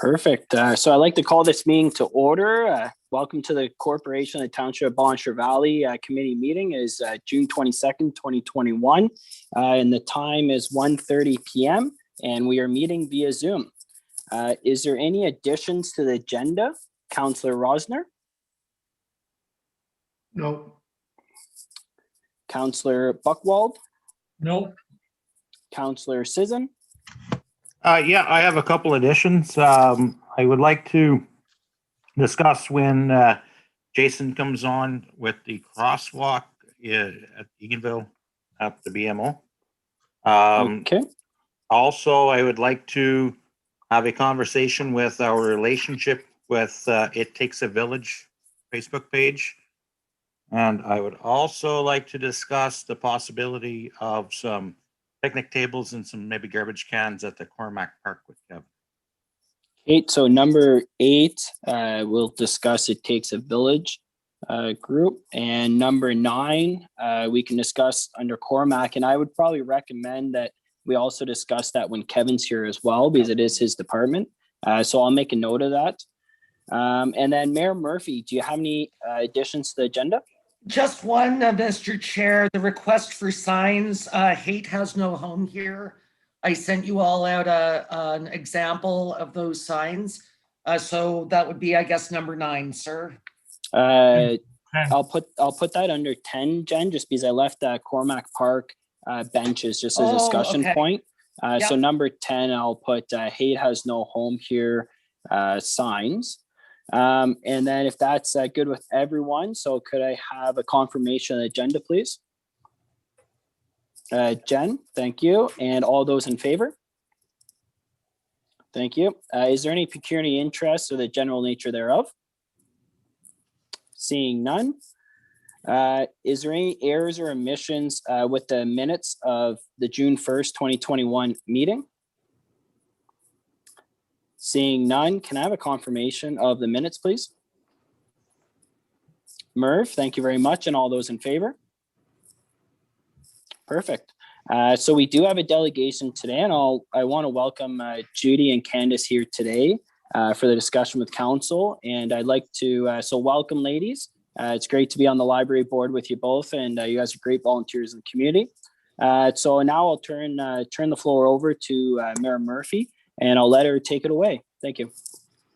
Perfect. So I'd like to call this meeting to order. Welcome to the Corporation of the Township of Ballinger Valley Committee meeting. It is June 22nd, 2021, and the time is 1:30 p.m. and we are meeting via Zoom. Is there any additions to the agenda? Councillor Rosner? No. Councillor Buchwald? No. Councillor Sisson? Yeah, I have a couple additions. I would like to discuss when Jason comes on with the crosswalk at Eganville at the BMO. Okay. Also, I would like to have a conversation with our relationship with It Takes a Village Facebook page. And I would also like to discuss the possibility of some picnic tables and some maybe garbage cans at the Cormac Park with Kevin. 8. So number 8, we'll discuss It Takes a Village group. And number 9, we can discuss under Cormac. And I would probably recommend that we also discuss that when Kevin's here as well, because it is his department. So I'll make a note of that. And then Mayor Murphy, do you have any additions to the agenda? Just one, Mr. Chair, the request for signs, hate has no home here. I sent you all out an example of those signs. So that would be, I guess, number 9, sir. I'll put that under 10, Jen, just because I left Cormac Park benches just as a discussion point. So number 10, I'll put hate has no home here signs. And then if that's good with everyone, so could I have a confirmation of the agenda, please? Jen, thank you. And all those in favor? Thank you. Is there any pecuniary interest or the general nature thereof? Seeing none. Is there any errors or omissions with the minutes of the June 1st, 2021 meeting? Seeing none, can I have a confirmation of the minutes, please? Merv, thank you very much. And all those in favor? Perfect. So we do have a delegation today, and I want to welcome Judy and Candace here today for the discussion with council. And I'd like to, so welcome, ladies. It's great to be on the library board with you both, and you guys are great volunteers in the community. So now I'll turn the floor over to Mayor Murphy, and I'll let her take it away. Thank you.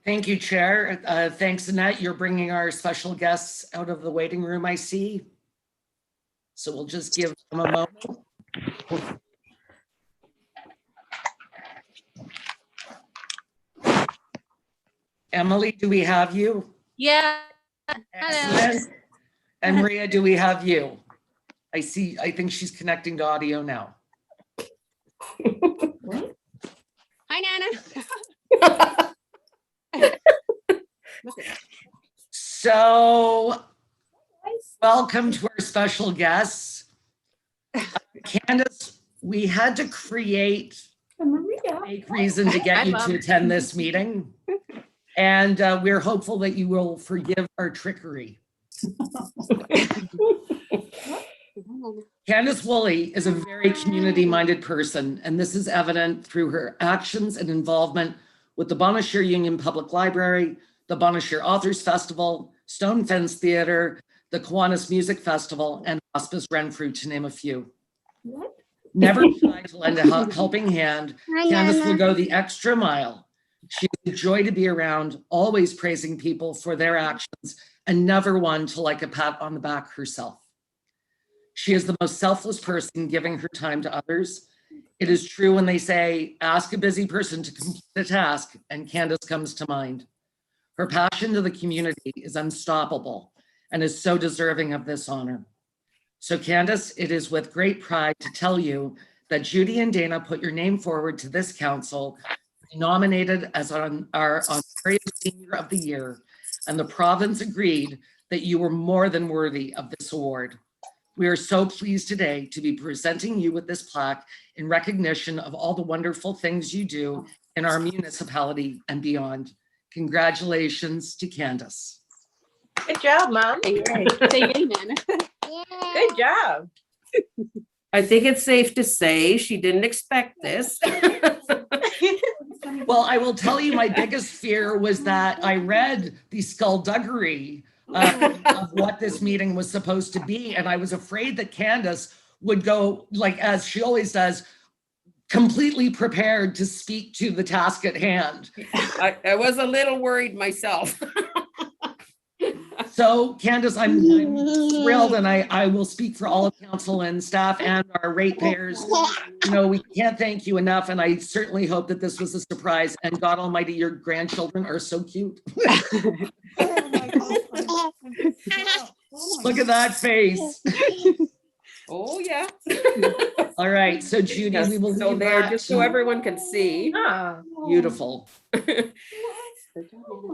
Thank you, Chair. Thanks, Annette. You're bringing our special guests out of the waiting room, I see. So we'll just give them a moment. Emily, do we have you? Yeah. Excellent. And Maria, do we have you? I think she's connecting to audio now. Hi, Nana. So, welcome to our special guests. Candace, we had to create a fake reason to get you to attend this meeting. And we're hopeful that you will forgive our trickery. Candace Woolley is a very community-minded person, and this is evident through her actions and involvement with the Bonnechere Union Public Library, the Bonnechere Authors Festival, Stone Fence Theatre, the Kiwanis Music Festival, and Hospice Renfrew, to name a few. Never shy to lend a helping hand, Candace will go the extra mile. She's a joy to be around, always praising people for their actions, and never one to like a pat on the back herself. She is the most selfless person, giving her time to others. It is true when they say, ask a busy person to complete a task, and Candace comes to mind. Her passion to the community is unstoppable and is so deserving of this honor. So Candace, it is with great pride to tell you that Judy and Dana put your name forward to this council, nominated as our Ontario Senior of the Year, and the province agreed that you were more than worthy of this award. We are so pleased today to be presenting you with this plaque in recognition of all the wonderful things you do in our municipality and beyond. Congratulations to Candace. Good job, Mom. Say yay, Nana. Good job. I think it's safe to say she didn't expect this. Well, I will tell you, my biggest fear was that I read the skullduggery of what this meeting was supposed to be, and I was afraid that Candace would go, like, as she always does, completely prepared to speak to the task at hand. I was a little worried myself. So Candace, I'm thrilled, and I will speak for all of council and staff and our ratepayers. You know, we can't thank you enough, and I certainly hope that this was a surprise. And God Almighty, your grandchildren are so cute. Look at that face. Oh, yeah. All right, so Judy, Yes, we will so leave there, that just so to- everyone can see. Ah, Beautiful.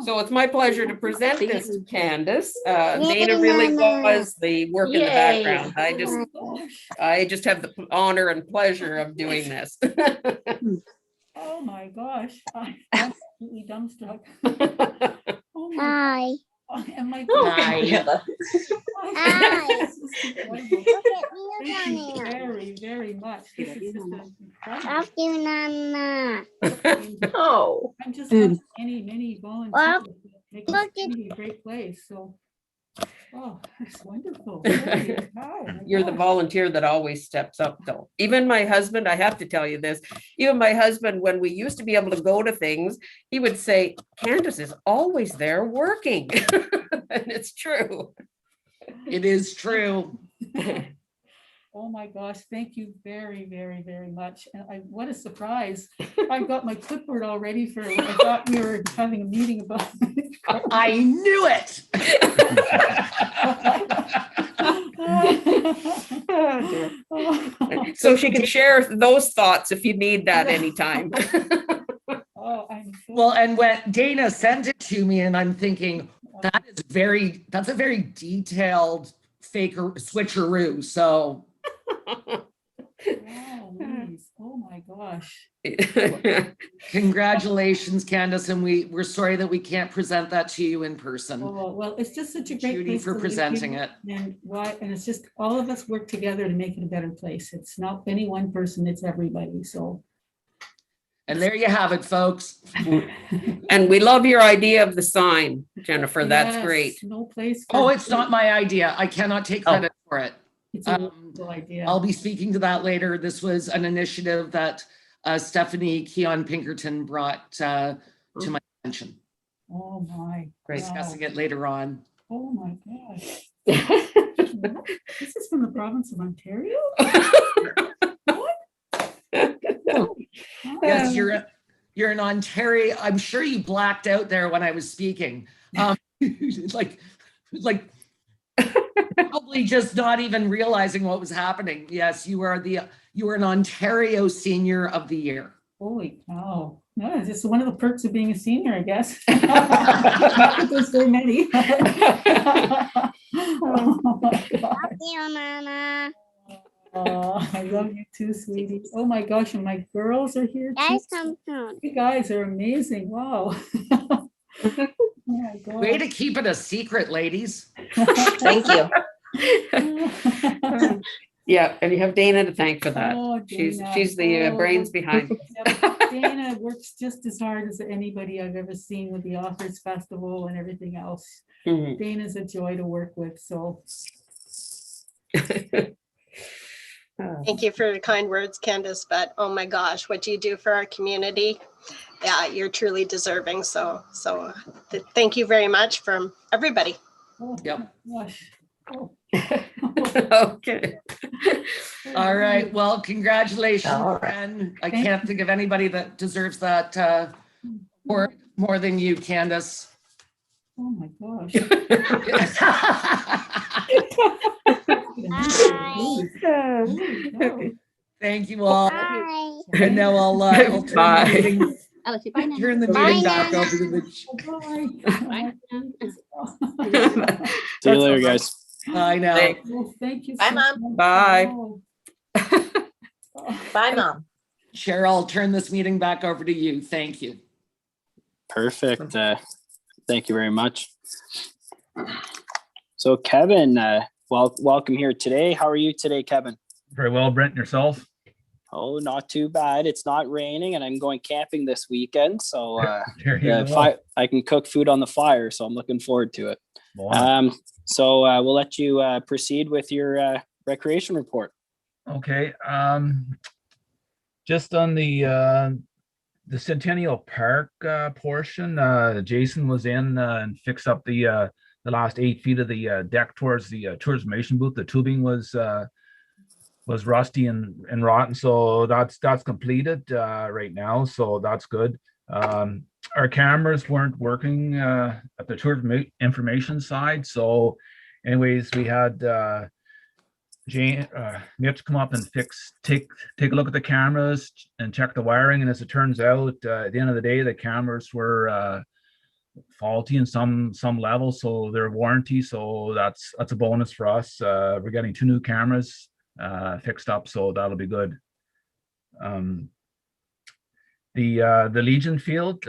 So it's my pleasure to present this to Candace. Dana really was the work in the Yay. background. I just have the honor and pleasure of doing this. Oh my gosh, I'm absolutely dumbstruck. Oh my, Hi. and my. Hi. Hi. This is incredible. Look at me, Thank you Nana. very, very much. This is just incredible. Love you, Nana. oh, I'm just like many volunteers. that Make look this at- community a great place, so. Oh, that's wonderful. Holy cow, my You're the gosh. volunteer that always steps up though. Even my husband, I have to tell you this, even my husband, when we used to be able to go to things, he would say, Candace is always there working. And it's true. It is true. Oh my gosh, thank you very, very much. And what a surprise. I've got my clipboard all ready for, I thought we were having a meeting about. I knew it. So she can share those thoughts if you need that anytime. Oh, I'm so. Well, and when Dana sent it to me, and I'm thinking that's a very detailed faker switcheroo. So Wow, Louise. Oh my gosh. congratulations, Candace, and we're sorry that we can't present that to you in person. Oh, well, it's just such a great. Judy place for to live presenting here, it. And why, and it's just all of us work together to make it a better place. It's not any one person, it's everybody, so. And there you have it, folks. And we love your idea of the sign, Jennifer. That's Yes, great. No place. Oh, for- it's not my idea. I cannot take Oh. credit for it. It's a um, wonderful idea. I'll be speaking to that later. This was an initiative that Stephanie Keon Pinkerton brought to my attention. Oh my. Great. wow. Discussing it later on. Oh my gosh. This is from the province of Ontario? Yes, you're in Ontario. I'm sure you blacked out there when I was speaking. Like probably just not even realizing what was happening. Yes, you are an Ontario Senior of the Year. Holy cow. No, it's just one of the perks of being a senior, I guess. There's so many. Oh my God. Love you, Nana. Oh, I love you too, sweetie. Oh my gosh, and my girls are here too. Guys, come soon. You guys are amazing. Wow. Oh my God. Way to keep it a secret, ladies. thank you. Yeah, and you have Dana to thank for that. Oh, She's Dana. the Oh, brains behind it. Yep, Dana works just as hard as anybody I've ever seen with the Authors Festival and everything else. Mhm. Dana's a joy to work with, so. Thank you for your kind words, Candace, but oh my gosh, what you do for our community. Yeah, you're truly deserving. So thank you very much from everybody. Oh, Yep. Gosh. Oh. Okay. All right. Well, congratulations, All right. Ken. I Thank can't think of anybody that deserves that more than you, Candace. Oh my gosh. Bye. Thank you all. Bye. And now I'll turn Bye. the meeting, Oh, say bye now. turn the Bye, meeting back Nana. over to the. Bye. Bye. See you later, guys. I know. Thanks. Well, thank you. Bye, so Mom. much. Bye. Oh. Bye, Mom. Cheryl, I'll turn this meeting back over to you. Thank you. Perfect. Thank you very much. So Kevin, welcome here today. How are you today, Kevin? Very well, Brent, and yourself? Oh, not too bad. It's not raining and I'm going camping this weekend. So There you the go. I can cook food on the fire. So I'm looking forward to it. Wow. So we'll let you proceed with your recreation report. Okay, just on the Centennial Park portion, Jason was in and fixed up the last 8 feet of the deck towards the tourist information booth. The tubing was rusty and rotten, so that's completed right now, so that's good. Our cameras weren't working at the tourist information side, so anyways, we had Mitch come up and take a look at the cameras and check the wiring. And as it turns out, at the end of the day, the cameras were faulty in some level, so they're warranty. So that's a bonus for us. We're getting 2 new cameras fixed up, so that'll be good. The Legion Field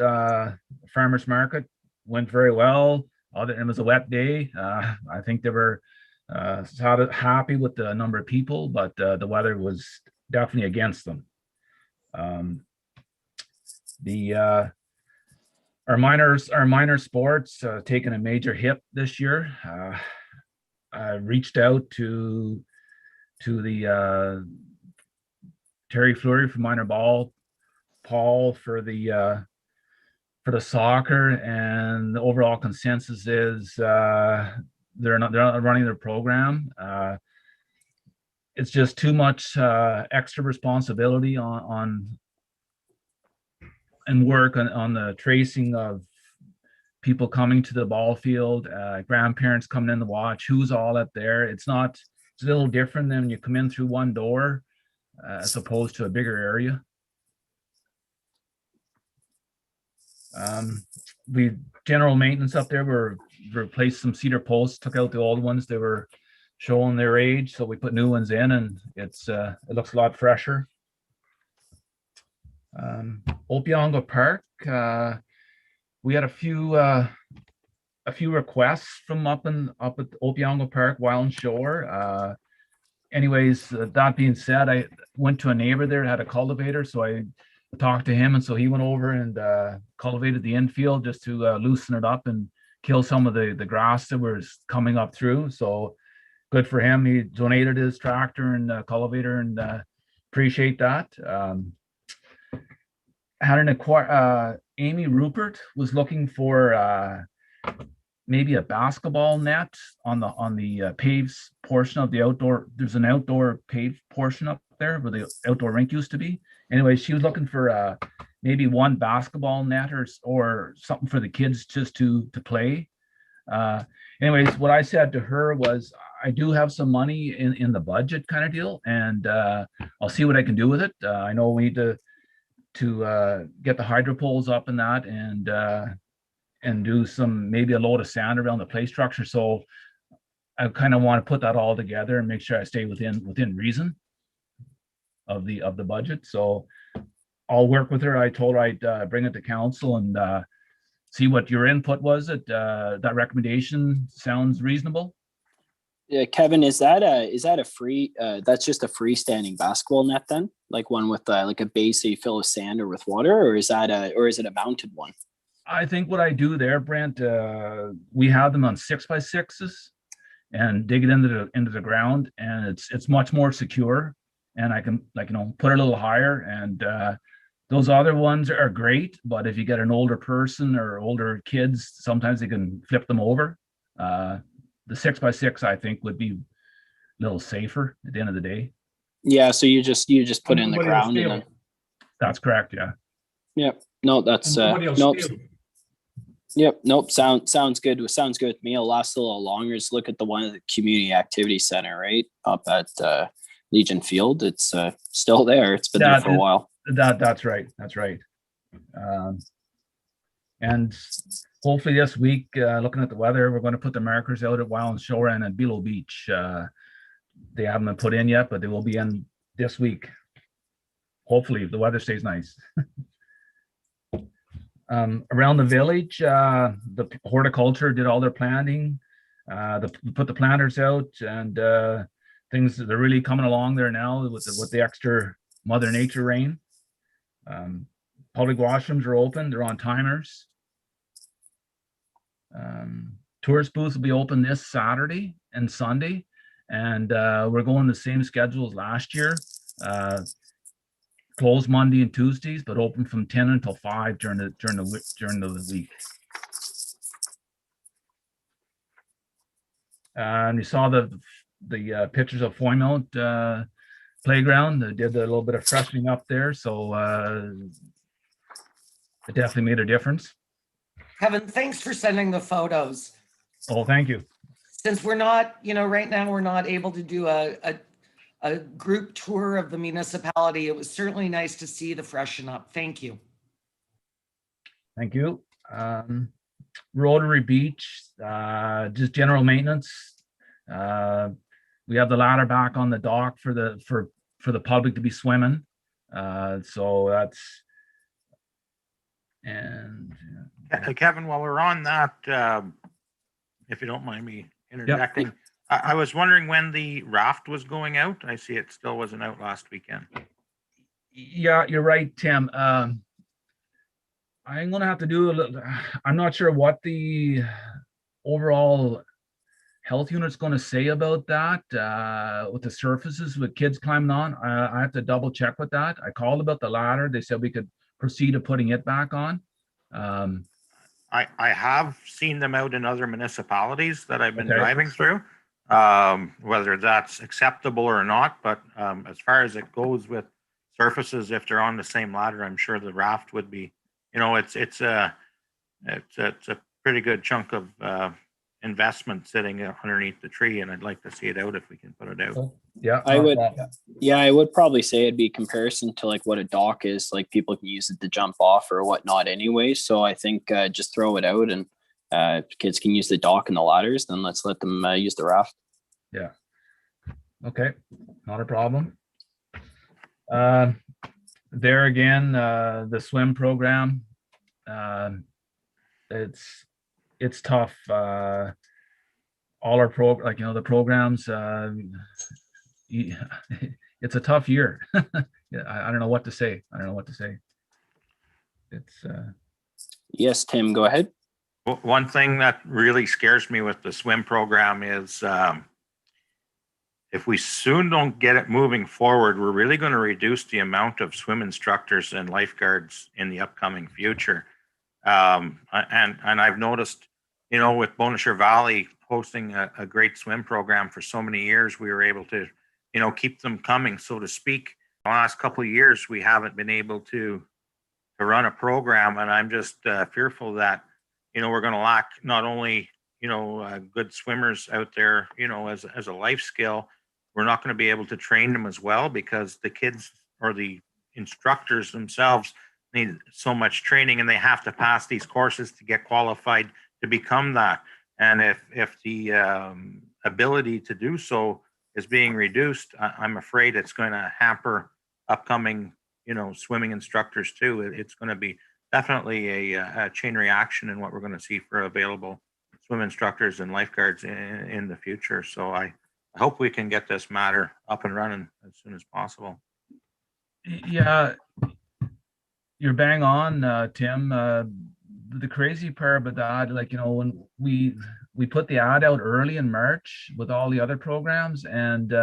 farmers market went very well. It was a wet day. I think they were happy with the number of people, but the weather was definitely against them. Our minor sports taken a major hit this year. I reached out to the Terry Fleury for minor ball, Paul for the soccer, and the overall consensus is they're not running their program. It's just too much extra responsibility on and work on the tracing of people coming to the ball field, grandparents coming in to watch, who's all up there. It's a little different than when you come in through one door as opposed to a bigger area. We general maintenance up there, we replaced some cedar posts, took out the old ones. They were showing their age, so we put new ones in, and it looks a lot fresher. Opeongo Park, we had a few requests from up at Opeongo Park, Wild Shore. Anyways, that being said, I went to a neighbor there that had a cultivator, so I talked to him, and so he went over and cultivated the infield just to loosen it up and kill some of the grass that was coming up through. So good for him. He donated his tractor and cultivator, and appreciate that. Amy Rupert was looking for maybe a basketball net on the paved portion of the outdoor. There's an outdoor paved portion up there where the outdoor rink used to be. Anyway, she was looking for maybe one basketball net or something for the kids just to play. Anyways, what I said to her was, I do have some money in the budget kind of deal, and I'll see what I can do with it. I know we need to get the hydro poles up and that, and do maybe a load of sand around the play structure. So I kind of want to put that all together and make sure I stay within reason of the budget. So I'll work with her. I told her I'd bring it to council and see what your input was. That recommendation sounds reasonable. Yeah, Kevin, is that a free? That's just a freestanding basketball net then, like one with like a base that you fill with sand or with water, or is it a mounted one? I think what I do there, Brent, we have them on 6x6s and dig it into the ground, and it's much more secure. And I can put it a little higher, and those other ones are great, but if you get an older person or older kids, sometimes they can flip them over. The 6x6, I think, would be a little safer at the end of the day. Yeah, so you just put it in the ground. And then... That's correct. Yeah. Yep. No, that's nope. Yep. Nope. Sounds good. Sounds good with me. It'll last a little longer. Just look at the one at the community activity center, right up at Legion Field. It's still there. It's been there for a while. That's right. That's right. And hopefully this week, looking at the weather, we're going to put the markers out at Wild Shore and at Below Beach. They haven't been put in yet, but they will be in this week. Hopefully, if the weather stays nice. Around the village, the horticulture did all their planting. Put the planters out, and things, they're really coming along there now with the extra Mother Nature rain. Public washrooms are open. They're on timers. Tourist booths will be open this Saturday and Sunday, and we're going the same schedule as last year. Closed Monday and Tuesdays, but open from 10 until 5 during the week. And you saw the pictures of Foymount playground. They did a little bit of freshening up there, so it definitely made a difference. Kevin, thanks for sending the photos. Oh, thank you. Since we're not, right now we're not able to do a group tour of the municipality, it was certainly nice to see the freshen up. Thank you. Thank you. Rotary Beach, just general maintenance. We have the ladder back on the dock for the public to be swimming. So that's, and Kevin, while we're on that, if you don't mind me interjecting, I was wondering when the raft was going out. I see it still wasn't out last weekend. yeah, you're right, Tim. I'm gonna have to do a little, I'm not sure what the overall health unit's gonna say about that, with the surfaces with kids climbing on. I have to double check with that. I called about the ladder. They said we could proceed to putting it back on. I have seen them out in other municipalities that I've been Okay. driving through, whether that's acceptable or not. But as far as it goes with surfaces, if they're on the same ladder, I'm sure the raft would be. It's a pretty good chunk of investment sitting underneath the tree, and I'd like to see it out if we can put it out. Yeah, I not a would, problem. yeah, I would probably say it'd be comparison to like what a dock is, like people can use it to jump off or whatnot anyway. So I think just throw it out, and kids can use the dock and the ladders, then let's let them use the raft. Yeah. Okay, not a problem. There again, the swim program, it's tough. All our the programs, it's a tough year. Yeah, I don't know what to say. It's Yes, Tim, go ahead. One thing that really scares me with the swim program is if we soon don't get it moving forward, we're really going to reduce the amount of swim instructors and lifeguards in the upcoming future. And I've noticed, with Bonnechere Valley hosting a great swim program for so many years, we were able to, keep them coming, so to speak. The last couple of years, we haven't been able to run a program, and I'm just fearful that, we're going to lack not only, good swimmers out there, as a life skill. We're not going to be able to train them as well because the kids or the instructors themselves need so much training, and they have to pass these courses to get qualified to become that. And if the ability to do so is being reduced, I'm afraid it's going to hamper upcoming, swimming instructors too. It's going to be definitely a chain reaction in what we're going to see for available swim instructors and lifeguards in the future. So I hope we can get this matter up and running as soon as possible. Yeah, you're bang on, Tim. The crazy part about that, when we put the ad out early in March with all the other programs, and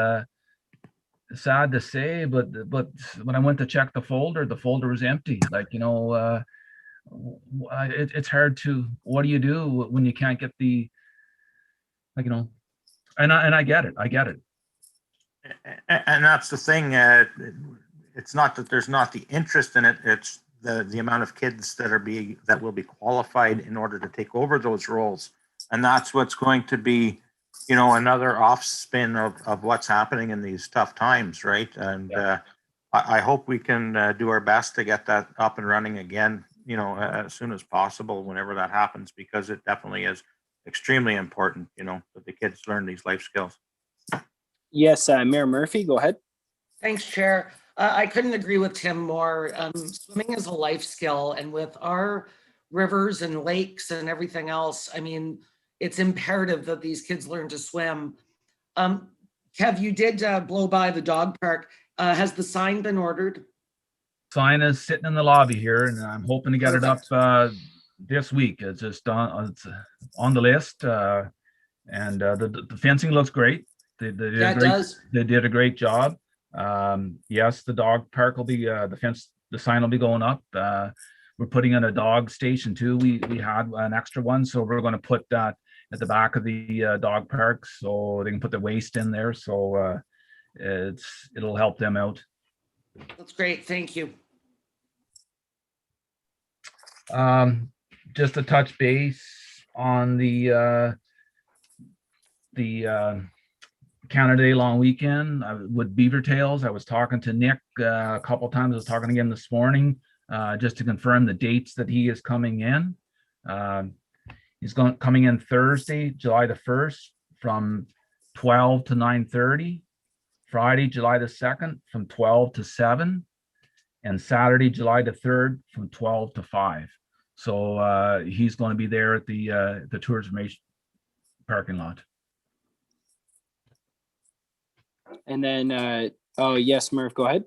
sad to say, but when I went to check the folder was empty. It's hard to, what do you do when you can't get the, and I get it. And that's the thing. It's not that there's not the interest in it. It's the amount of kids that will be qualified in order to take over those roles. And that's what's going to be, another off spin of what's happening in these tough times, right? And I hope we can do our best to get that up and running again, as soon as possible, whenever that happens, because it definitely is extremely important, that the kids learn these life skills. Yes, Mayor Murphy, go ahead. Thanks, Chair. I couldn't agree with Tim more. Swimming is a life skill, and with our rivers and lakes and everything else, it's imperative that these kids learn to swim. Kev, you did blow by the dog park. Has the sign been ordered? Sign is sitting in the lobby here, and I'm hoping to get it up this week. It's just it's on the list, and the fencing looks great. They did Yeah, a it great, does. they did a great job. Yes, the dog park will be the fence, the sign will be going up. We're putting in a dog station too. We had an extra one, so we're going to put that at the back of the dog park, so they can put the waste in there. So it'll help them out. That's great. Thank you. Just to touch base on the Canada Day long weekend with Beaver Tails. I was talking to Nick a couple times. I was talking again this morning just to confirm the dates that he is coming in. He's coming in Thursday, July the 1st from 12 to 9:30. Friday, July the 2nd from 12 to 7. And Saturday, July the 3rd from 12 to 5. So he's going to be there at the tourism parking lot. And then, oh yes, Murph, go ahead.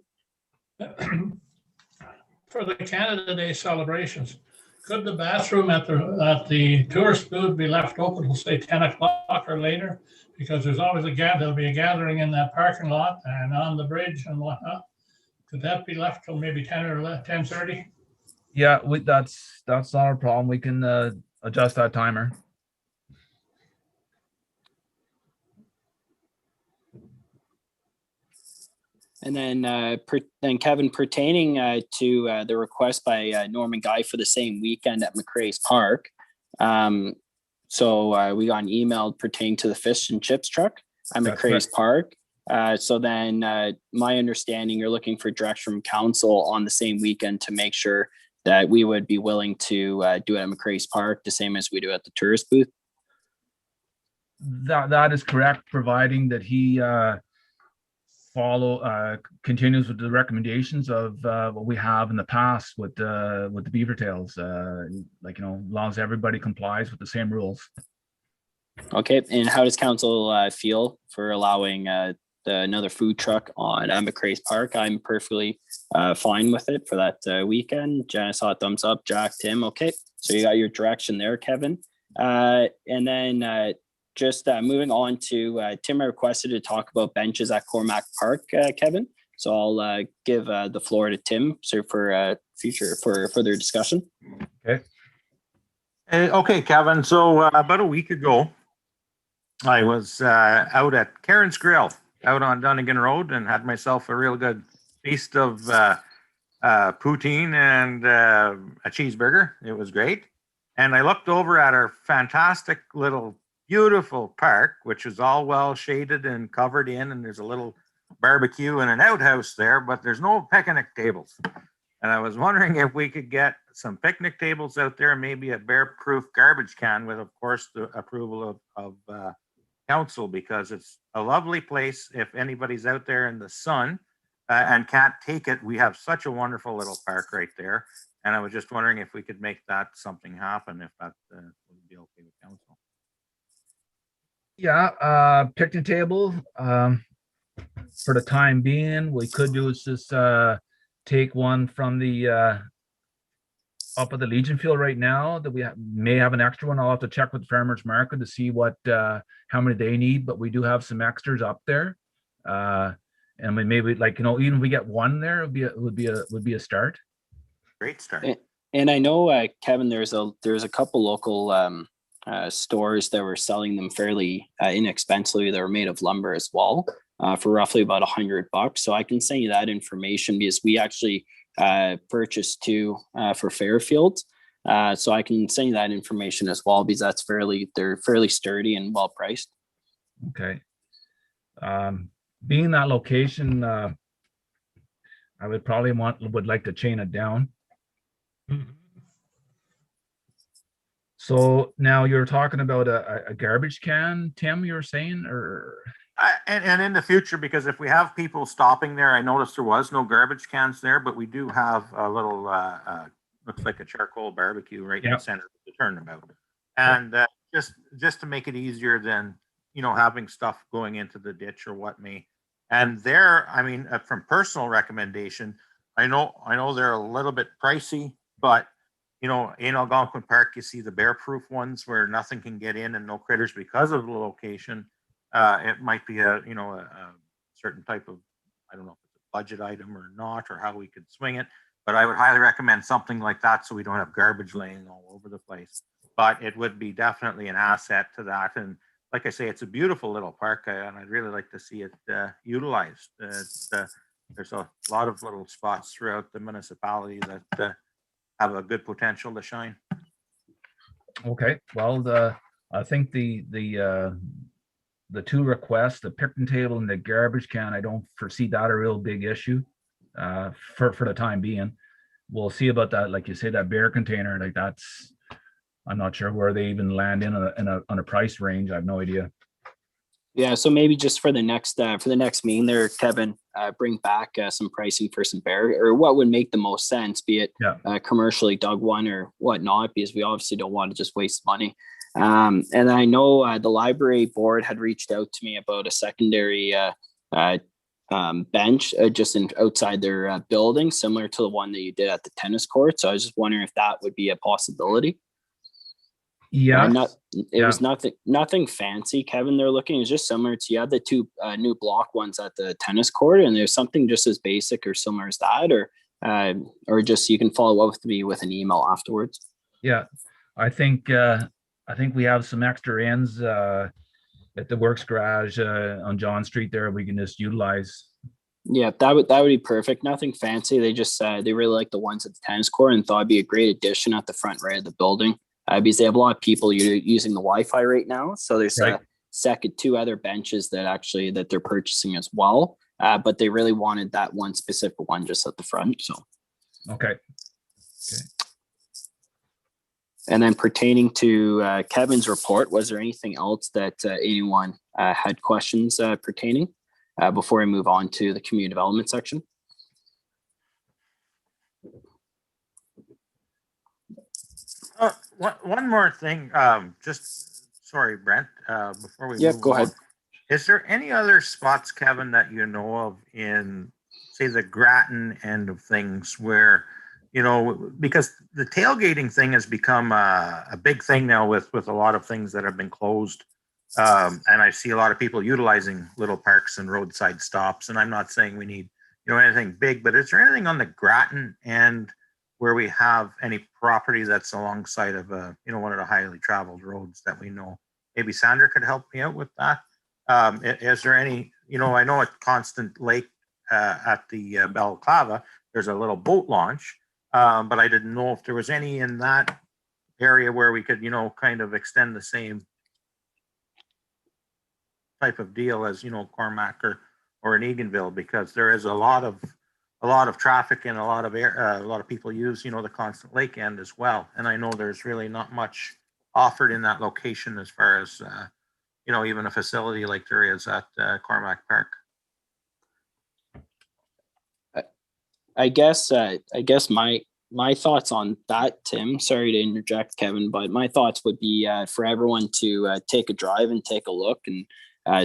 For the Canada Day celebrations, could the bathroom at the tourist booth be left open till say 10 o'clock or later? Because there's always there'll be a gathering in that parking lot and on the bridge and whatnot. Could that be left till maybe 10 or 10:30? Yeah, that's not a problem. We can adjust that timer. And then Kevin, pertaining to the request by Norman Guy for the same weekend at McRae's Park. So we got an email pertaining to the fish and chips truck at That's McRae's Park. So then my understanding, you're looking for direction from council on the same weekend to make sure that we would be willing to do it at McRae's Park, the same as we do at the tourist booth. That is correct, providing that he continues with the recommendations of what we have in the past with the Beaver Tails. Like, as long as everybody complies with the same rules. Okay, and how does council feel for allowing another food truck on McRae's Park? I'm perfectly fine with it for that weekend. Janice, saw a thumbs up. Jack, Tim, okay. So you got your direction there, Kevin. And then just moving on to Tim requested to talk about benches at Cormac Park, Kevin. So I'll give the floor to Tim for further discussion. Okay. Okay, Kevin. So about a week ago, I was out at Karen's Grill out on Dunnigan Road and had myself a real good feast of poutine and a cheeseburger. It was great. And I looked over at our fantastic little beautiful park, which is all well shaded and covered in, and there's a little barbecue and an outhouse there, but there's no picnic tables. And I was wondering if we could get some picnic tables out there, maybe a bear-proof garbage can with, of course, the approval of council, because it's a lovely place. If anybody's out there in the sun and can't take it, we have such a wonderful little park right there. And I was just wondering if we could make that something happen, if that would be okay with council. Yeah, picnic table. For the time being, we could do is just take one from the up at the Legion Field right now that we may have an extra one. I'll have to check with Farmers Market to see what how many they need, but we do have some extras up there. And we maybe, like, even if we get one there, it would be a start. Great start. And I know, Kevin, there's a couple local stores that were selling them fairly inexpensively. They were made of lumber as well, for roughly about $100. So I can send you that information because we actually purchased two for Fairfield. So I can send you that information as well, because they're fairly sturdy and well priced. Okay. Being that location, I would probably would like to chain it down. So now you're talking about a garbage can, Tim, you were saying, or? And in the future, because if we have people stopping there, I noticed there was no garbage cans there, but we do have a little, looks like a charcoal barbecue right in the center of the turnabout. And just to make it easier than, having stuff going into the ditch or what may And there, I mean, from personal recommendation, I know they're a little bit pricey, but in Algonquin Park, you see the bear-proof ones where nothing can get in and no critters because of the location. It might be a certain type of, I don't know if it's a budget item or not, or how we could swing it, but I would highly recommend something like that so we don't have garbage laying all over the place. But it would be definitely an asset to that. And like I say, it's a beautiful little park, and I'd really like to see it utilized. There's a lot of little spots throughout the municipality that have a good potential to shine. Okay, well, I think the two requests, the picnic table and the garbage can, I don't foresee that a real big issue for the time being. We'll see about that, like you say, that bear container, like that's, I'm not sure where they even land on a price range. I have no idea. Yeah, so maybe just for the next meeting there, Kevin, bring back some pricing for some bear, or what would make the most sense, be it commercially dug one or whatnot, because we obviously don't want to just waste money. And I know the library board had reached out to me about a secondary bench just outside their building, similar to the one that you did at the tennis court. So I was just wondering if that would be a possibility. Yeah, it was nothing fancy, Kevin. They're looking, it was just similar to, you had the two new block ones at the tennis court, and there's something just as basic or similar as that, or just you can follow up with me with an email afterwards. Yeah, I think we have some extra ends at the Works Garage on John Street there. We can just utilize. Yeah, that would be perfect. Nothing fancy. They just they really like the ones at the tennis court and thought it'd be a great addition at the front right of the building. Because they have a lot of people using the Wi-Fi right now. So there's two other benches that they're purchasing as well. But they really wanted that one specific one just at the front. So. Okay. And then pertaining to Kevin's report, was there anything else that anyone had questions pertaining before I move on to the community development section? One more thing, sorry, Brent, before we move go on. ahead. Is there any other spots, Kevin, that you know of in, say, the Grattan end of things where, because the tailgating thing has become a big thing now with a lot of things that have been closed. And I see a lot of people utilizing little parks and roadside stops. And I'm not saying we need, anything big, but is there anything on the Grattan end where we have any property that's alongside of one of the highly traveled roads that we know? Maybe Sandra could help me out with that. Is there any, I know at Constant Lake at the Balaclava, there's a little boat launch, but I didn't know if there was any in that area where we could, kind of extend the same type of deal as, Cormac or in Eganville, because there is a lot of traffic and a lot of people use, the Constant Lake end as well. And I know there's really not much offered in that location as far as, even a facility like there is at Cormac Park. I guess my thoughts on that, Tim, sorry to interject, Kevin, but my thoughts would be for everyone to take a drive and take a look and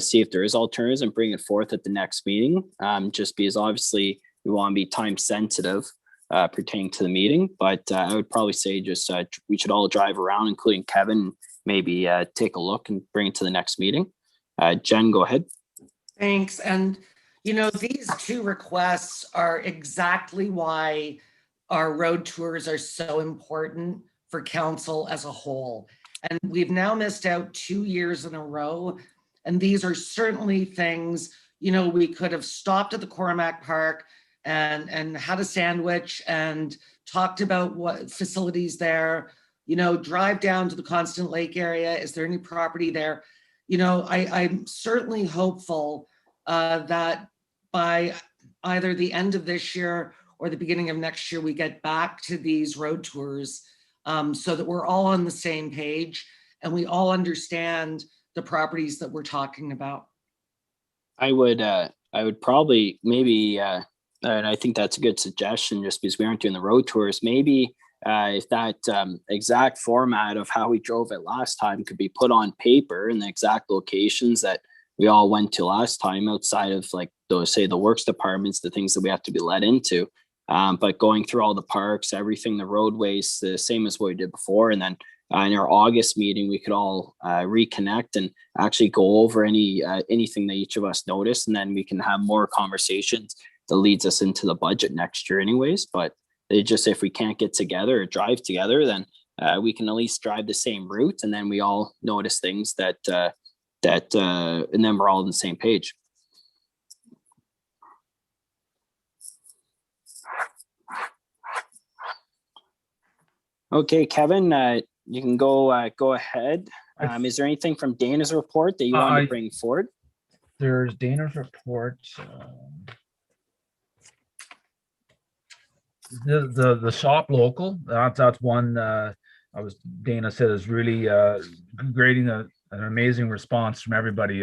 see if there is alternatives and bring it forth at the next meeting. Just because obviously we want to be time sensitive pertaining to the meeting, but I would probably say just we should all drive around, including Kevin, maybe take a look and bring it to the next meeting. Jen, go ahead. Thanks. And, these two requests are exactly why our road tours are so important for council as a whole. And we've now missed out 2 years in a row. And these are certainly things, we could have stopped at the Cormac Park and had a sandwich and talked about what facilities there, drive down to the Constant Lake area. Is there any property there? I'm certainly hopeful that by either the end of this year or the beginning of next year, we get back to these road tours so that we're all on the same page and we all understand the properties that we're talking about. I would probably maybe, and I think that's a good suggestion just because we aren't doing the road tours, maybe if that exact format of how we drove it last time could be put on paper in the exact locations that we all went to last time, outside of like those, say, the works departments, the things that we have to be let into. But going through all the parks, everything, the roadways, the same as what we did before. And then in our August meeting, we could all reconnect and actually go over anything that each of us noticed. And then we can have more conversations that leads us into the budget next year anyways. But it just, if we can't get together or drive together, then we can at least drive the same route. And then we all notice things and then we're all on the same page. Okay, Kevin, you can go ahead. Is there anything from Dana's report that you want to bring forward? There's Dana's report. The shop local, that's one Dana said is really grading an amazing response from everybody.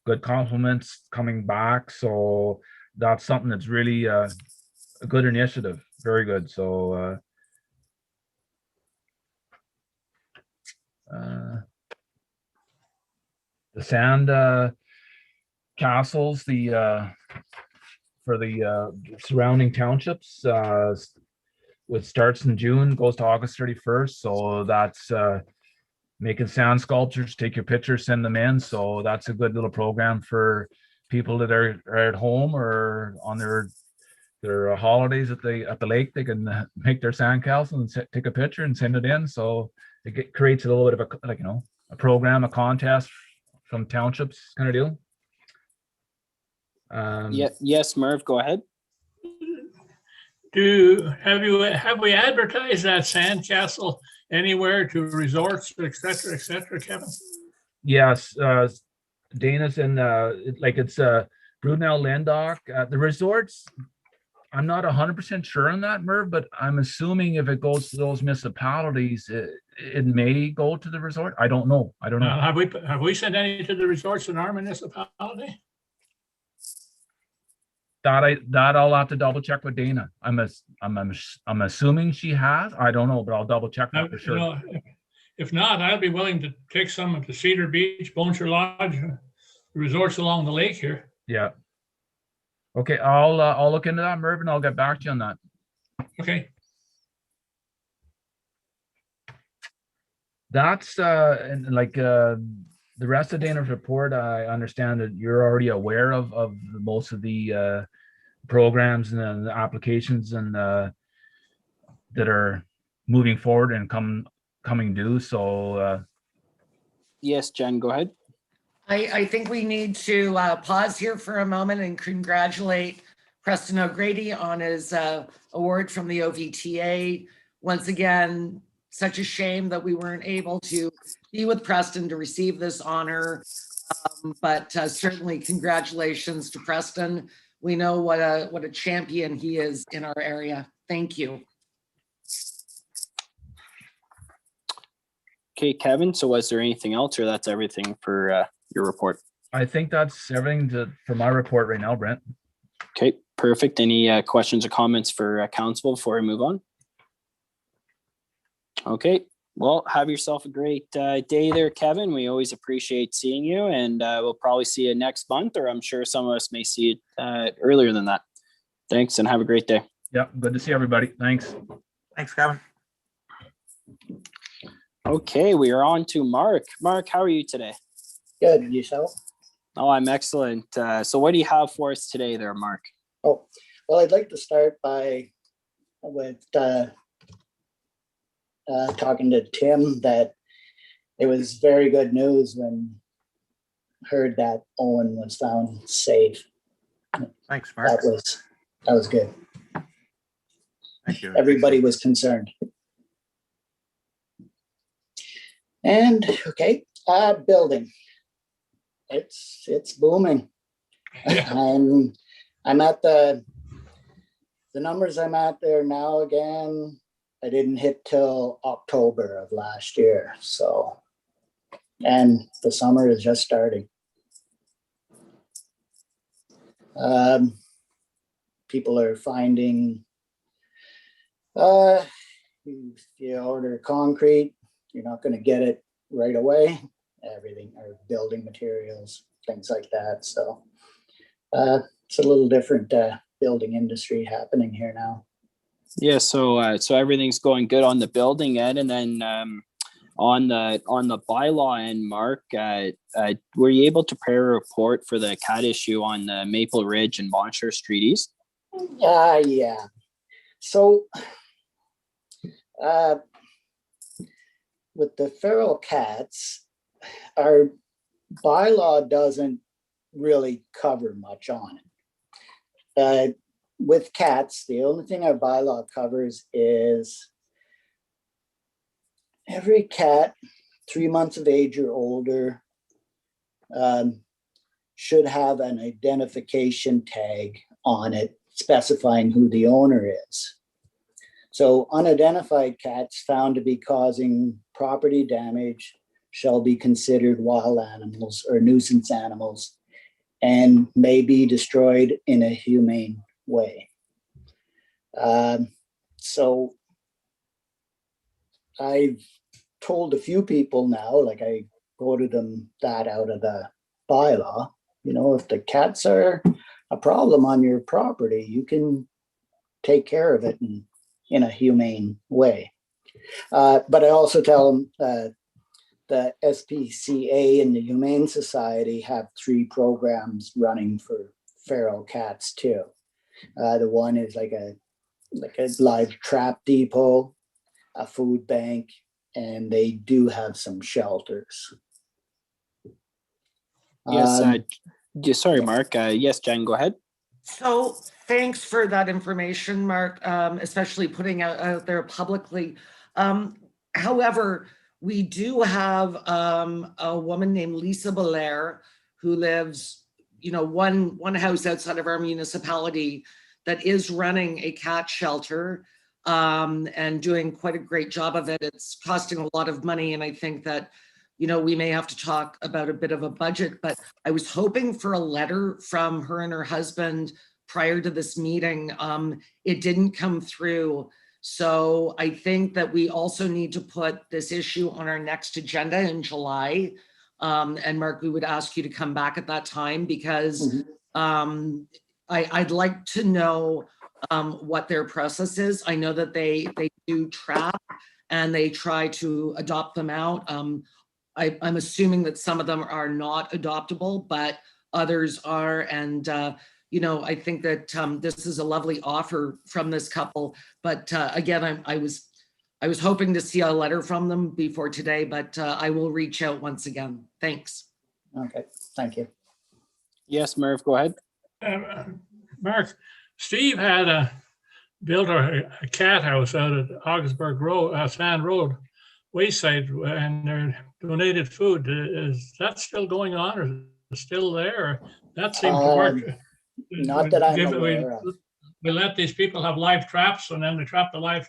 Good compliments coming back. So that's something that's really a good initiative. Very good. So the sand castles, for the surrounding townships, which starts in June, goes to August 31st. So that's making sand sculptures, take your pictures, send them in. So that's a good little program for people that are at home or on their holidays at the lake. They can make their sand castle and take a picture and send it in. So it creates a little bit of a program, a contest from townships kind of deal. Yes, Merv, go ahead. Have we advertised that sandcastle anywhere to resorts, et cetera, Kevin? Yes, Dana's in it's Brunel Lendock. The resorts, I'm not 100% sure on that, Merv, but I'm assuming if it goes to those municipalities, it may go to the resort. I don't know. Have we sent any to the resorts in our municipality? That I'll have to double check with Dana. I'm assuming she has. I don't know, but I'll double check that for sure. If not, I'd be willing to take some to Cedar Beach, Boneshire Lodge, resorts along the lake here. Yeah. Okay, I'll look into that, Merv, and I'll get back to you on that. Okay. That's the rest of Dana's report. I understand that you're already aware of most of the programs and the applications and that are moving forward and coming due. So yes, Jen, go ahead. I think we need to pause here for a moment and congratulate Preston O'Grady on his award from the OVTA. Once again, such a shame that we weren't able to be with Preston to receive this honor, but certainly congratulations to Preston. We know what a champion he is in our area. Thank you. Okay, Kevin, so was there anything else, or that's everything for your report? I think that's everything for my report right now, Brent. Okay, perfect. Any questions or comments for council before we move on? Okay, well, have yourself a great day there, Kevin. We always appreciate seeing you, and we'll probably see you next month, or I'm sure some of us may see it earlier than that. Thanks, and have a great day. Yeah, good to see everybody. Thanks. Thanks, Kevin. Okay, we are on to Mark. Mark, how are you today? Good, yourself? Oh, I'm excellent. So what do you have for us today there, Mark? Oh, well, I'd like to start with talking to Tim that it was very good news when heard that Owen was found safe. Thanks, Mark. That was good. Thank you. Everybody was concerned. And okay, building. It's booming. I'm at the numbers I'm at there now again. I didn't hit till October of last year. So, and the summer is just starting. People are finding, if you order concrete, you're not going to get it right away. everything, or building materials, things like that. So it's a little different building industry happening here now. Yeah, so so everything's going good on the building end, and then on the bylaw end, Mark, were you able to prepare a report for the cat issue on the Maple Ridge and Bonshire Street East? Yeah. So with the feral cats, our bylaw doesn't really cover much on it. With cats, the only thing our bylaw covers is every cat 3 months of age or older should have an identification tag on it specifying who the owner is. So unidentified cats found to be causing property damage shall be considered wild animals or nuisance animals and may be destroyed in a humane way. So I've told a few people now, like I quoted them that out of the bylaw, you know, if the cats are a problem on your property, you can take care of it in a humane way. But I also tell them the SPCA and the Humane Society have 3 programs running for feral cats too. The one is like a live trap depot, a food bank, and they do have some shelters. Yes, sorry, Mark. Yes, Jen, go ahead. So thanks for that information, Mark, especially putting out there publicly. However, we do have a woman named Lisa Belair who lives, you know, one house outside of our municipality that is running a cat shelter and doing quite a great job of it. It's costing a lot of money, and I think that, you know, we may have to talk about a bit of a budget, but I was hoping for a letter from her and her husband prior to this meeting. It didn't come through. So I think that we also need to put this issue on our next agenda in July. And Mark, we would ask you to come back at that time because I'd like to know what their process is. I know that they do trap and they try to adopt them out. I'm assuming that some of them are not adoptable, but others are. And, you know, I think that this is a lovely offer from this couple. But again, I was hoping to see a letter from them before today, but I will reach out once again. Thanks. Okay, thank you. Yes, Merv, go ahead. Mark, Steve had built a cat house out at Augsburg Road, Sand Road, Wayside, and they're donated food. Is that still going on, or is it still there? That seemed to work. Not that I'm aware of. We let these people have live traps, and then they trapped the live.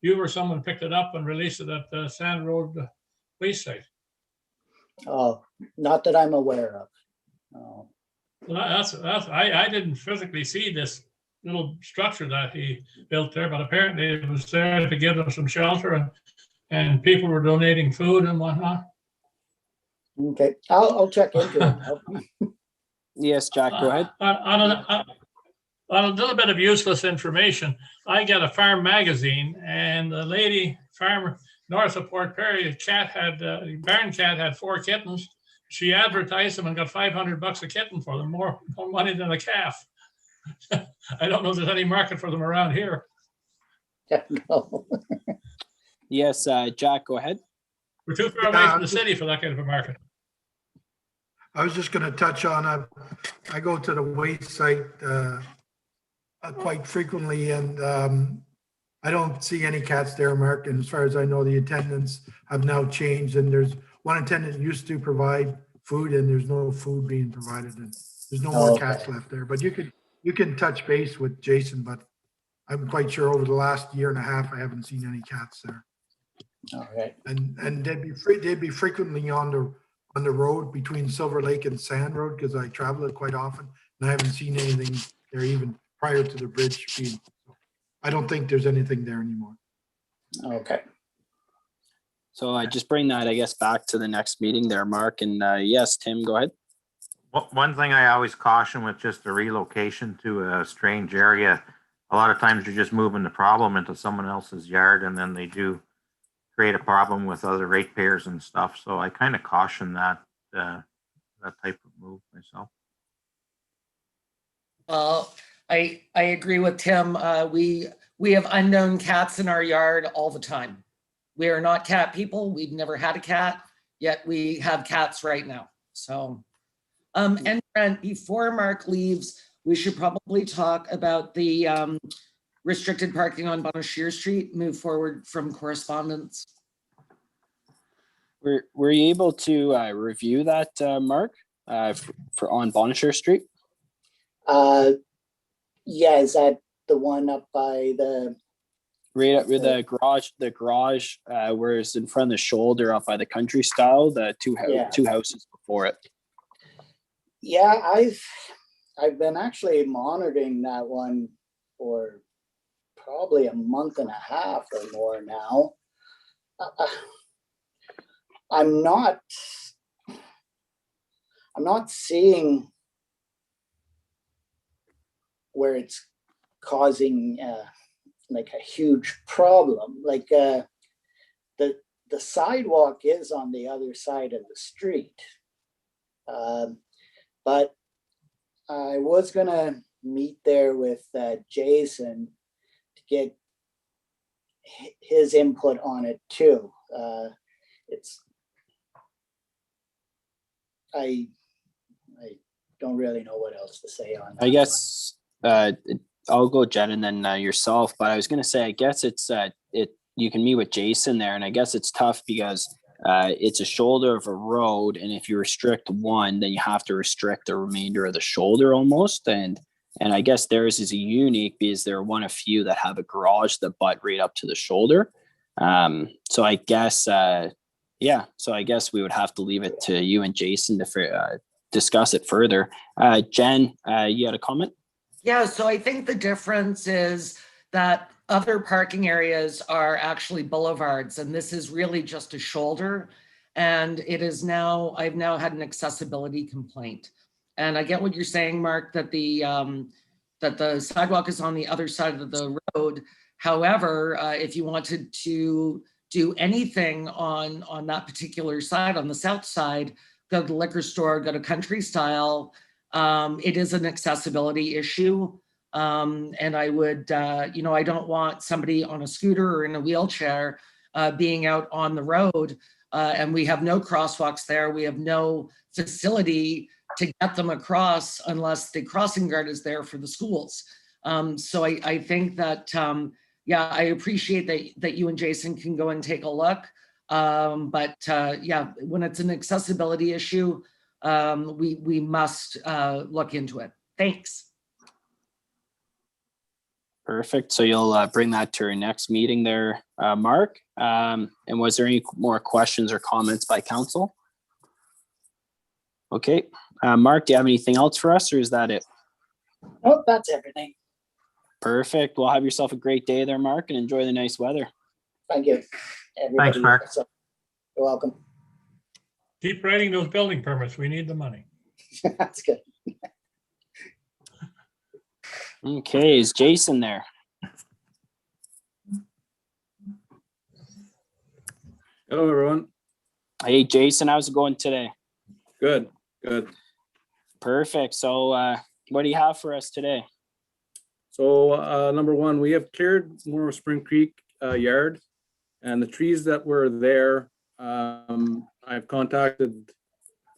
You or someone picked it up and released it at the Sand Road Wayside. Oh, not that I'm aware of. Oh. Well, I didn't physically see this little structure that he built there, but apparently it was there to give them some shelter, and people were donating food and whatnot. Okay, I'll check into it. Yes, Jack, go ahead. On a little bit of useless information, I get a farm magazine, and the lady farmer north of Port Perry, barn cat had 4 kittens. She advertised them and got $500 a kitten for them, more money than a calf. I don't know if there's any market for them around here. No. Yes, Jack, go ahead. We're too far away from the city for that kind of a market. I was just going to touch on, I go to the Wayside quite frequently, and I don't see any cats there, Mark. And as far as I know, the attendants have now changed, and there's one attendant used to provide food, and there's no food being provided, and there's no more cats left there. But you can touch base with Jason, but I'm quite sure over the last year and a half, I haven't seen any cats there. All right. And they'd be frequently on the road between Silver Lake and Sand Road, because I travel it quite often, and I haven't seen anything there even prior to the bridge being. I don't think there's anything there anymore. Okay. So I just bring that, I guess, back to the next meeting there, Mark. And yes, Tim, go ahead. One thing I always caution with just a relocation to a strange area, a lot of times you're just moving the problem into someone else's yard, and then they do create a problem with other ratepayers and stuff. So I kind of caution that type of move myself. Well, I agree with Tim. We have unknown cats in our yard all the time. We are not cat people. We've never had a cat, yet we have cats right now. So, and Brent, before Mark leaves, we should probably talk about the restricted parking on Bonnechere Street, move forward from correspondence. Were you able to review that, Mark, for on Bonnechere Street? Yeah, is that the one up by the? Right up with the garage, where it's in front of the shoulder up by the country style, the two houses before it. Yeah, I've been actually monitoring that one for probably a month and a half or more now. I'm not seeing where it's causing like a huge problem. Like the sidewalk is on the other side of the street. But I was gonna meet there with Jason to get his input on it too. I don't really know what else to say on that. I guess I'll go Jen and then yourself, but I was gonna say, I guess it's you can meet with Jason there, and I guess it's tough because it's a shoulder of a road, and if you restrict one, then you have to restrict the remainder of the shoulder almost. And I guess theirs is a unique because they're one of few that have a garage that butt right up to the shoulder. So I guess so I guess we would have to leave it to you and Jason to discuss it further. Jen, you had a comment? Yeah, so I think the difference is that other parking areas are actually boulevards, and this is really just a shoulder. And it is now, I've now had an accessibility complaint. And I get what you're saying, Mark, that the sidewalk is on the other side of the road. However, if you wanted to do anything on that particular side, on the south side, go to the liquor store, go to Country Style, it is an accessibility issue. And I would, I don't want somebody on a scooter or in a wheelchair being out on the road. And we have no crosswalks there. We have no facility to get them across unless the crossing guard is there for the schools. So I think that, I appreciate that you and Jason can go and take a look. But when it's an accessibility issue, we must look into it. Thanks. Perfect. So you'll bring that to our next meeting there, Mark. And was there any more questions or comments by council? Okay. Mark, do you have anything else for us, or is that it? Oh, that's everything. Perfect. Well, have yourself a great day there, Mark, and enjoy the nice weather. Thank you. Thanks, Mark. You're welcome. Keep writing those building permits. We need the money. That's good. Okay, is Jason there? Hello, everyone. Hey, Jason, how's it going today? Good. Perfect. So what do you have for us today? So number one, we have cleared more Spring Creek yard, and the trees that were there, I've contacted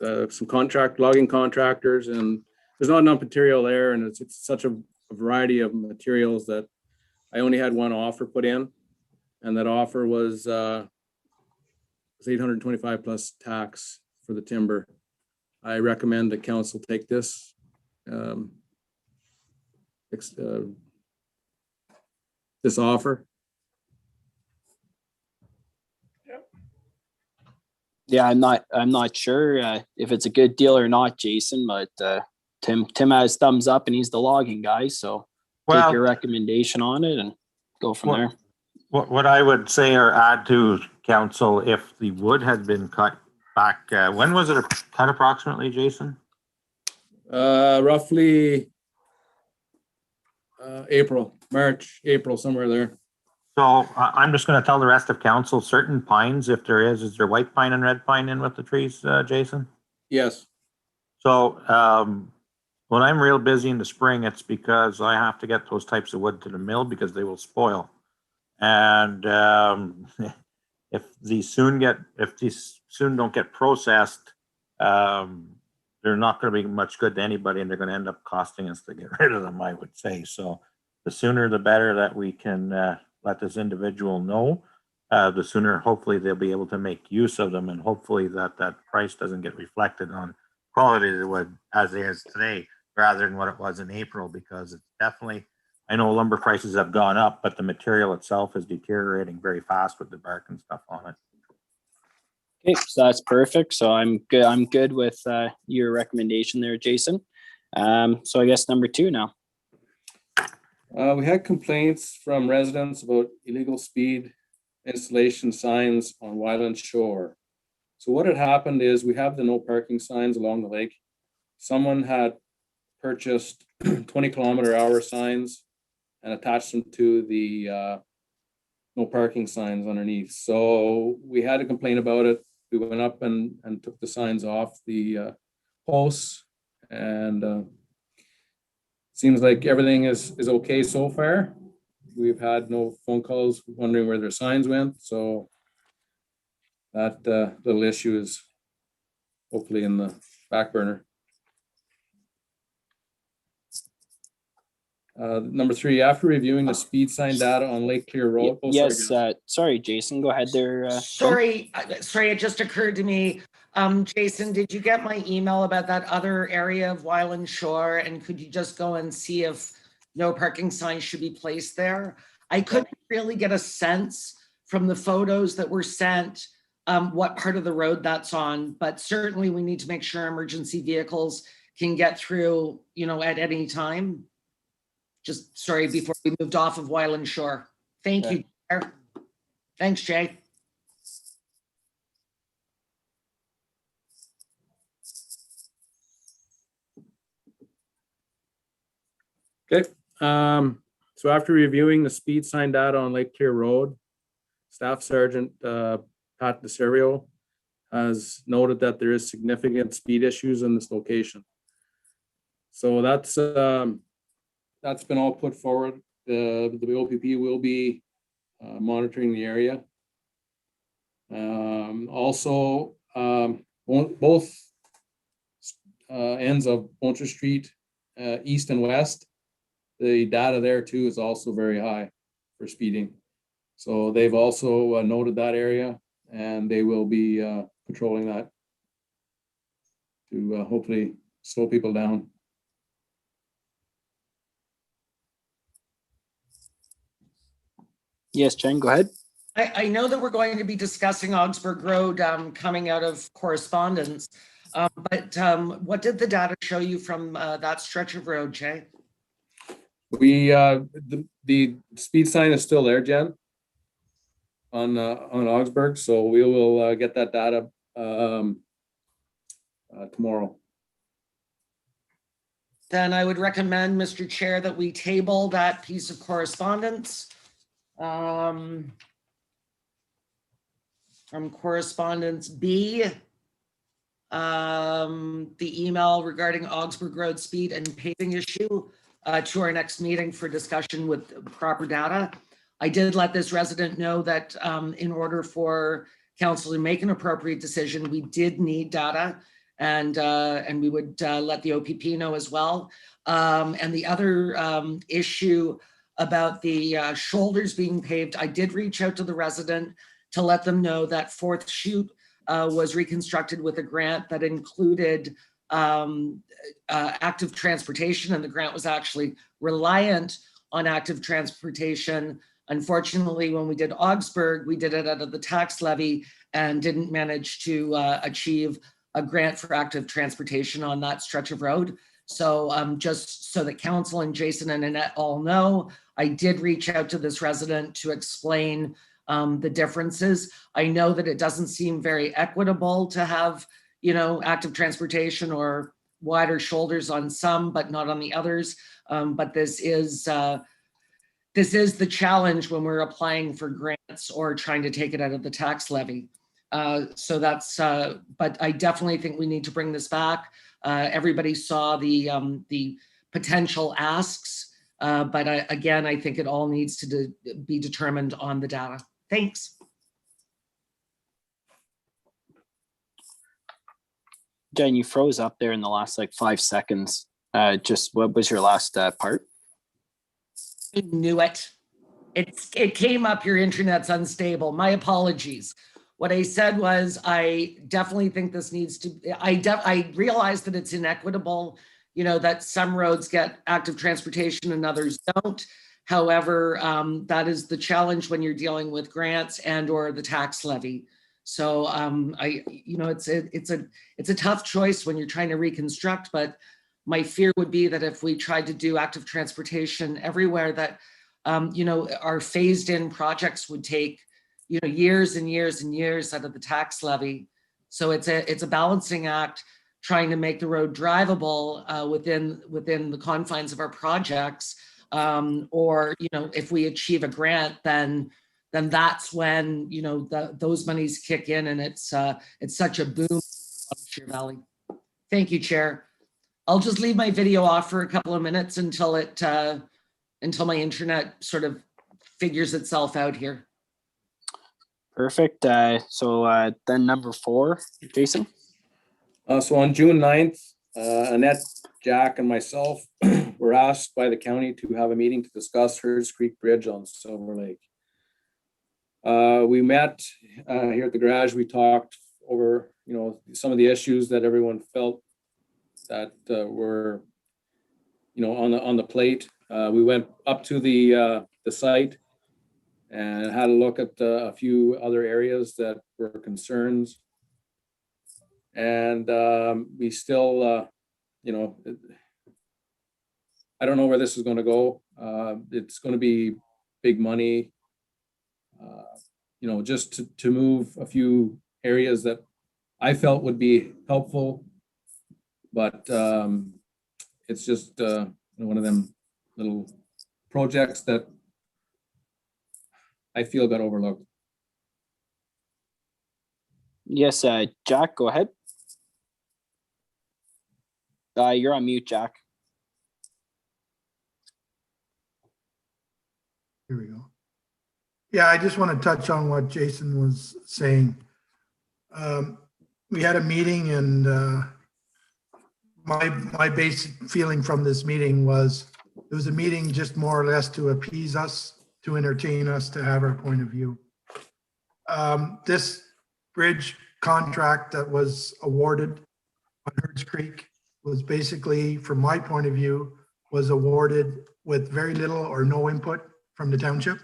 some logging contractors, and there's not enough material there, and it's such a variety of materials that I only had one offer put in, and that offer was 825 plus tax for the timber. I recommend the council take this this offer. Yeah, I'm not sure if it's a good deal or not, Jason, but Tim has thumbs up and he's the logging guy, so take your recommendation on it and go from there. What I would say or add to council, if the wood had been cut back, when was it cut approximately, Jason? Roughly March, April, somewhere there. So I'm just gonna tell the rest of council, certain pines, if there is there white pine and red pine in with the trees, Jason? Yes. So when I'm real busy in the spring, it's because I have to get those types of wood to the mill because they will spoil. And if these soon don't get processed, they're not going to be much good to anybody, and they're going to end up costing us to get rid of them, I would say. So the sooner the better that we can let this individual know, the sooner hopefully they'll be able to make use of them, and hopefully that price doesn't get reflected on quality of the wood as it is today, rather than what it was in April, because it's definitely, I know lumber prices have gone up, but the material itself is deteriorating very fast with the bark and stuff on it. Okay, so that's perfect. So I'm good. I'm good with your recommendation there, Jason. So I guess number 2 now. We had complaints from residents about illegal speed installation signs on Wyland Shore. So what had happened is we have the no parking signs along the lake. Someone had purchased 20-kilometer-hour signs and attached them to the no parking signs underneath. So we had to complain about it. We went up and took the signs off the posts, and seems like everything is okay so far. We've had no phone calls wondering where their signs went, so that little issue is hopefully in the back burner. Number 3, after reviewing the speed sign data on Lake Clear Road. Yes, sorry, Jason, go ahead there. Sorry, it just occurred to me. Jason, did you get my email about that other area of Wyland Shore? And could you just go and see if no parking signs should be placed there? I couldn't really get a sense from the photos that were sent what part of the road that's on, but certainly we need to make sure emergency vehicles can get through, at any time. Just sorry, before we moved off of Wyland Shore. Thank you, Chair. Thanks, Jay. Okay. So after reviewing the speed sign data on Lake Clear Road, Staff Sergeant Pat DeSerio has noted that there is significant speed issues in this location. So that's been all put forward. The OPP will be monitoring the area. Also, both ends of Buncher Street, east and west, the data there too is also very high for speeding. So they've also noted that area, and they will be patrolling that to hopefully slow people down. Yes, Jen, go ahead. I know that we're going to be discussing Augsburg Road coming out of correspondence, but what did the data show you from that stretch of road, Jay? We the speed sign is still there, Jen, on Augsburg, so we will get that data tomorrow. Then I would recommend, Mr. Chair, that we table that piece of correspondence. From correspondence B, the email regarding Augsburg Road speed and paving issue to our next meeting for discussion with proper data. I did let this resident know that in order for council to make an appropriate decision, we did need data, and we would let the OPP know as well. And the other issue about the shoulders being paved, I did reach out to the resident to let them know that 4th Chute was reconstructed with a grant that included active transportation, and the grant was actually reliant on active transportation. Unfortunately, when we did Augsburg, we did it out of the tax levy and didn't manage to achieve a grant for active transportation on that stretch of road. So just so that council and Jason and Annette all know, I did reach out to this resident to explain the differences. I know that it doesn't seem very equitable to have, you know, active transportation or wider shoulders on some, but not on the others. But this is the challenge when we're applying for grants or trying to take it out of the tax levy. So that's, but I definitely think we need to bring this back. Everybody saw the potential asks, but again, I think it all needs to be determined on the data. Thanks. Jen, you froze up there in the last like 5 seconds. Just what was your last part? I knew it. It came up, your internet's unstable. My apologies. What I said was, I definitely think this needs to, I realize that it's inequitable, you know, that some roads get active transportation and others don't. However, that is the challenge when you're dealing with grants and or the tax levy. So you know, it's a tough choice when you're trying to reconstruct, but my fear would be that if we tried to do active transportation everywhere, that, you know, our phased in projects would take, you know, years and years and years out of the tax levy. So it's a balancing act, trying to make the road drivable within the confines of our projects. Or, you know, if we achieve a grant, then that's when, you know, those monies kick in, and it's such a boom on Sheer Valley. Thank you, Chair. I'll just leave my video off for a couple of minutes until my internet sort of figures itself out here. Perfect. So then number 4, Jason. So on June 9th, Annette, Jack, and myself were asked by the county to have a meeting to discuss Herds Creek Bridge on Silver Lake. We met here at the garage. We talked over, you know, some of the issues that everyone felt that were, you know, on the plate. We went up to the site and had a look at a few other areas that were concerns. And we still, you know, I don't know where this is going to go. It's going to be big money, you know, just to move a few areas that I felt would be helpful. But it's just one of them little projects that I feel got overlooked. Yes, Jack, go ahead. You're on mute, Jack. Here we go. Yeah, I just want to touch on what Jason was saying. We had a meeting, and my basic feeling from this meeting was it was a meeting just more or less to appease us, to entertain us, to have our point of view. This bridge contract that was awarded on Herds Creek was basically, from my point of view, was awarded with very little or no input from the township.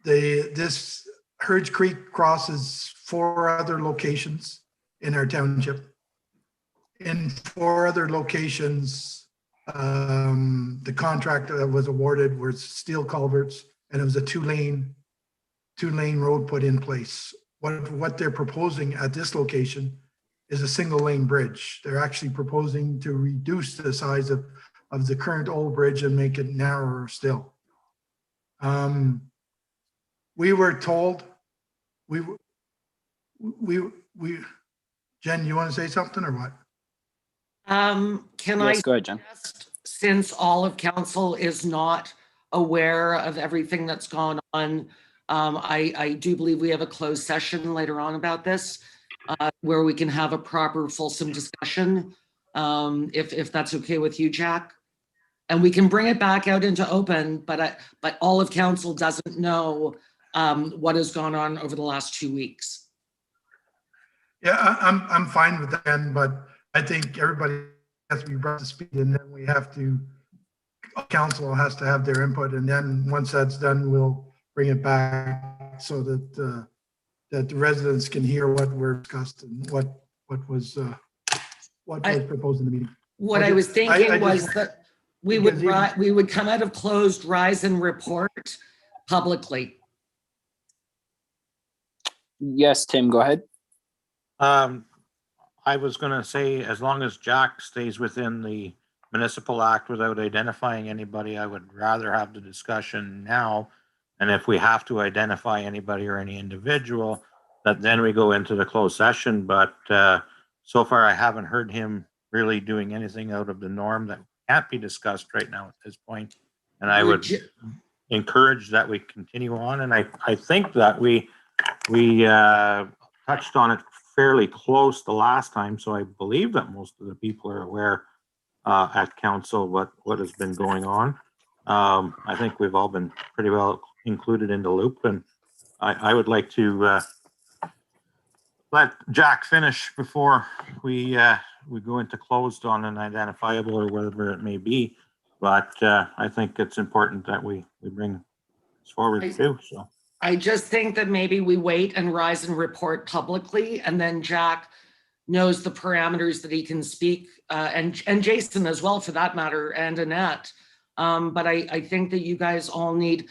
This Herds Creek crosses 4 other locations in our township. In 4 other locations, the contract that was awarded was steel culverts, and it was a two-lane road put in place. What they're proposing at this location is a single-lane bridge. They're actually proposing to reduce the size of the current old bridge and make it narrower still. We were told, Jen, you want to say something or what? Can Yes, I go ahead, Jen. suggest, since all of council is not aware of everything that's gone on, I do believe we have a closed session later on about this, where we can have a proper fulsome discussion, if that's okay with you, Jack. And we can bring it back out into open, but all of council doesn't know what has gone on over the last 2 weeks. Yeah, I'm fine with that, but I think everybody has to be brought to speed, and then we have to, council has to have their input, and then once that's done, we'll bring it back so that the residents can hear what we're discussed and what was what was proposed in the meeting. What I Okay, was I thinking just- was that we would, because we would come out of closed, rise and report publicly. Yes, Tim, go ahead. I was gonna say, as long as Jack stays within the municipal act without identifying anybody, I would rather have the discussion now. And if we have to identify anybody or any individual, that then we go into the closed session. But so far, I haven't heard him really doing anything out of the norm that can't be discussed right now at this point. And I would encourage that we continue on. And I think that we touched on it fairly close the last time, so I believe that most of the people are aware at council what has been going on. I think we've all been pretty well included in the loop, and I would like to let Jack finish before we go into closed on an identifiable or whatever it may be. But I think it's important that we bring this forward too. So. I just think that maybe we wait and rise and report publicly, and then Jack knows the parameters that he can speak, and Jason as well, for that matter, and Annette. But I think that you guys all need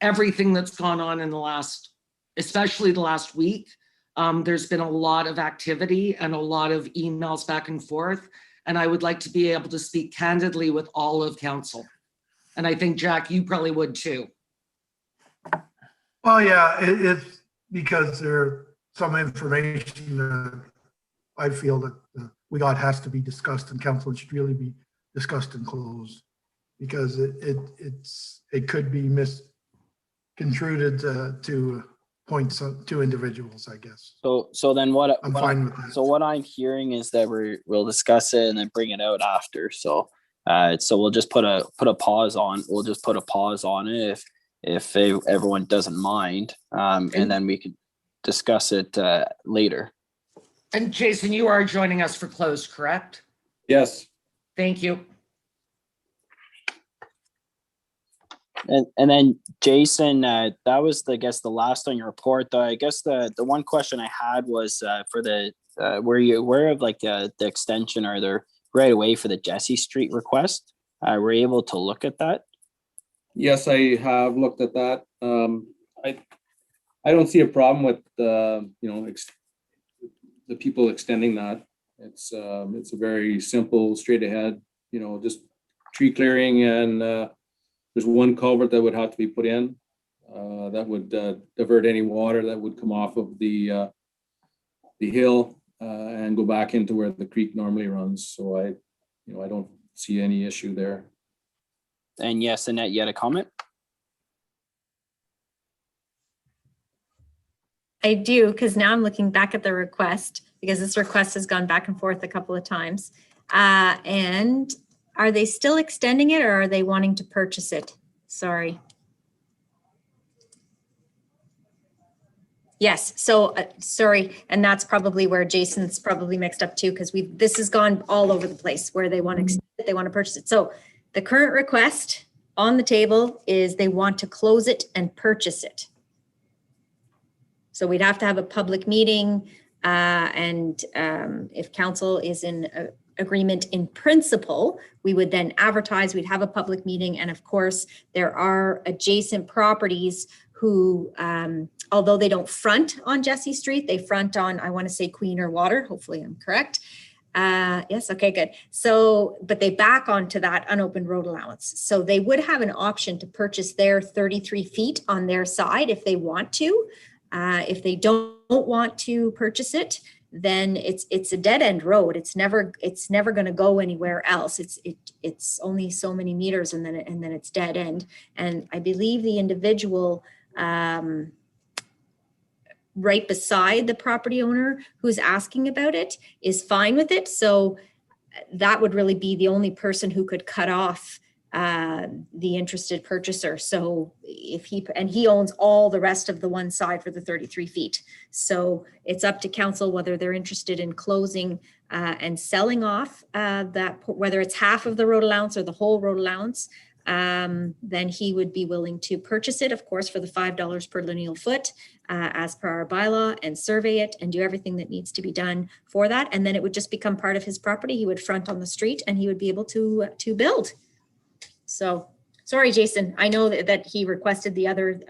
everything that's gone on in the last, especially the last week. There's been a lot of activity and a lot of emails back and forth, and I would like to be able to speak candidly with all of council. And I think, Jack, you probably would too. Well, yeah, it's because there's some information that I feel that we got has to be discussed in council. It should really be discussed and closed, because it could be misconstrued to points to individuals, I guess. So then what I'm fine with that. So what I'm hearing is that we'll discuss it and then bring it out after. So we'll just put a pause on. We'll just put a pause on it if everyone doesn't mind, and then we could discuss it later. And Jason, you are joining us for closed, correct? Yes. Thank you. And then Jason, that was I guess the last on your report. Though I guess the one question I had was for the were you aware of like the extension or the right away for the Jesse Street request? Were you able to look at that? Yes, I have looked at that. I don't see a problem with the people extending that. It's a very simple, straight ahead, just tree clearing, and there's one culvert that would have to be put in that would divert any water that would come off of the hill and go back into where the creek normally runs. So I don't see any issue there. And yes, Annette, you had a comment? I do, because now I'm looking back at the request, because this request has gone back and forth a couple of times. And are they still extending it, or are they wanting to purchase it? Sorry. Yes, so sorry, and that's probably where Jason's probably mixed up too, because this has gone all over the place where they want to extend it, they want to purchase it. So the current request on the table is they want to close it and purchase it. So we'd have to have a public meeting, and if council is in agreement in principle, we would then advertise, we'd have a public meeting, and of course, there are adjacent properties who, although they don't front on Jesse Street, they front on, I want to say Queen or Water, hopefully I'm correct. Yes, okay, good. So, but they back onto that unopened road allowance. So they would have an option to purchase their 33 feet on their side if they want to. If they don't want to purchase it, then it's a dead end road. It's never going to go anywhere else. It's only so many meters, and then it's dead end. And I believe the individual right beside the property owner who's asking about it is fine with it. So that would really be the only person who could cut off the interested purchaser. So if he owns all the rest of the one side for the 33 feet. So it's up to council whether they're interested in closing and selling off that, whether it's half of the road allowance or the whole road allowance. then he would be willing to purchase it, of course, for the $5 per lineal foot, as per our bylaw, and survey it and do everything that needs to be done for that. And then it would just become part of his property. He would front on the street and he would be able to build. So, sorry, Jason, I know that he requested the other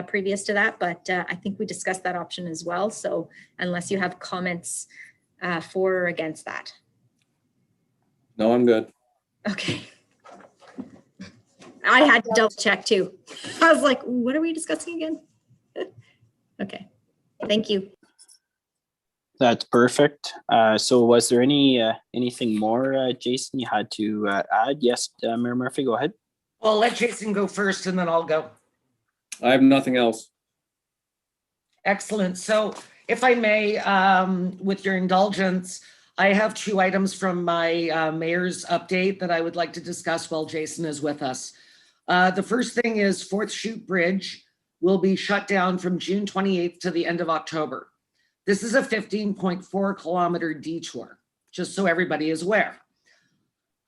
previous to that, but I think we discussed that option as well. So unless you have comments for or against that. No, I'm good. Okay. I had to double check too. I was like, what are we discussing again? Okay, thank you. That's perfect. So was there anything more, Jason, you had to add? Yes, Mayor Murphy, go ahead. Well, let Jason go first and then I'll go. I have nothing else. Excellent. So if I may, with your indulgence, I have 2 items from my mayor's update that I would like to discuss while Jason is with us. The first thing is 4th Chute Bridge will be shut down from June 28th to the end of October. This is a 15.4 kilometer detour, just so everybody is aware.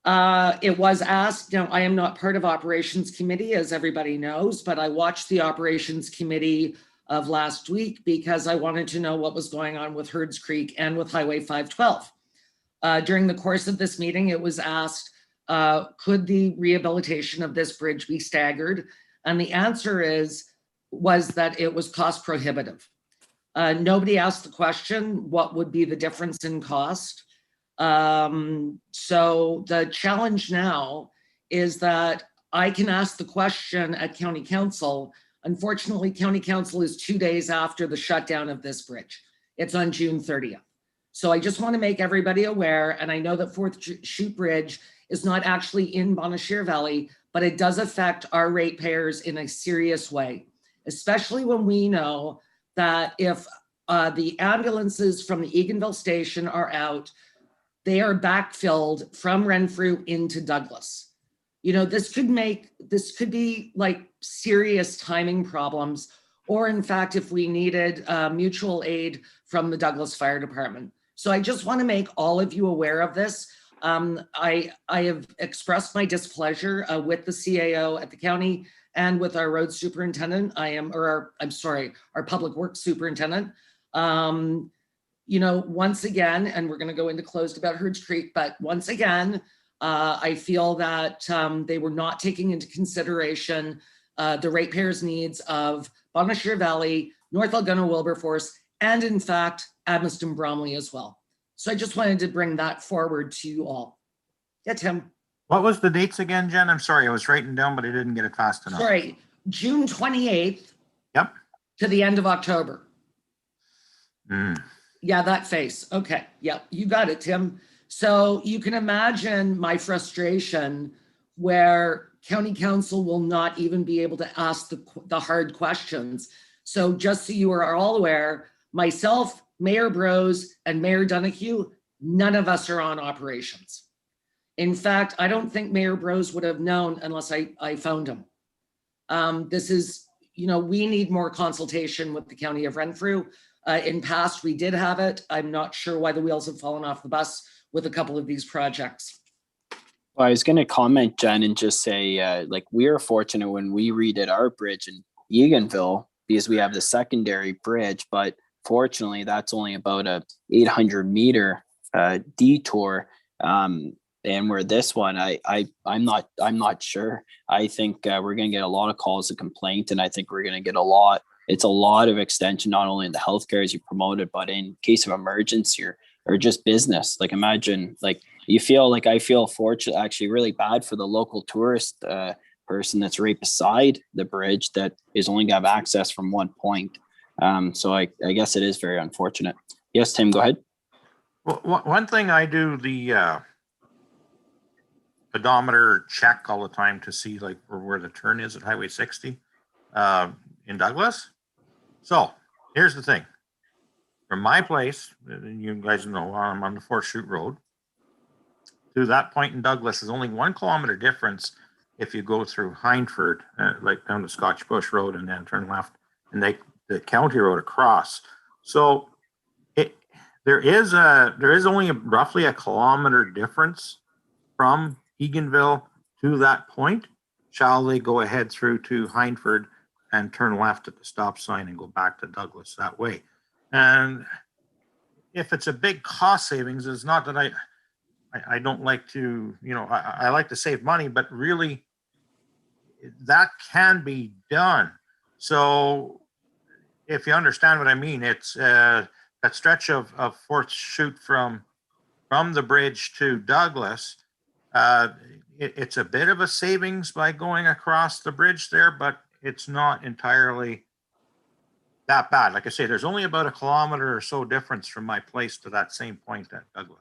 It was asked, now I am not part of Operations Committee, as everybody knows, but I watched the Operations Committee of last week because I wanted to know what was going on with Herds Creek and with Highway 512. During the course of this meeting, it was asked, could the rehabilitation of this bridge be staggered? And the answer was that it was cost prohibitive. Nobody asked the question, what would be the difference in cost? So the challenge now is that I can ask the question at County Council. Unfortunately, County Council is 2 days after the shutdown of this bridge. It's on June 30th. So I just want to make everybody aware, and I know that 4th Chute Bridge is not actually in Bonnechere Valley, but it does affect our ratepayers in a serious way, especially when we know that if the ambulances from the Eganville station are out, they are backfilled from Renfrew into Douglas. You know, this could be like serious timing problems, or in fact, if we needed mutual aid from the Douglas Fire Department. So I just want to make all of you aware of this. I have expressed my displeasure with the CAO at the county and with our road superintendent. Our public works superintendent. You know, once again, and we're going to go into closed about Herds Creek, but once again, I feel that they were not taking into consideration the ratepayers' needs of Bonnechere Valley, North Algonah Wilberforce, and in fact, Admaston Bromley as well. So I just wanted to bring that forward to you all. Yeah, Tim. What was the dates again, Jen? I'm sorry, I was writing down, but I didn't get it fast enough. Sorry, June 28th. Yep. To the end of October. Mm. Yeah, that face. Okay. Yeah, you got it, Tim. So you can imagine my frustration where County Council will not even be able to ask the hard questions. So just so you are all aware, myself, Mayor Brose, and Mayor Donoghue, none of us are on operations. In fact, I don't think Mayor Brose would have known unless I phoned him. This is, you know, we need more consultation with the County of Renfrew. In past, we did have it. I'm not sure why the wheels have fallen off the bus with a couple of these projects. Well, I was going to comment, Jen, and just say, like, we are fortunate when we redid our bridge in Eganville because we have the secondary bridge, but fortunately, that's only about a 800 meter detour. And where this one, I'm not sure. I think we're going to get a lot of calls of complaint, and I think we're going to get it's a lot of extension, not only in the healthcare as you promoted, but in case of emergency or just business. Like imagine, like I feel fortunate, actually really bad for the local tourist person that's right beside the bridge that is only going to have access from one point. So I guess it is very unfortunate. Yes, Tim, go ahead. Well, one thing I do the pedometer check all the time to see like where the turn is at Highway 60 in Douglas. So here's the thing. From my place, you guys know I'm on the 4th Chute Road, to that point in Douglas is only 1 kilometer difference if you go through Hindford, like down to Scotch Bush Road and then turn left and the county road across. So there is only roughly a kilometer difference from Eganville to that point. shall they go ahead through to Hindford and turn left at the stop sign and go back to Douglas that way? And if it's a big cost savings, it's not that I don't like to, I like to save money, but really that can be done. So if you understand what I mean, it's that stretch of Fourth Chute from the bridge to Douglas. It's a bit of a savings by going across the bridge there, but it's not entirely that bad. Like I say, there's only about 1 kilometer or so difference from my place to that same point at Douglas.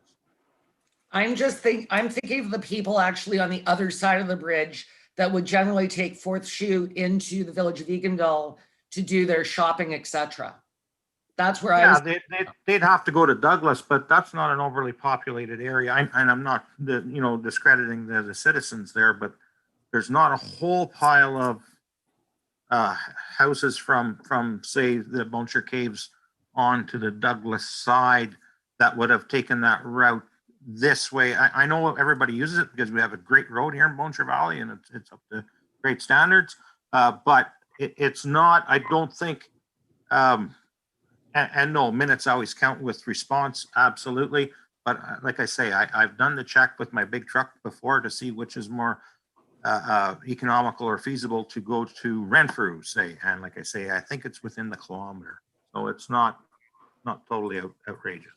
I'm thinking of the people actually on the other side of the bridge that would generally take Fourth Chute into the village of Eganville to do their shopping, etc. That's where I was. They'd have to go to Douglas, but that's not an overly populated area. And I'm not, discrediting the citizens there, but there's not a whole pile of houses from say the Boncher Caves onto the Douglas side that would have taken that route this way. I know everybody uses it because we have a great road here in Boncher Valley and it's up to great standards, but it's not, I don't think, and no, minutes always count with response, absolutely. But like I say, I've done the check with my big truck before to see which is more economical or feasible to go to Renfrew, say. And like I say, I think it's within the kilometer. So it's not totally outrageous.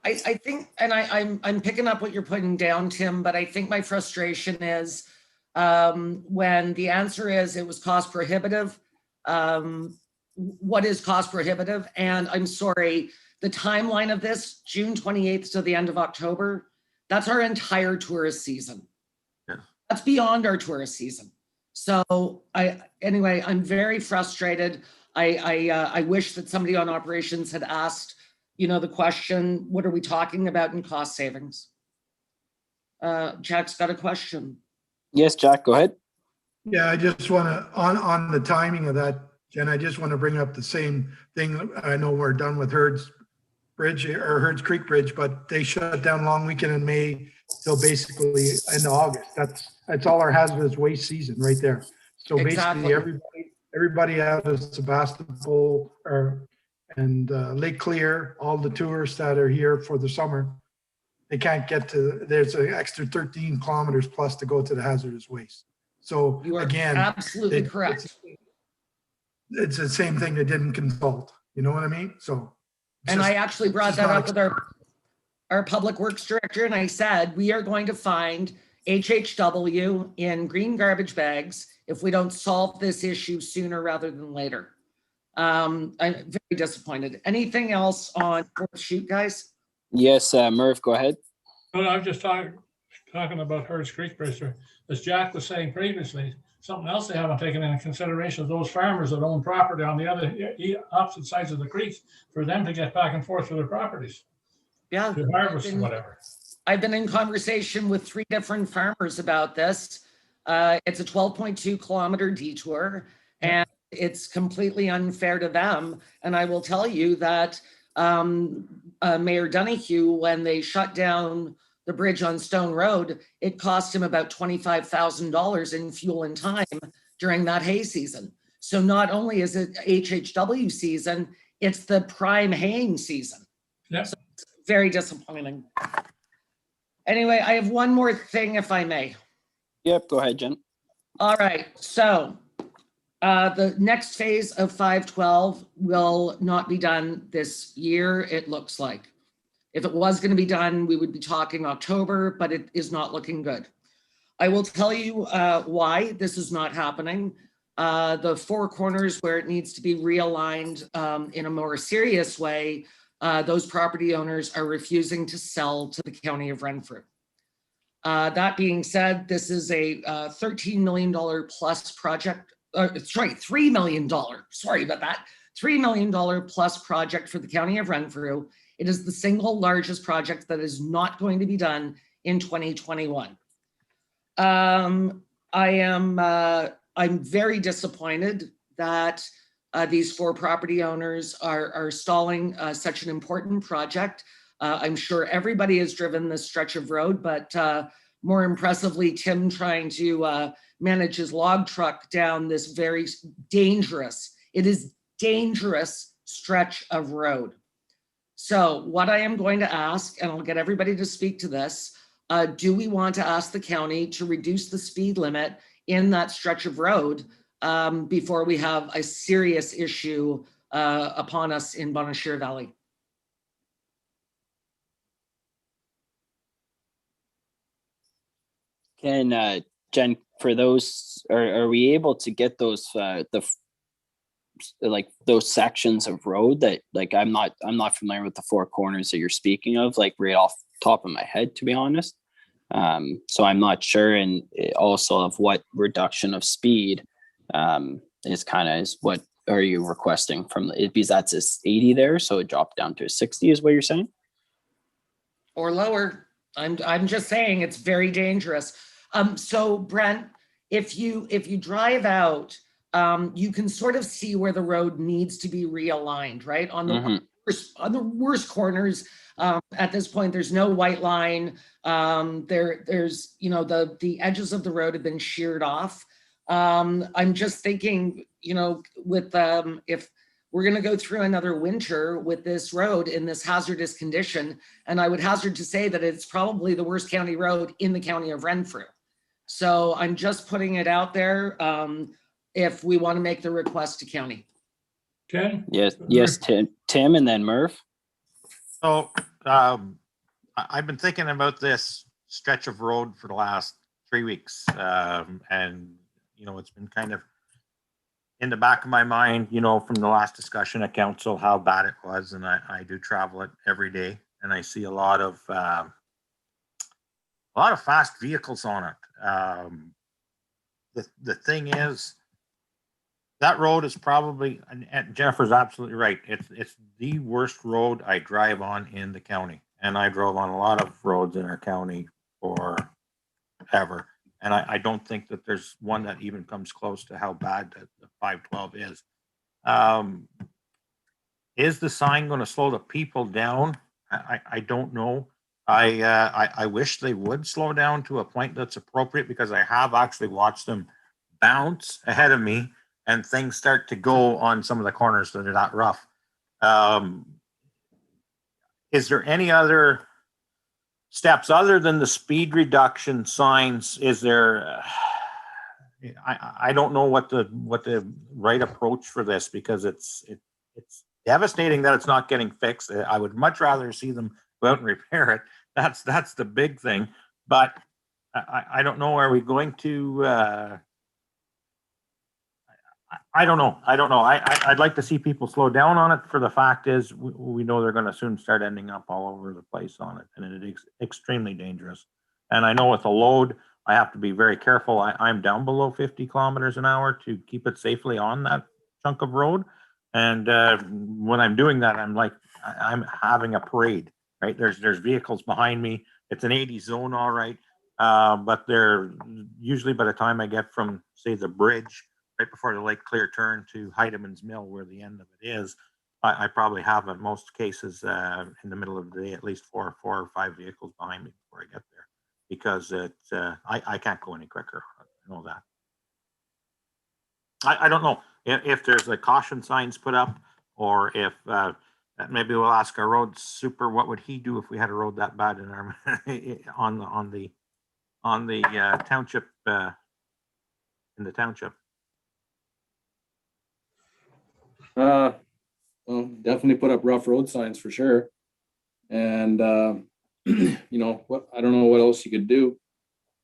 I think, and I'm picking up what you're putting down, Tim, but I think my frustration is when the answer is it was cost prohibitive. What is cost prohibitive? And I'm sorry, the timeline of this, June 28th to the end of October, that's our entire tourist season. Yeah. That's beyond our tourist season. So anyway, I'm very frustrated. I wish that somebody on operations had asked, the question, what are we talking about in cost savings? Jack's got a question. Yes, Jack, go ahead. Yeah, I just want to, on the timing of that, Jen, I just want to bring up the same thing. I know we're done with Herds Bridge or Herds Creek Bridge, but they shut down long weekend in May till basically into August. That's all our hazardous waste season right there. So Exactly. basically everybody out of Sebastopol and Lake Clear, all the tourists that are here for the summer, they can't get to, there's an extra 13 kilometers plus to go to the hazardous waste. So You are again, absolutely correct. it's the same thing they didn't consult. You know what I mean? So. And I actually brought that up with our public works director, and I said, we are going to find HHW in green garbage bags if we don't solve this issue sooner rather than later. I'm very disappointed. Anything else on Fourth Chute, guys? Yes, Murph, go ahead. No, I'm just talking about Herds Creek Bridge. As Jack was saying previously, something else they haven't taken into consideration is those farmers that own property on the other opposite sides of the creek, for them to get back and forth to their properties. Yeah. To harvest or whatever. I've been in conversation with 3 different farmers about this. It's a 12.2 kilometer detour, and it's completely unfair to them. And I will tell you that Mayor Donahue, when they shut down the bridge on Stone Road, it cost him about $25,000 in fuel and time during that hay season. So not only is it HHW season, it's the prime haying season. Yep. So it's very disappointing. Anyway, I have one more thing, if I may. Yep, go ahead, Jen. All right, so the next phase of 512 will not be done this year, it looks like. If it was going to be done, we would be talking October, but it is not looking good. I will tell you why this is not happening. The 4 corners where it needs to be realigned in a more serious way, those property owners are refusing to sell to the County of Renfrew. That being said, this is a $13 million plus project. $3 million. Sorry about that. $3 million plus project for the County of Renfrew. It is the single largest project that is not going to be done in 2021. I'm very disappointed that these 4 property owners are stalling such an important project. I'm sure everybody has driven this stretch of road, but more impressively, Tim trying to manage his log truck down this very dangerous, it is dangerous stretch of road. So what I am going to ask, and I'll get everybody to speak to this, do we want to ask the county to reduce the speed limit in that stretch of road before we have a serious issue upon us in Bonnechere Valley? Can Jen, for those, are we able to get those like those sections of road that, like, I'm not familiar with the four corners that you're speaking of, like right off the top of my head, to be honest. So I'm not sure, and also of what reduction of speed is what are you requesting from it, because that's a 80 there, so it dropped down to a 60 is what you're saying? Or lower. I'm just saying it's very dangerous. So Brent, if you drive out, you can sort of see where the road needs to be realigned, right? On the worst corners, at this point, there's no white line. There's, you know, the edges of the road have been sheared off. I'm just thinking, you know, with if we're going to go through another winter with this road in this hazardous condition, and I would hazard to say that it's probably the worst county road in the county of Renfrew. So I'm just putting it out there if we want to make the request to county. Ken? Yes, Tim, and then Murph. So I've been thinking about this stretch of road for the last 3 weeks. And, you know, it's been kind of in the back of my mind, you know, from the last discussion at council, how bad it was. And I do travel it every day, and I see a lot of fast vehicles on it. The thing is, that road is probably, and Jennifer's absolutely right, it's the worst road I drive on in the county. And I drove on a lot of roads in our county forever. And I don't think that there's one that even comes close to how bad the 512 is. Is the sign going to slow the people down? I don't know. I wish they would slow down to a point that's appropriate, because I have actually watched them bounce ahead of me and things start to go on some of the corners that are not rough. Is there any other steps other than the speed reduction signs? Is there, I don't know what the right approach for this, because it's devastating that it's not getting fixed. I would much rather see them go out and repair it. That's the big thing. But I don't know. Are we going to? I don't know. I'd like to see people slow down on it. For the fact is, we know they're going to soon start ending up all over the place on it, and it is extremely dangerous. And I know with a load, I have to be very careful. I'm down below 50 kilometers an hour to keep it safely on that chunk of road. And when I'm doing that, I'm having a parade, right? There's vehicles behind me. It's an 80 zone, all right. But they're usually, by the time I get from, say, the bridge right before the Lake Clear turn to Heidemann's Mill, where the end of it is, I probably have, in most cases, in the middle of the day, at least four or five vehicles behind me before I get there, because I can't go any quicker. I know that. I don't know if there's a caution signs put up, or if maybe we'll ask our road super, what would he do if we had a road that bad in our on the township, in the township. Well, definitely put up rough road signs for sure. And you know what, I don't know what else you could do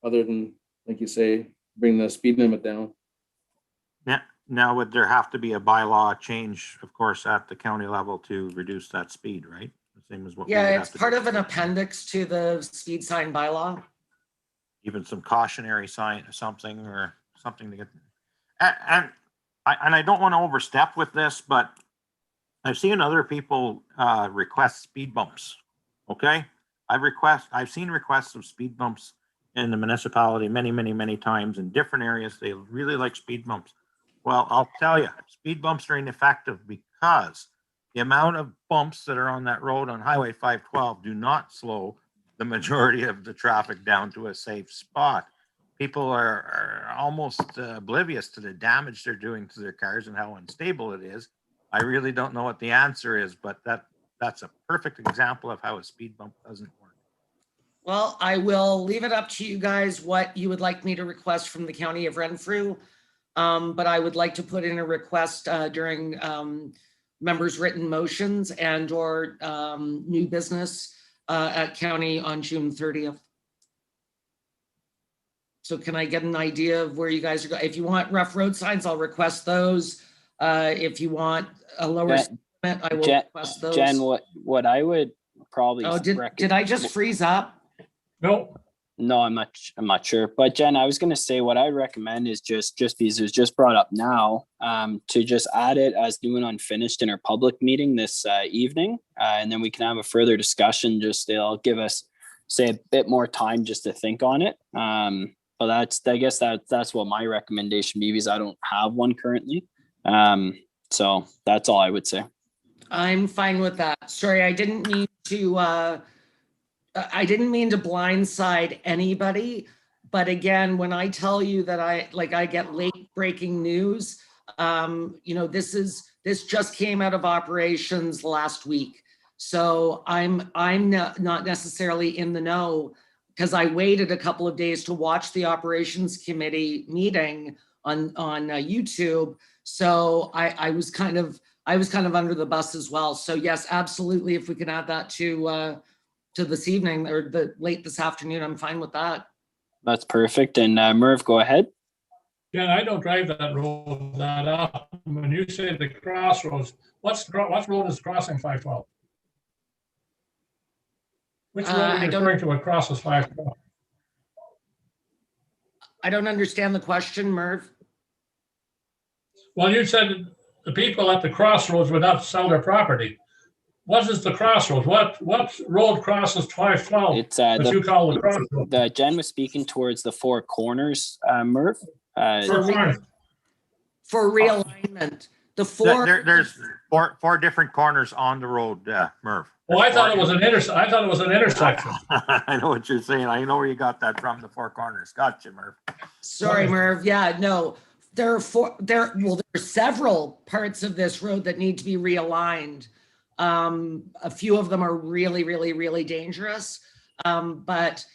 other than, like you say, bring the speed limit down. Yeah. Now, would there have to be a bylaw change, of course, at the county level to reduce that speed, right? The same as what. Yeah, it's part of an appendix to the speed sign bylaw. Even some cautionary sign, something to get. And I don't want to overstep with this, but I've seen other people request speed bumps. Okay, I've seen requests of speed bumps in the municipality many times in different areas. They really like speed bumps. Well, I'll tell you, speed bumps are ineffective, because the amount of bumps that are on that road on Highway 512 do not slow the majority of the traffic down to a safe spot. People are almost oblivious to the damage they're doing to their cars and how unstable it is. I really don't know what the answer is, but that's a perfect example of how a speed bump doesn't work. Well, I will leave it up to you guys what you would like me to request from the county of Renfrew. But I would like to put in a request during members' written motions and or new business at county on June 30th. So can I get an idea of where you guys are going? If you want rough road signs, I'll request those. If you want a lower Jen- estimate, I will request those. Jen, what I would probably Oh, did I just freeze up? No, No, I'm not sure. But Jen, I was gonna say what I recommend is just because it was just brought up now, to just add it as new and unfinished in our public meeting this evening. And then we can have a further discussion. Just it'll give us, say, a bit more time just to think on it. But I guess that's what my recommendation be, because I don't have one currently. So that's all I would say. I'm fine with that. Sorry, I didn't mean to blindside anybody. But again, when I tell you that I get late breaking news, this just came out of operations last week. So I'm not necessarily in the know, because I waited a couple of days to watch the operations committee meeting on YouTube. So I was kind of under the bus as well. So yes, absolutely. If we can add that to this evening or late this afternoon, I'm fine with that. That's perfect. And Merv, go ahead. Jen, I don't drive that road that often. When you say the crossroads, what road is crossing 512? Which road are you referring to what crosses 512? I don't understand the question, Merv. Well, you said the people at the crossroads would not sell their property. What is the crossroads? What road crosses 512? It's What you call the crossroads? Jen was speaking towards the Four Corners, Merv. For realignment, There's four different corners on the road, Merv. Oh, I thought it was an intersection. I know what you're saying. I know where you got that from, the four corners. Gotcha, Merv. Sorry, Merv. Yeah, no, there are several parts of this road that need to be realigned. A few of them are really, really, really dangerous. But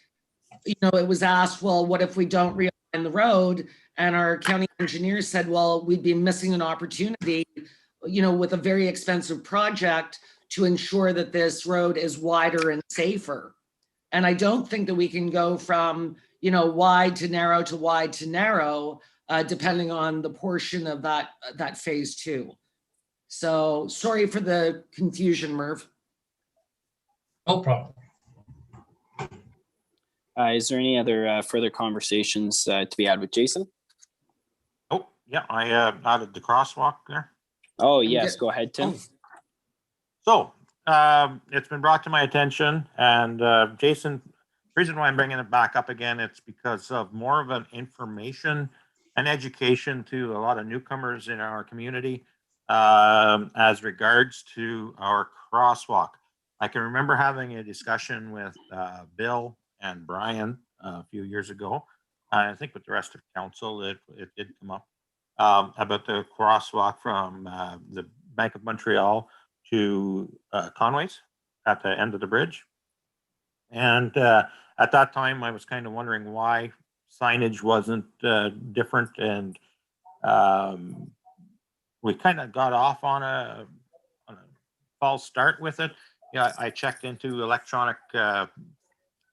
it was asked, well, what if we don't realign the road? And our county engineer said, well, we'd be missing an opportunity, with a very expensive project to ensure that this road is wider and safer. And I don't think that we can go from, wide to narrow to wide to narrow, depending on the portion of that phase 2. So sorry for the confusion, Merv. No problem. Is there any other further conversations to be had with Jason? Oh, yeah, I added the crosswalk there. Oh, yes, go ahead, Tim. So it's been brought to my attention, and Jason, the reason why I'm bringing it back up again, it's because of more of an information and education to a lot of newcomers in our community as regards to our crosswalk. I can remember having a discussion with Bill and Brian a few years ago. I think with the rest of council, it did come up about the crosswalk from the Bank of Montreal to Conway's at the end of the bridge. And at that time, I was kind of wondering why signage wasn't different. And we kind of got off on a false start with it. Yeah, I checked into electronic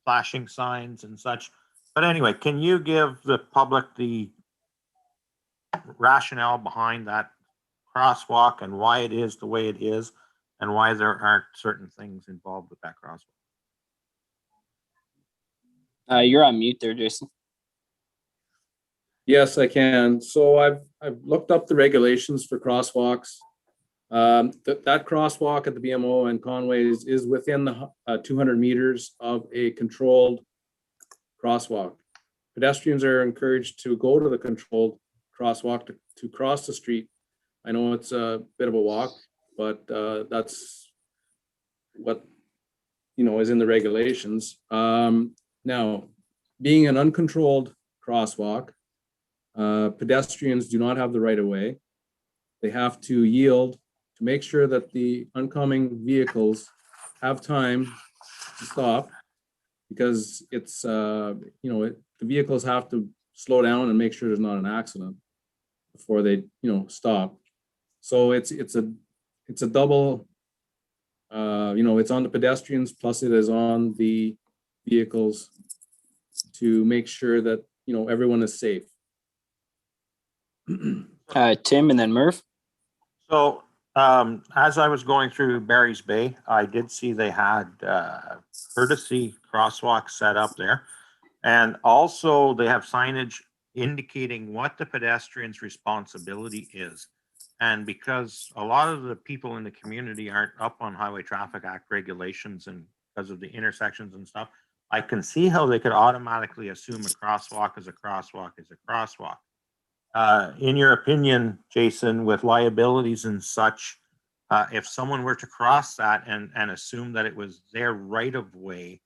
flashing signs and such. But anyway, can you give the public the rationale behind that crosswalk and why it is the way it is and why there aren't certain things involved with that crosswalk? You're on mute there, Jason. Yes, I can. So I've looked up the regulations for crosswalks. That crosswalk at the BMO and Conway's is within the 200 meters of a controlled crosswalk. Pedestrians are encouraged to go to the controlled crosswalk to cross the street. I know it's a bit of a walk, but that's what is in the regulations. Now, being an uncontrolled crosswalk, pedestrians do not have the right of way. They have to yield to make sure that the oncoming vehicles have time to stop, because it's, the vehicles have to slow down and make sure there's not an accident before they, stop. So it's a double, it's on the pedestrians, plus it is on the vehicles to make sure that, everyone is safe. Tim and then Murph. So as I was going through Barry's Bay, I did see they had courtesy crosswalks set up there. And also they have signage indicating what the pedestrian's responsibility is. And because a lot of the people in the community aren't up on Highway Traffic Act regulations and because of the intersections and stuff, I can see how they could automatically assume a crosswalk is a crosswalk is a crosswalk. In your opinion, Jason, with liabilities and such, if someone were to cross that and assume that it was their right of way,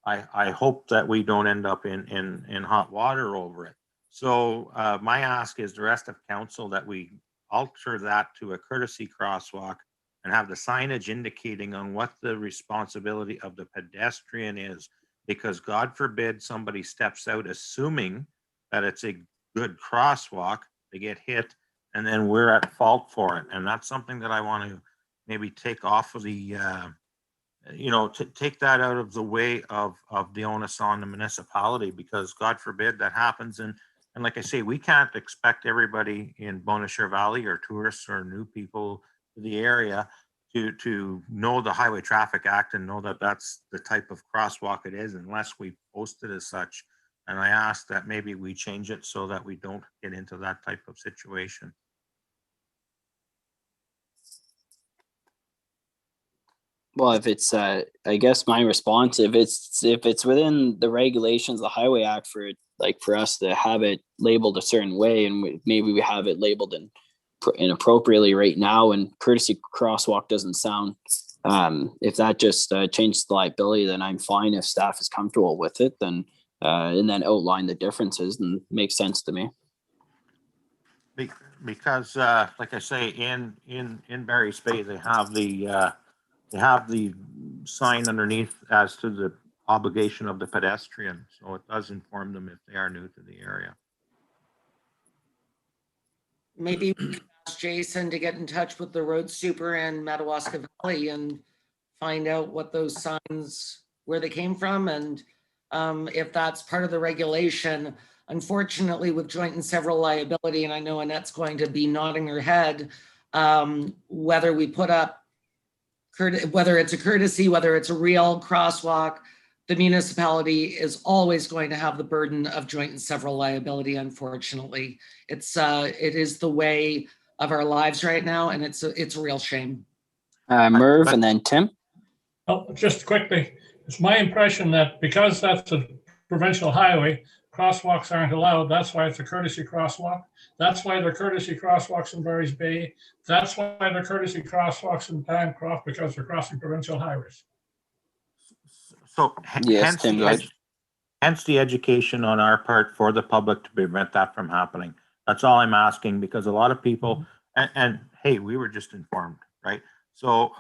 I hope that we don't end up in hot water over it. So my ask is the rest of council that we alter that to a courtesy crosswalk and have the signage indicating on what the responsibility of the pedestrian is, because God forbid somebody steps out assuming that it's a good crosswalk, they get hit, and then we're at fault for it. And that's something that I want to maybe take off of the, take that out of the way of the onus on the municipality, because God forbid that happens. And like I say, we can't expect everybody in Bonnechere Valley or tourists or new people to the area to know the Highway Traffic Act and know that that's the type of crosswalk it is unless we post it as such. And I ask that maybe we change it so that we don't get into that type of situation. Well, if it's, I guess my response, if it's within the regulations, the Highway Act, for us to have it labeled a certain way, and maybe we have it labeled inappropriately right now, and courtesy crosswalk doesn't sound, if that just changes the liability, then I'm fine. If staff is comfortable with it, then and then outline the differences, and makes sense to me. Because like I say, in Barry's Bay, they have the sign underneath as to the obligation of the pedestrian, so it does inform them if they are new to the area. Maybe we could ask Jason to get in touch with the road super in Madawaska Valley and find out what those signs, where they came from, and if that's part of the regulation. Unfortunately, with joint and several liability, and I know Annette's going to be nodding her head, whether we put up, whether it's a courtesy, whether it's a real crosswalk, the municipality is always going to have the burden of joint and several liability. Unfortunately, it is the way of our lives right now, and it's a real shame. Merv and then Tim. Oh, just quickly, it's my impression that because that's a provincial highway, crosswalks aren't allowed. That's why it's a courtesy crosswalk. That's why they're courtesy crosswalks in Barry's Bay. That's why they're courtesy crosswalks in Bancroft, because they're crossing provincial highways. So yes, hence the education on our part for the public to prevent that from happening. That's all I'm asking, because a lot of people, and hey, we were just informed, right? So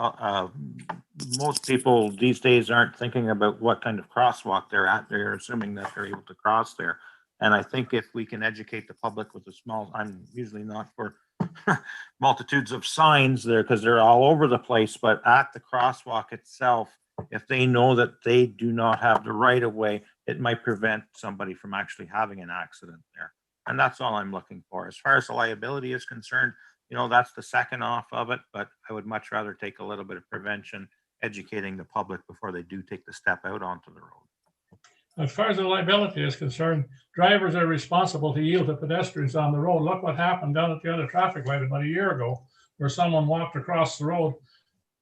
most people these days aren't thinking about what kind of crosswalk they're at. They're assuming that they're able to cross there. And I think if we can educate the public with a small, I'm usually not for multitudes of signs there because they're all over the place, but at the crosswalk itself, if they know that they do not have the right of way, it might prevent somebody from actually having an accident there. And that's all I'm looking for. As far as the liability is concerned, that's the second off of it, but I would much rather take a little bit of prevention, educating the public before they do take the step out onto the road. As far as the liability is concerned, drivers are responsible to yield to pedestrians on the road. Look what happened down at the other traffic light about a year ago, where someone walked across the road.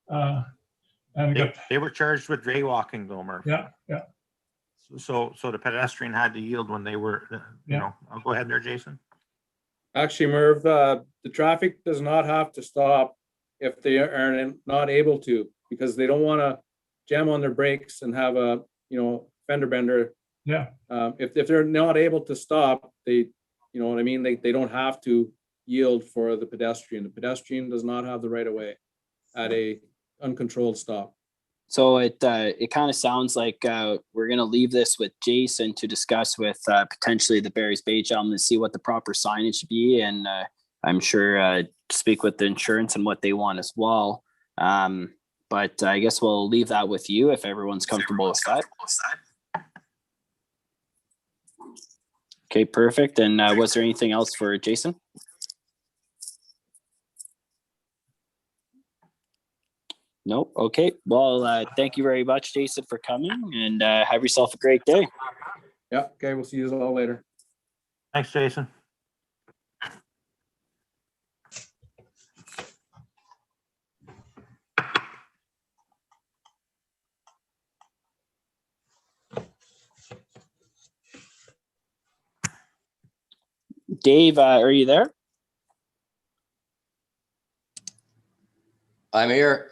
And they were charged with jaywalking, though, Murph. Yeah. So the pedestrian had to yield when they were, I'll go ahead there, Jason. Actually, Merv, the traffic does not have to stop if they are not able to, because they don't want to jam on their brakes and have a, fender bender. Yeah. If they're not able to stop, they, you know what I mean? They don't have to yield for the pedestrian. The pedestrian does not have the right of way at a uncontrolled stop. So it kind of sounds like we're going to leave this with Jason to discuss with potentially the Barry's Bay gentlemen to see what the proper signage should be. And I'm sure speak with the insurance and what they want as well. But I guess we'll leave that with you if everyone's comfortable with that. Okay, perfect. And was there anything else for Jason? Nope. Okay. Well, thank you very much, Jason, for coming, and have yourself a great day. Yeah. Okay. We'll see you all later. Thanks, Jason. Dave, are you there? I'm here.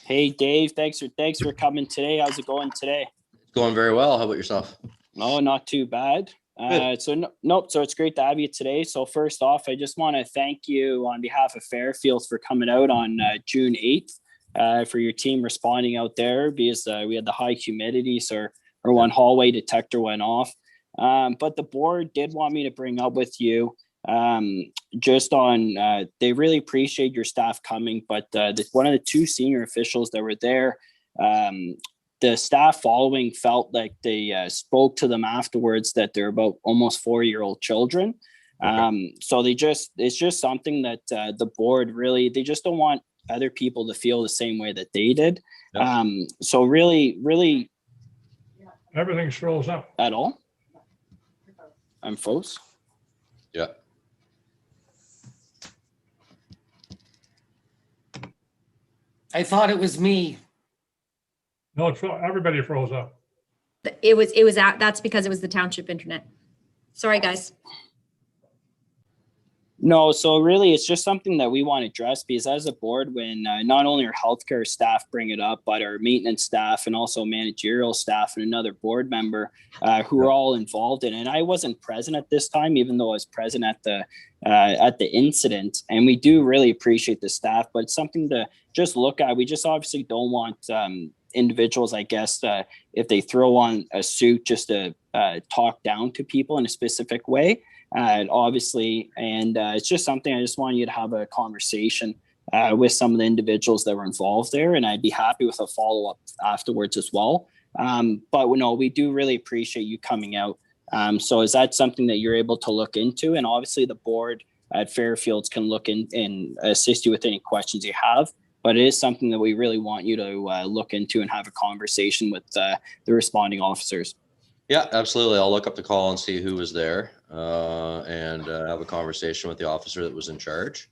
Hey, Dave. Thanks for coming today. How's it going today? Going very well. How about yourself? No, not too bad. So it's great to have you today. So first off, I just want to thank you on behalf of Fairfield for coming out on June 8th for your team responding out there, because we had the high humidity, so our one hallway detector went off. But the board did want me to bring up with you just on they really appreciate your staff coming, but one of the two senior officials that were there, the staff following felt like they spoke to them afterwards that they're about almost 4-year-old children. So it's just something that the board really, they just don't want other people to feel the same way that they did. So really everything's froze up at all. I'm froze. Yeah. I thought it was me. No, everybody froze up. That's because it was the township internet. Sorry, guys. No, so really it's just something that we want to address, because as a board, when not only our healthcare staff bring it up, but our maintenance staff and also managerial staff and another board member who are all involved in it. And I wasn't present at this time, even though I was present at the incident. And we do really appreciate the staff, but it's something to just look at. We just obviously don't want individuals, I guess, if they throw on a suit just to talk down to people in a specific way. Obviously, and it's just something I just want you to have a conversation with some of the individuals that were involved there, and I'd be happy with a follow-up afterwards as well. But no, we do really appreciate you coming out. So is that something that you're able to look into? And obviously the board at Fairfields can look in and assist you with any questions you have, but it is something that we really want you to look into and have a conversation with the responding officers. Yeah, absolutely. I'll look up the call and see who was there and have a conversation with the officer that was in charge.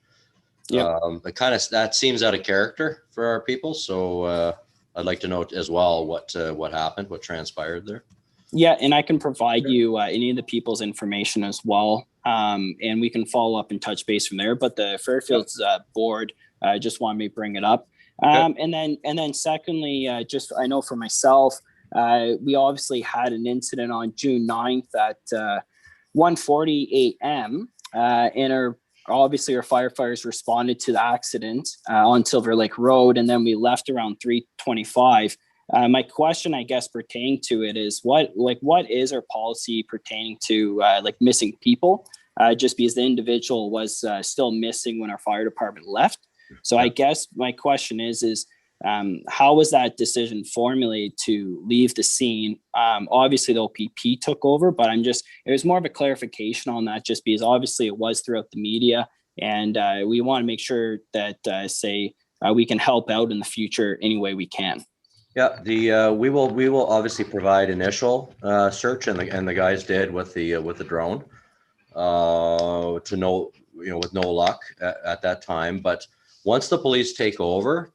Yeah. That seems out of character for our people. So I'd like to know as well what happened, what transpired there. Yeah, and I can provide you any of the people's information as well. And we can follow up and touch base from there. But the Fairfields board just wanted me to bring it up. And then secondly, just I know for myself, we obviously had an incident on June 9th at 1:40 a.m. And obviously our firefighters responded to the accident on Silver Lake Road, and then we left around 3:25. My question, I guess, pertaining to it is what is our policy pertaining to like missing people? Just because the individual was still missing when our fire department left. So I guess my question is how was that decision formulated to leave the scene? Obviously the OPP took over, but it was more of a clarification on that, just because obviously it was throughout the media, and we want to make sure that we can help out in the future any way we can. Yeah, we will obviously provide initial search, and the guys did with the drone to know, with no luck at that time. But once the police take over,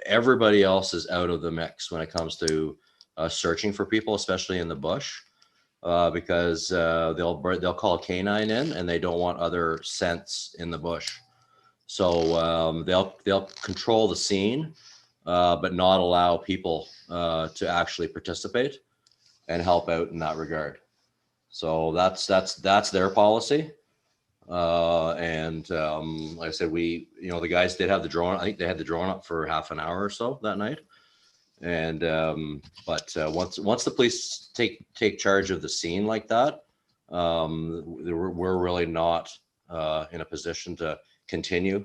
everybody else is out of the mix when it comes to searching for people, especially in the bush, because they'll call a canine in, and they don't want other scents in the bush. So they'll control the scene but not allow people to actually participate and help out in that regard. So that's their policy. Like I said, the guys did have the drone. I think they had the drone up for half an hour or so that night. And once the police take charge of the scene like that, we're really not in a position to continue.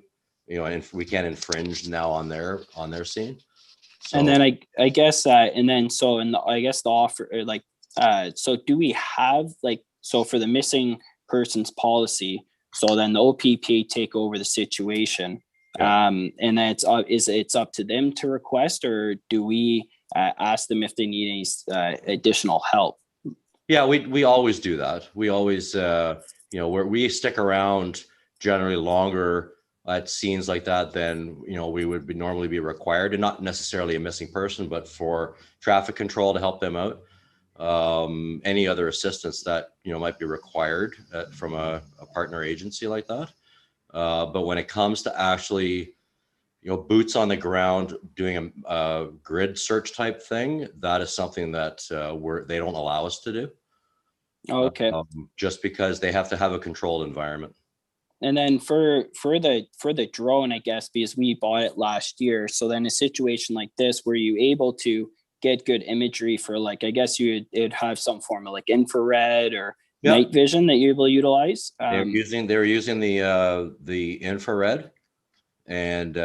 And we can't infringe now on their scene. So, And then I guess the offer, so do we have so for the missing persons policy, so then the OPP take over the situation, and then it's up to them to request, or do we ask them if they need any additional help? Yeah, we always do that. We always, we stick around generally longer at scenes like that than we would normally be required, and not necessarily a missing person, but for traffic control to help them out. Any other assistance that might be required from a partner agency like that. But when it comes to actually boots on the ground doing a grid search type thing, that is something that they don't allow us to do. Okay. Just because they have to have a controlled environment. And then for the drone, I guess, because we bought it last year. So then a situation like this, were you able to get good imagery for I guess it'd have some form of infrared or night vision that you're able to utilize? They're using the infrared, and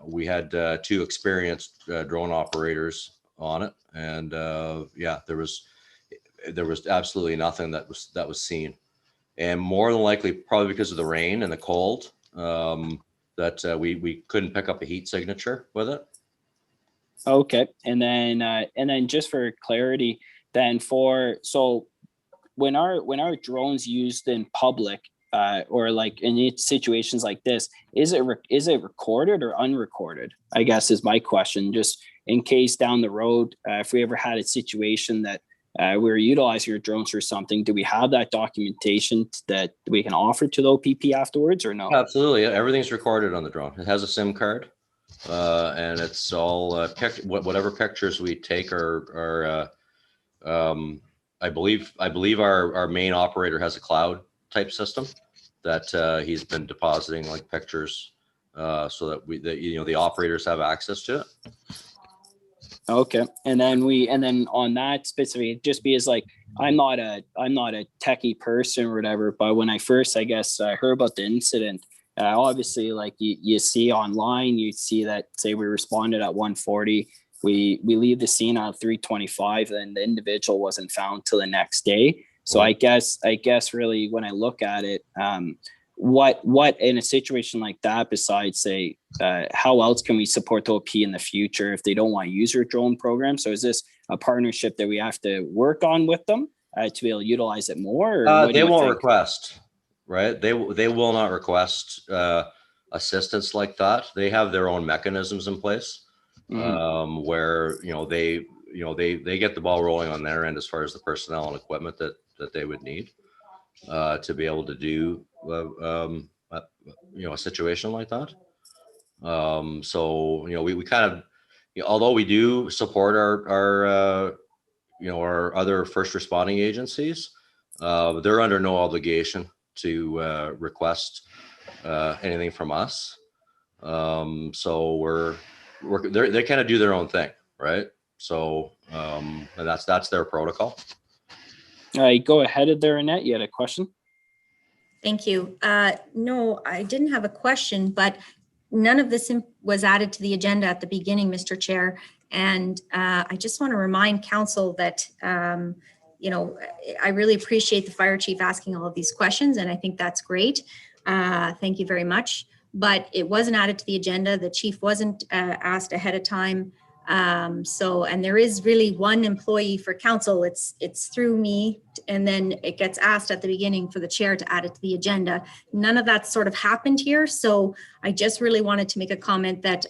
we had 2 experienced drone operators on it, and there was absolutely nothing that was seen. And more than likely, probably because of the rain and the cold, that we couldn't pick up a heat signature with it. Okay, and then just for clarity, then when our drones used in public, or in situations like this, is it recorded or unrecorded? I guess is my question. Just in case down the road, if we ever had a situation that we were utilizing your drones for something, do we have that documentation that we can offer to the OPP afterwards, or no? Absolutely, everything's recorded on the drone. It has a SIM card, and it's all whatever pictures we take are I believe our main operator has a cloud type system that he's been depositing pictures, so that the operators have access to it. Okay, and then on that specifically, just because I'm not a techie person or whatever, but when I first, I guess, heard about the incident, obviously you see online, you see that, say we responded at 1:40, we leave the scene at 3:25, and the individual wasn't found till the next day. So I guess really when I look at it, what in a situation like that, besides say, how else can we support the OP in the future if they don't want to use your drone program? So is this a partnership that we have to work on with them to be able to utilize it more? Or they won't request, right? They will not request assistance like that. They have their own mechanisms in place, where they get the ball rolling on their end as far as the personnel and equipment that they would need to be able to do a situation like that. So we kind of, although we do support our other first responding agencies, they're under no obligation to request anything from us. So they kind of do their own thing, right? So and that's their protocol. Go ahead there, Annette. You had a question? Thank you. No, I didn't have a question, but none of this was added to the agenda at the beginning, Mr. Chair. And I just want to remind council that, I really appreciate the fire chief asking all of these questions, and I think that's great. Thank you very much. But it wasn't added to the agenda. The chief wasn't asked ahead of time. And there is really one employee for council. It's through me, and then it gets asked at the beginning for the chair to add it to the agenda. None of that sort of happened here. So I just really wanted to make a comment that,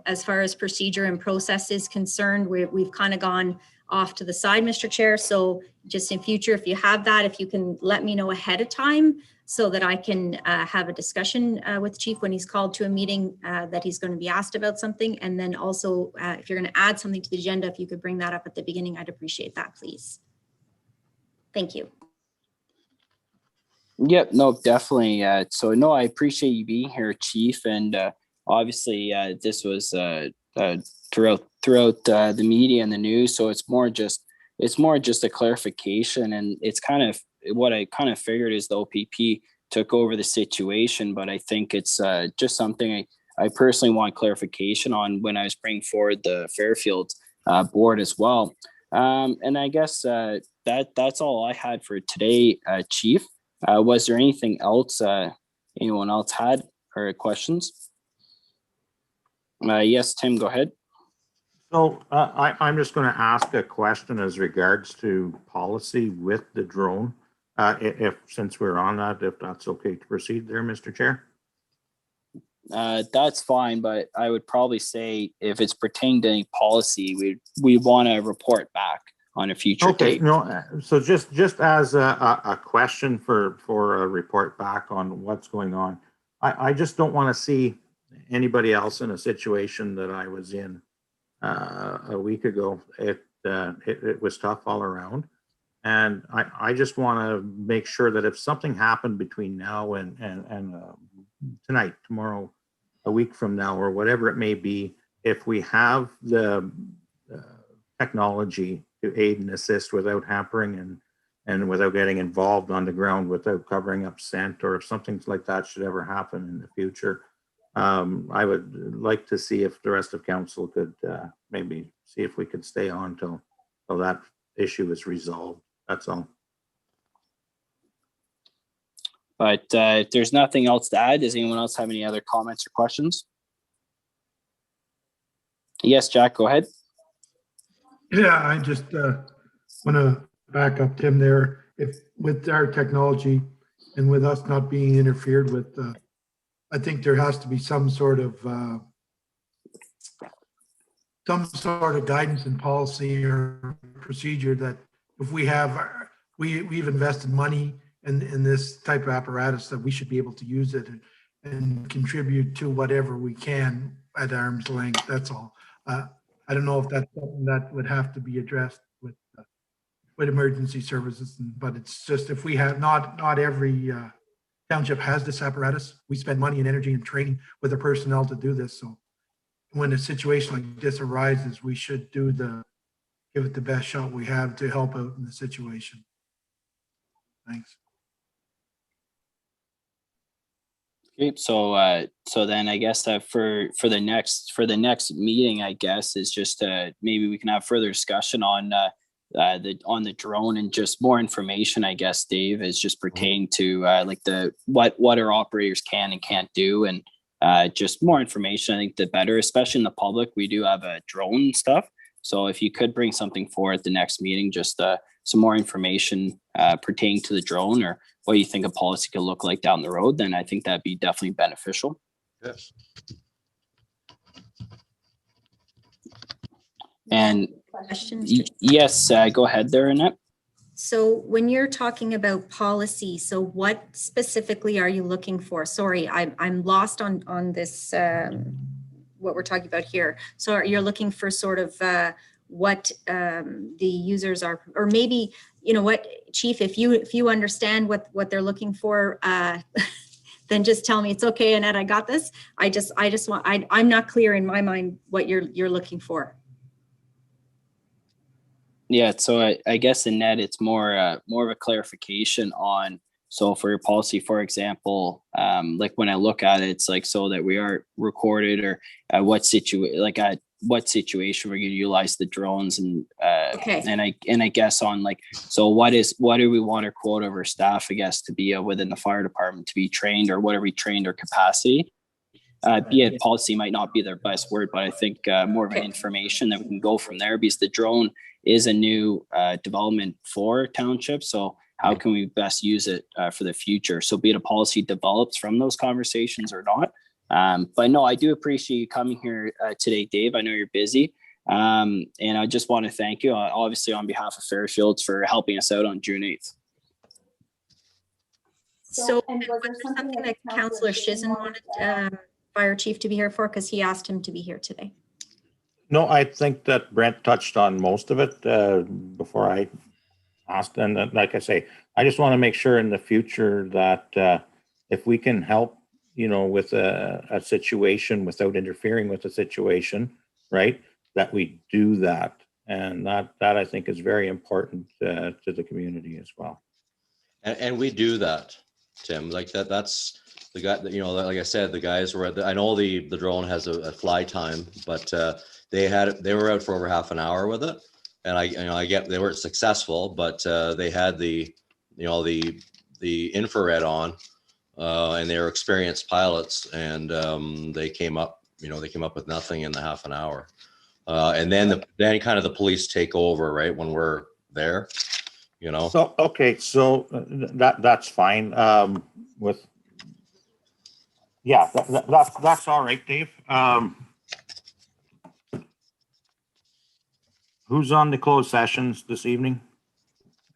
as far as procedure and process is concerned, we've kind of gone off to the side, Mr. Chair. So just in future, if you have that, if you can let me know ahead of time so that I can have a discussion with Chief when he's called to a meeting that he's going to be asked about something. And then also, if you're going to add something to the agenda, if you could bring that up at the beginning, I'd appreciate that, please. Thank you. Yep, no, definitely. So no, I appreciate you being here, Chief. And obviously this was throughout the media and the news. So it's more just a clarification, and it's kind of what I kind of figured is the OPP took over the situation, but I think it's just something I personally want clarification on when I was bringing forward the Fairfield board as well. And I guess that's all I had for today, Chief. Was there anything else anyone else had or questions? Yes, Tim, go ahead. So I'm just going to ask a question as regards to policy with the drone. Since we're on that, if that's okay to proceed there, Mr. Chair. That's fine, but I would probably say if it's pertaining to any policy, we want to report back on a future date. No, so just as a question for a report back on what's going on. I just don't want to see anybody else in a situation that I was in a week ago. It was tough all around. And I just want to make sure that if something happened between now and tonight, tomorrow, a week from now, or whatever it may be, if we have the technology to aid and assist without hampering and without getting involved on the ground, without covering up scent, or if something like that should ever happen in the future, I would like to see if the rest of council could maybe see if we could stay on till that issue is resolved. That's all. But if there's nothing else to add, does anyone else have any other comments or questions? Yes, Jack, go ahead. Yeah, I just want to back up Tim there. If with our technology and with us not being interfered with, I think there has to be some sort of guidance and policy or procedure that if we have, we've invested money in this type of apparatus, that we should be able to use it and contribute to whatever we can at arm's length. That's all. I don't know if that's something that would have to be addressed with emergency services, but it's just, if we have not every township has this apparatus. We spend money and energy and training with the personnel to do this. So when a situation like this arises, we should give it the best shot we have to help out in the situation. Thanks. Okay, so then I guess that for the next meeting, I guess, is just maybe we can have further discussion on the drone and just more information, I guess, Dave, is just pertaining to like what our operators can and can't do, and just more information. I think the better, especially in the public. We do have a drone stuff, so if you could bring something for at the next meeting, just some more information pertaining to the drone, or what you think a policy could look like down the road, then I think that'd be definitely beneficial. Yes. And Questions? yes, go ahead there, Annette. So when you're talking about policy, so what specifically are you looking for? Sorry, I'm lost on this, what we're talking about here. So you're looking for sort of what the users are, or maybe, you know what, Chief, if you understand what they're looking for, then just tell me. It's okay, Annette, I got this. I just want, I'm not clear in my mind what you're looking for. Yeah, so I guess in that it's more of a clarification on, so for your policy, for example, like when I look at it, it's like, so that we are recorded, or what situation we're going to utilize the drones, and Okay. and I guess on like, so what do we want our quota of our staff, I guess, to be within the fire department to be trained, or what are we trained or capacity? Be it policy might not be their best word, but I think more of an information that we can go from there, because the drone is a new development for townships. So how can we best use it for the future? So be it a policy develops from those conversations or not. But no, I do appreciate you coming here today, Dave. I know you're busy. And I just want to thank you, obviously on behalf of Fairfields, for helping us out on June 8th. So was there something that Councillor Shizen wanted Fire Chief to be here for? Because he asked him to be here today. No, I think that Brent touched on most of it before I asked. And like I say, I just want to make sure in the future that if we can help, with a situation without interfering with the situation, right, that we do that. And that I think is very important to the community as well. And we do that, Tim, like that's the guy that, like I said, the guys were I know the drone has a fly time, but they were out for over half an hour with it. And I get they weren't successful, but they had the infrared on, and they were experienced pilots, and they came up with nothing in the half an hour. And then kind of the police take over, right, when we're there, So, okay, so that's fine. That's all right, Dave. Who's on the closed sessions this evening?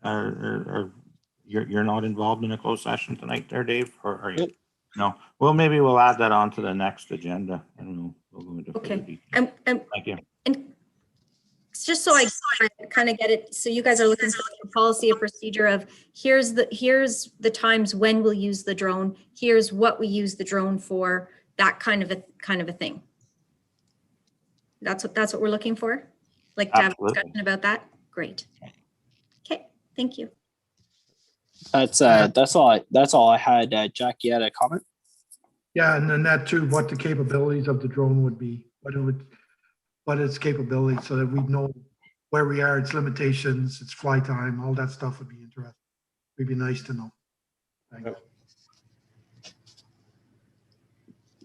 Or you're not involved in a closed session tonight there, Dave, or are you? No. Well, maybe we'll add that on to the next agenda and we'll go into further detail. Thank you. And just so I kind of get it, so you guys are looking for a policy, a procedure of here's the times when we'll use the drone, here's what we use the drone for, that kind of a thing. That's what we're looking for. Like to have a discussion about that. Great. Okay, thank you. That's all I had. Jack, you had a comment? Yeah, and then that too, what the capabilities of the drone would be, what its capabilities, so that we know where we are, its limitations, its fly time, all that stuff would be interesting. It'd be nice to know. Thanks.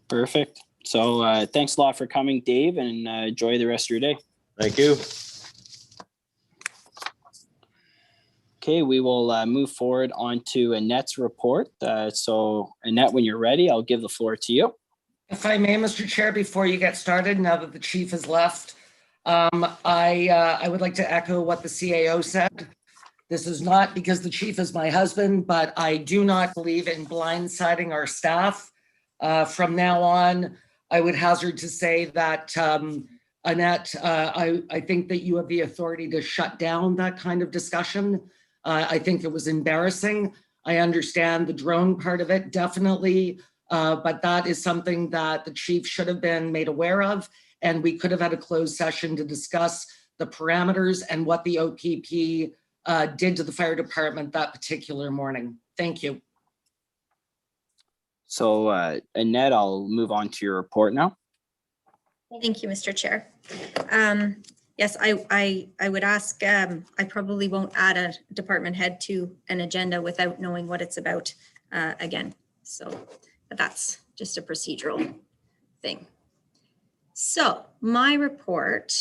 Perfect. So thanks a lot for coming, Dave, and enjoy the rest of your day. Thank you. Okay, we will move forward on to Annette's report. So Annette, when you're ready, I'll give the floor to you. If I may, Mr. Chair, before you get started, now that the chief has left, I would like to echo what the CAO said. This is not because the chief is my husband, but I do not believe in blindsiding our staff. From now on, I would hazard to say that, Annette, I think that you have the authority to shut down that kind of discussion. I think it was embarrassing. I understand the drone part of it, definitely. But that is something that the chief should have been made aware of, and we could have had a closed session to discuss the parameters and what the OPP did to the fire department that particular morning. Thank you. So Annette, I'll move on to your report now. Thank you, Mr. Chair. Yes, I would ask, I probably won't add a department head to an agenda without knowing what it's about again. So, but that's just a procedural thing. So my report,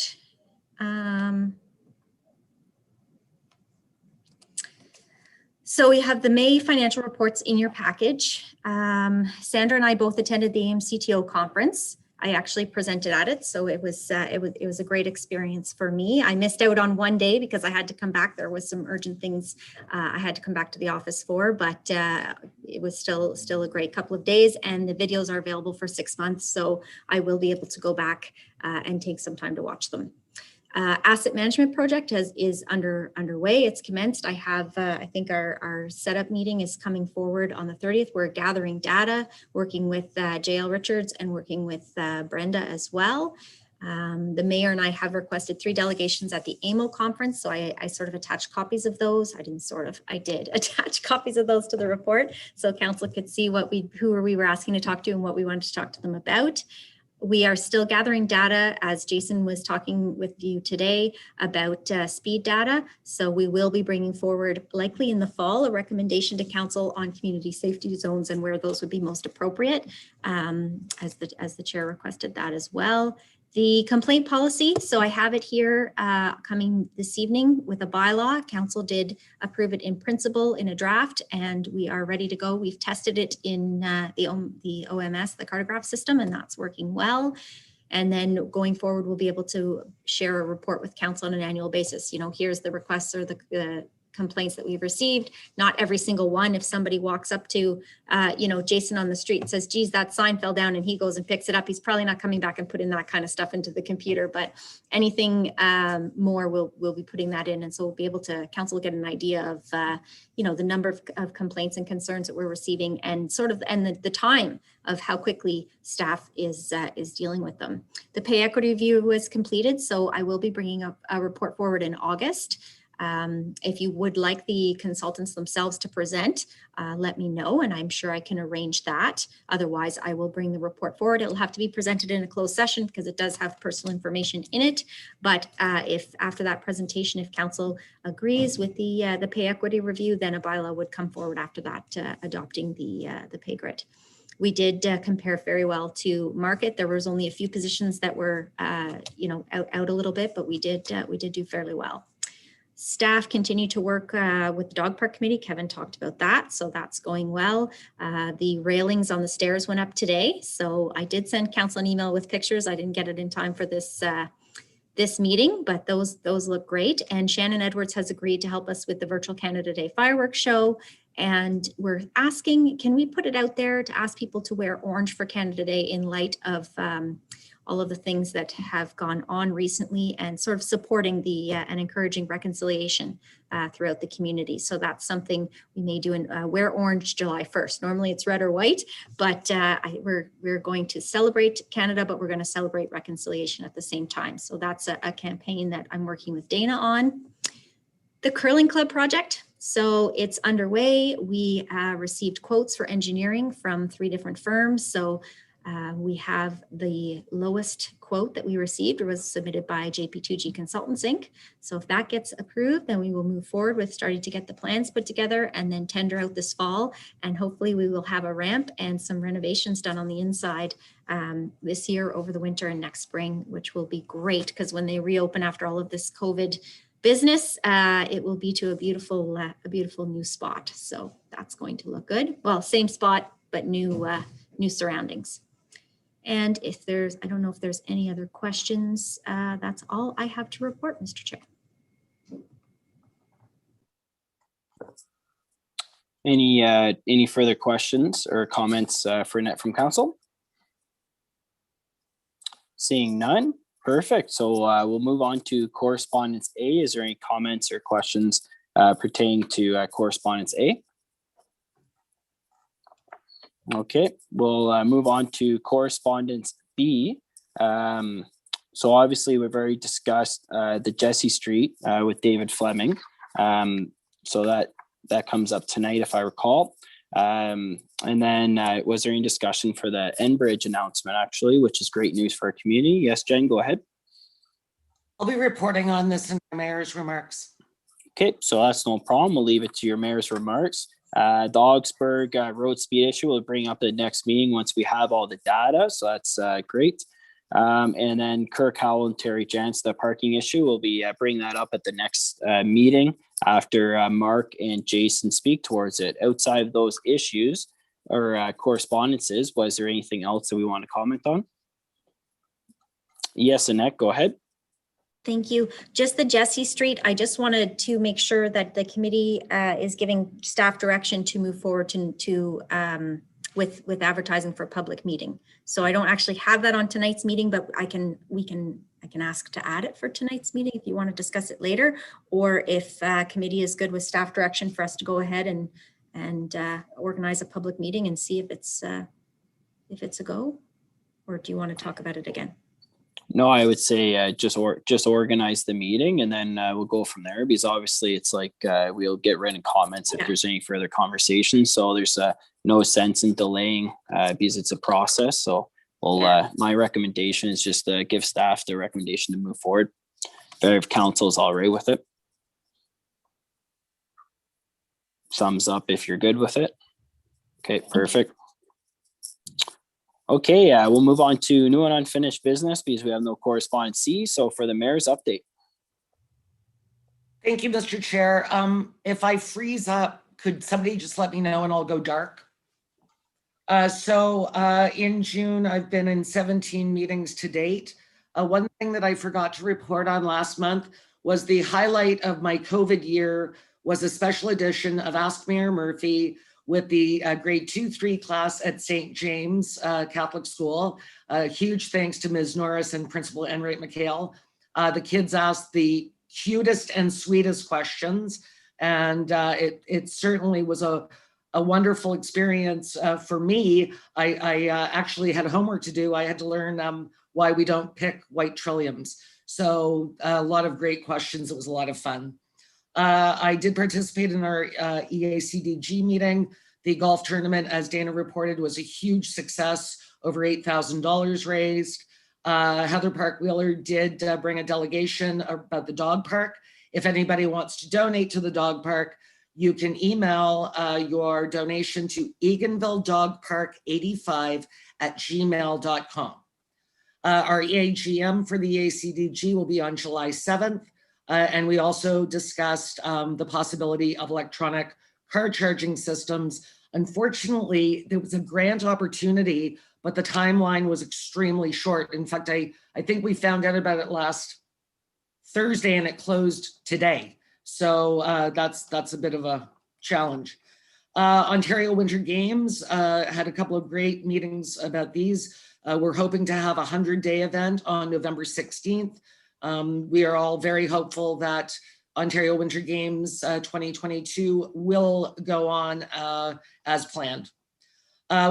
so we have the May financial reports in your package. Sandra and I both attended the AMCTO conference. I actually presented at it, so it was a great experience for me. I missed out on one day because I had to come back. There was some urgent things I had to come back to the office for, but it was still a great couple of days, and the videos are available for 6 months, so I will be able to go back and take some time to watch them. Asset management project is underway. It's commenced. I have, I think our setup meeting is coming forward on the 30th. We're gathering data, working with JL Richards and working with Brenda as well. The mayor and I have requested 3 delegations at the AMO conference. So I sort of attached copies of those. I did attach copies of those to the report. So council could see who we were asking to talk to and what we wanted to talk to them about. We are still gathering data, as Jason was talking with you today, about speed data. So we will be bringing forward, likely in the fall, a recommendation to council on community safety zones and where those would be most appropriate, as the chair requested that as well. The complaint policy, so I have it here coming this evening with a bylaw. Council did approve it in principle in a draft, and we are ready to go. We've tested it in the OMS, the cartograph system, and that's working well. And then going forward, we'll be able to share a report with council on an annual basis. You know, here's the requests or the complaints that we've received. Not every single one. If somebody walks up to, you know, Jason on the street and says, geez, that sign fell down, and he goes and picks it up, he's probably not coming back and putting that kind of stuff into the computer, but anything more, we'll be putting that in. And so we'll be able to, council will get an idea of, you know, the number of complaints and concerns that we're receiving, and sort of, and the time of how quickly staff is dealing with them. The pay equity review was completed, so I will be bringing up a report forward in August. If you would like the consultants themselves to present, let me know, and I'm sure I can arrange that. Otherwise, I will bring the report forward. It'll have to be presented in a closed session because it does have personal information in it. But if after that presentation, if council agrees with the pay equity review, then a bylaw would come forward after that, adopting the pay grid. We did compare very well to market. There was only a few positions that were, you know, out a little bit, but we did do fairly well. Staff continue to work with the dog park committee. Kevin talked about that, so that's going well. The railings on the stairs went up today, so I did send council an email with pictures. I didn't get it in time for this this meeting, but those look great. And Shannon Edwards has agreed to help us with the virtual Canada Day fireworks show. And we're asking, can we put it out there to ask people to wear orange for Canada Day in light of all of the things that have gone on recently, and sort of supporting the and encouraging reconciliation throughout the community. So that's something we may do in wear orange July 1st. Normally it's red or white, but we're going to celebrate Canada, but we're going to celebrate reconciliation at the same time. So that's a campaign that I'm working with Dana on. The Curling Club project. So it's underway. We received quotes for engineering from 3 different firms. So we have the lowest quote that we received was submitted by JP2G Consultants Inc. So if that gets approved, then we will move forward with starting to get the plans put together and then tender out this fall. And hopefully we will have a ramp and some renovations done on the inside this year, over the winter and next spring, which will be great because when they reopen after all of this COVID business, it will be to a beautiful new spot. So that's going to look good. Well, same spot, but new surroundings. And if there's, I don't know if there's any other questions. That's all I have to report, Mr. Chair. Any further questions or comments for Annette from council? Seeing none, perfect. So we'll move on to correspondence A. Is there any comments or questions pertaining to correspondence A? Okay, we'll move on to correspondence B. So obviously we've already discussed the Jesse Street with David Fleming. So that comes up tonight, if I recall. And then was there any discussion for the Enbridge announcement, actually, which is great news for our community? Yes, Jen, go ahead. I'll be reporting on this in the mayor's remarks. Okay, so that's no problem. We'll leave it to your mayor's remarks. The Augsburg road speed issue we'll bring up at the next meeting once we have all the data. So that's great. And then Kirk Howell and Terry Jantz, the parking issue, we'll be bringing that up at the next meeting after Mark and Jason speak towards it. Outside of those issues or correspondences, was there anything else that we want to comment on? Yes, Annette, go ahead. Thank you. Just the Jesse Street, I just wanted to make sure that the committee is giving staff direction to move forward with advertising for a public meeting. So I don't actually have that on tonight's meeting, but I can ask to add it for tonight's meeting if you want to discuss it later, or if committee is good with staff direction for us to go ahead and organize a public meeting and see if it's a go, or do you want to talk about it again? No, I would say just organize the meeting and then we'll go from there, because obviously it's like we'll get written comments if there's any further conversation. So there's no sense in delaying because it's a process. So we'll, my recommendation is just to give staff the recommendation to move forward. Better if council is all right with it. Thumbs up if you're good with it. Okay, perfect. Okay, we'll move on to new and unfinished business because we have no correspondence C. So for the mayor's update. Thank you, Mr. Chair. If I freeze up, could somebody just let me know and I'll go dark? In June, I've been in 17 meetings to date. One thing that I forgot to report on last month was the highlight of my COVID year was a special edition of Ask Mayor Murphy with the grade 2-3 class at St. James Catholic School. Huge thanks to Ms. Norris and Principal Enright McHale. The kids asked the cutest and sweetest questions, and it certainly was a wonderful experience for me. I actually had homework to do. I had to learn why we don't pick white trilliums. So a lot of great questions. It was a lot of fun. I did participate in our EACDG meeting. The golf tournament, as Dana reported, was a huge success, over $8,000 raised. Heather Park Wheeler did bring a delegation about the dog park. If anybody wants to donate to the dog park, you can email your donation to eganvilledogpark85@gmail.com. Our AGM for the ACDG will be on July 7th. And we also discussed the possibility of electronic car charging systems. Unfortunately, there was a grant opportunity, but the timeline was extremely short. In fact, I think we found out about it last Thursday and it closed today. So that's a bit of a challenge. Ontario Winter Games had a couple of great meetings about these. We're hoping to have a 100-day event on November 16th. We are all very hopeful that Ontario Winter Games 2022 will go on as planned.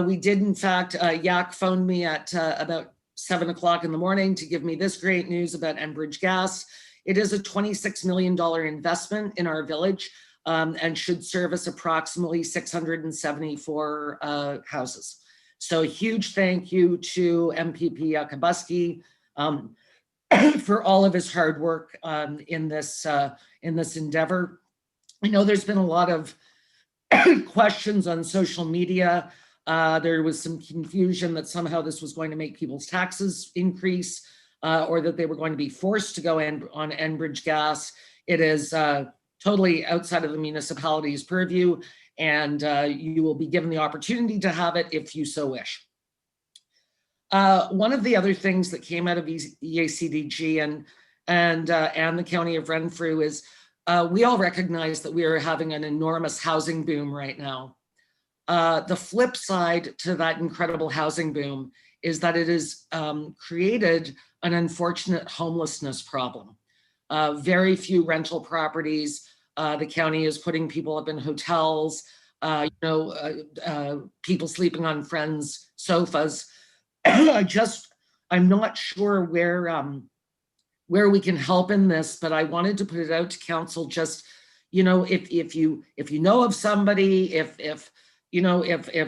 We did, in fact, Yak phoned me at about 7 o'clock in the morning to give me this great news about Enbridge Gas. It is a $26 million investment in our village and should service approximately 674 houses. So a huge thank you to MPP Yakabuski for all of his hard work in this endeavor. I know there's been a lot of questions on social media. There was some confusion that somehow this was going to make people's taxes increase or that they were going to be forced to go in on Enbridge Gas. It is totally outside of the municipality's purview, and you will be given the opportunity to have it if you so wish. One of the other things that came out of EACDG and the County of Renfrew is we all recognize that we are having an enormous housing boom right now. The flip side to that incredible housing boom is that it has created an unfortunate homelessness problem. Very few rental properties. The county is putting people up in hotels, people sleeping on friends' sofas. I'm not sure where we can help in this, but I wanted to put it out to council. Just, if you know of somebody, if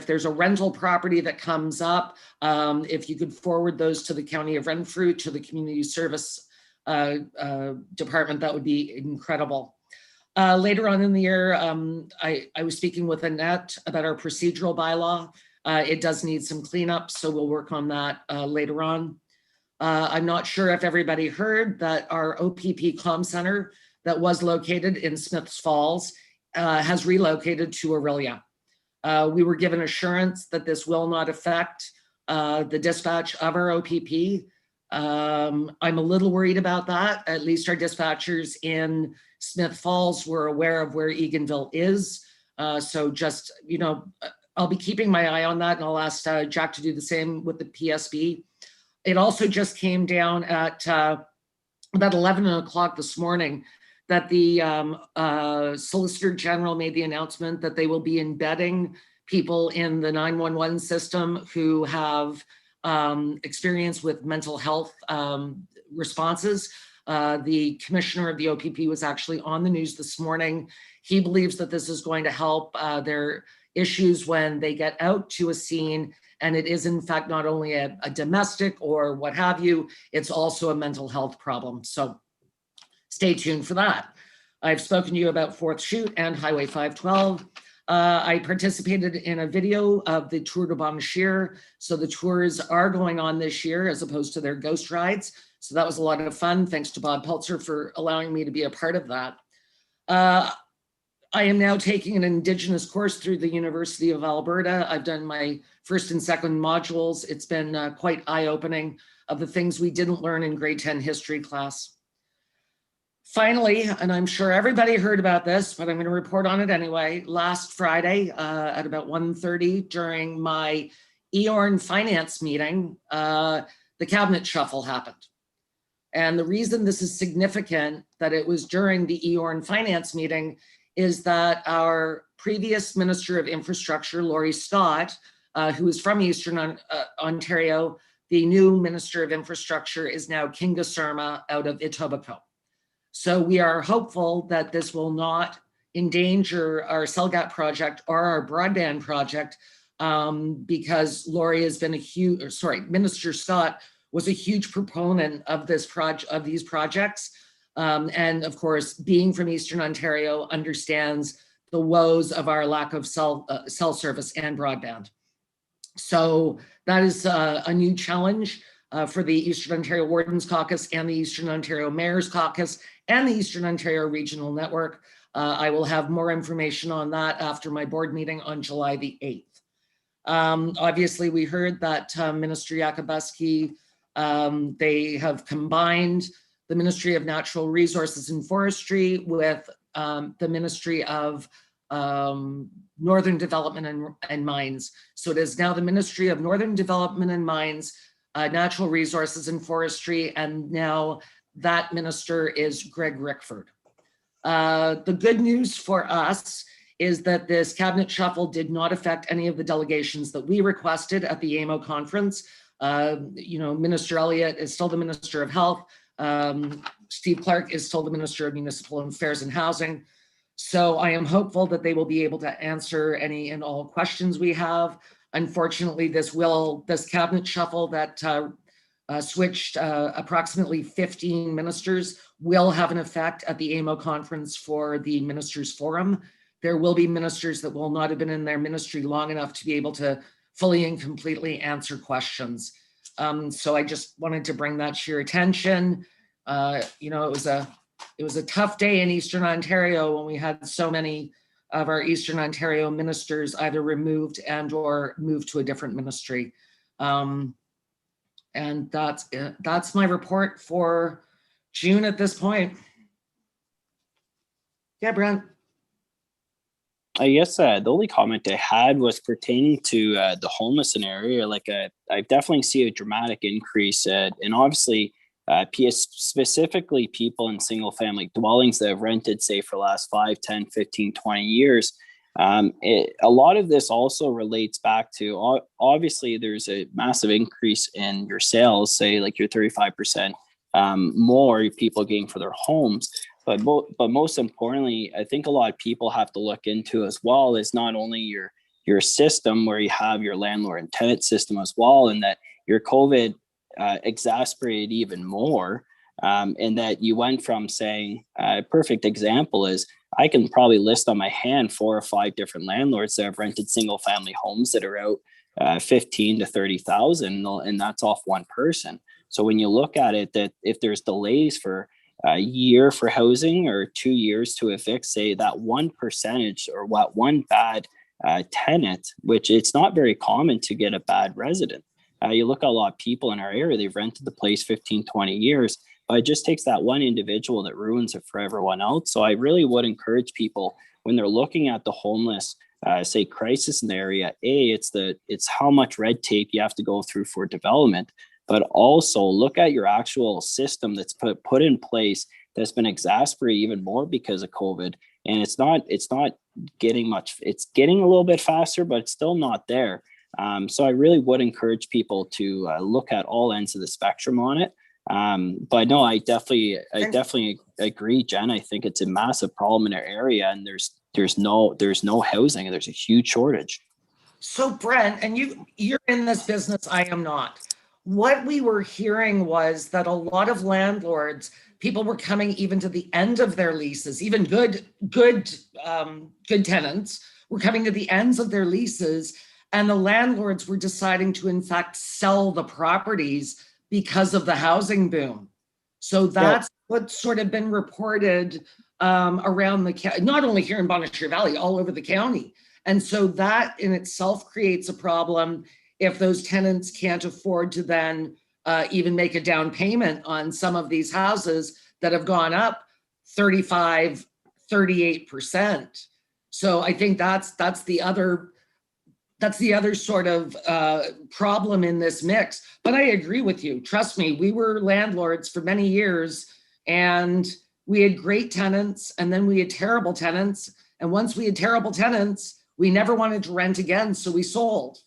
there's a rental property that comes up, if you could forward those to the County of Renfrew, to the Community Service Department, that would be incredible. Later on in the year, I was speaking with Annette about our procedural bylaw. It does need some cleanup, so we'll work on that later on. I'm not sure if everybody heard that our OPP Comm Center that was located in Smiths Falls has relocated to Aurelia. We were given assurance that this will not affect the dispatch of our OPP. I'm a little worried about that. At least our dispatchers in Smith Falls were aware of where Eganville is. So just, I'll be keeping my eye on that, and I'll ask Jack to do the same with the PSB. It also just came down at about 11 o'clock this morning that the Solicitor General made the announcement that they will be embedding people in the 911 system who have experience with mental health responses. The commissioner of the OPP was actually on the news this morning. He believes that this is going to help their issues when they get out to a scene. And it is, in fact, not only a domestic or what have you, it's also a mental health problem. So stay tuned for that. I've spoken to you about Fourth Chute and Highway 512. I participated in a video of the Tour de Bon Cher. So the tours are going on this year as opposed to their ghost rides. So that was a lot of fun. Thanks to Bob Peltzer for allowing me to be a part of that. I am now taking an Indigenous course through the University of Alberta. I've done my first and second modules. It's been quite eye-opening of the things we didn't learn in grade 10 history class. Finally, and I'm sure everybody heard about this, but I'm going to report on it anyway. Last Friday at about 1:30 during my EORN finance meeting, the cabinet shuffle happened. And the reason this is significant that it was during the EORN finance meeting is that our previous Minister of Infrastructure, Laurie Scott, who is from Eastern Ontario, the new Minister of Infrastructure is now Kinga Sarma out of Etobicoke. So we are hopeful that this will not endanger our CellGAP project or our broadband project because Laurie has been Minister Scott was a huge proponent of this of these projects. And of course, being from Eastern Ontario, understands the woes of our lack of cell service and broadband. So that is a new challenge for the Eastern Ontario Wardens Caucus and the Eastern Ontario Mayor's Caucus and the Eastern Ontario Regional Network. I will have more information on that after my board meeting on July the 8th. Obviously, we heard that Minister Yakubuski, they have combined the Ministry of Natural Resources and Forestry with the Ministry of Northern Development and Mines. So it is now the Ministry of Northern Development and Mines, Natural Resources and Forestry, and now that minister is Greg Rickford. The good news for us is that this cabinet shuffle did not affect any of the delegations that we requested at the AMO conference. Minister Elliott is still the Minister of Health. Steve Clark is still the Minister of Municipal Affairs and Housing. So I am hopeful that they will be able to answer any and all questions we have. Unfortunately, this cabinet shuffle that switched approximately 15 ministers will have an effect at the AMO conference for the Ministers Forum. There will be ministers that will not have been in their ministry long enough to be able to fully and completely answer questions. So I just wanted to bring that to your attention. It was a tough day in Eastern Ontario when we had so many of our Eastern Ontario ministers either removed and or moved to a different ministry. And that's my report for June at this point. Yeah, Brent. I guess the only comment I had was pertaining to the homeless in our area. I definitely see a dramatic increase, and obviously, specifically people in single family dwellings that have rented, say, for the last 5, 10, 15, 20 years. A lot of this also relates back to, obviously, there's a massive increase in your sales, say like your 35% more people getting for their homes. But most importantly, I think a lot of people have to look into as well is not only your system where you have your landlord and tenant system as well, and that your COVID exacerbated even more, and that you went from saying, a perfect example is I can probably list on my hand 4 or 5 different landlords that have rented single family homes that are out 15 to 30,000, and that's off one person. So when you look at it, that if there's delays for a year for housing or 2 years to evict, say that 1% or what one bad tenant, which it's not very common to get a bad resident. You look at a lot of people in our area, they've rented the place 15, 20 years, but it just takes that one individual that ruins it for everyone else. So I really would encourage people when they're looking at the homeless, say crisis in the area, it's how much red tape you have to go through for development, but also look at your actual system that's put in place that's been exacerbated even more because of COVID. And it's not getting much, it's getting a little bit faster, but it's still not there. So I really would encourage people to look at all ends of the spectrum on it. But no, I definitely agree, Jen. I think it's a massive problem in our area, and there's no housing, and there's a huge shortage. So Brent, and you're in this business, I am not. What we were hearing was that a lot of landlords, people were coming even to the end of their leases, even good tenants were coming to the ends of their leases, and the landlords were deciding to in fact sell the properties because of the housing boom. So that's what's sort of been reported around not only here in Bonnechere Valley, all over the county. And so that in itself creates a problem if those tenants can't afford to then even make a down payment on some of these houses that have gone up 35, 38%. So I think that's the other sort of problem in this mix. But I agree with you. Trust me, we were landlords for many years and we had great tenants and then we had terrible tenants. And once we had terrible tenants, we never wanted to rent again. So we sold.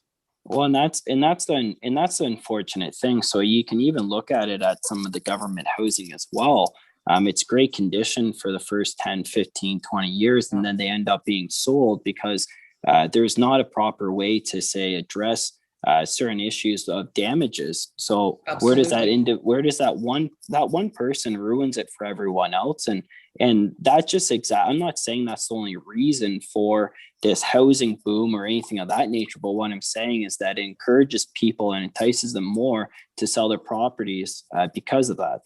Well, and that's the unfortunate thing. So you can even look at it at some of the government housing as well. It's great condition for the first 10, 15, 20 years, and then they end up being sold because there's not a proper way to say address certain issues of damages. So where does that one person ruins it for everyone else? And that just I'm not saying that's the only reason for this housing boom or anything of that nature, but what I'm saying is that it encourages people and entices them more to sell their properties because of that.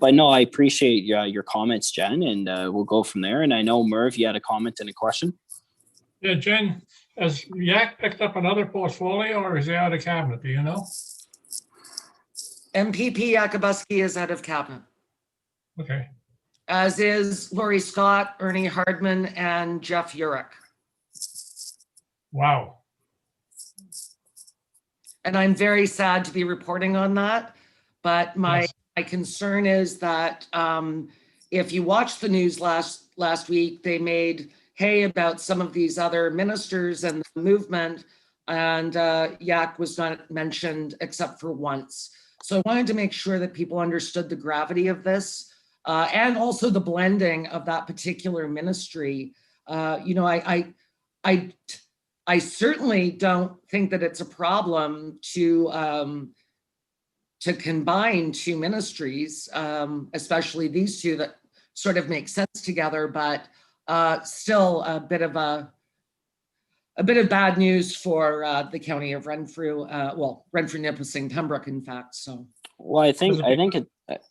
But no, I appreciate your comments, Jen, and we'll go from there. And I know Merv, you had a comment and a question. Yeah, Jen, has Yak picked up another portfolio or is he out of cabinet? Do you know? MPP Yakabuski is out of cabinet. Okay. As is Laurie Scott, Ernie Hardman, and Jeff Urich. Wow. And I'm very sad to be reporting on that. But my concern is that if you watched the news last week, they made hay about some of these other ministers and the movement, and Yak was not mentioned except for once. So I wanted to make sure that people understood the gravity of this and also the blending of that particular ministry. I certainly don't think that it's a problem to combine two ministries, especially these two that sort of make sense together, but still a bit of bad news for the county of Renfrew, Renfrew, Nipissing, Pembroke, in fact. So, well,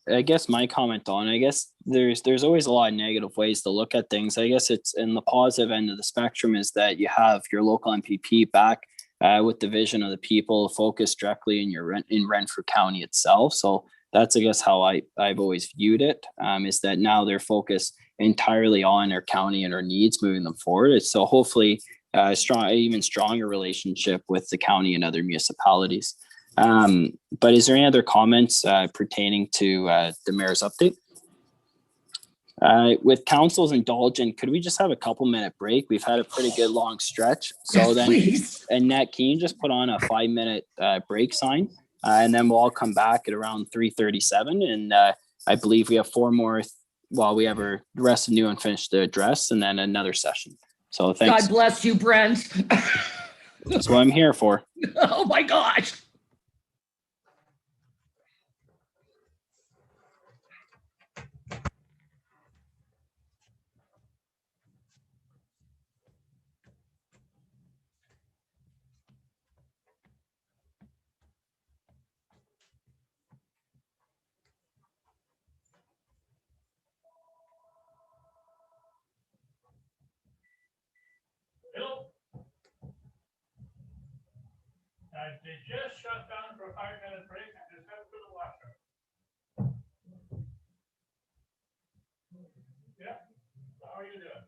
I guess my comment on, I guess there's always a lot of negative ways to look at things. I guess it's in the positive end of the spectrum is that you have your local MPP back with the vision of the people focused directly in Renfrew County itself. So that's, I guess, how I've always viewed it, is that now they're focused entirely on our county and our needs moving them forward. So hopefully even stronger relationship with the county and other municipalities. But is there any other comments pertaining to the mayor's update? With council's indulgence, could we just have a couple-minute break? We've had a pretty good long stretch. So then, please. Annette, can you just put on a 5-minute break sign? And then we'll all come back at around 3:37. And I believe we have 4 more while we have the rest of new and finished the address and then another session. So thanks. God bless you, Brent. That's what I'm here for. Oh my gosh. Bill? They just shut down for a 5-minute break and just head to the washroom. Yeah, how are you doing?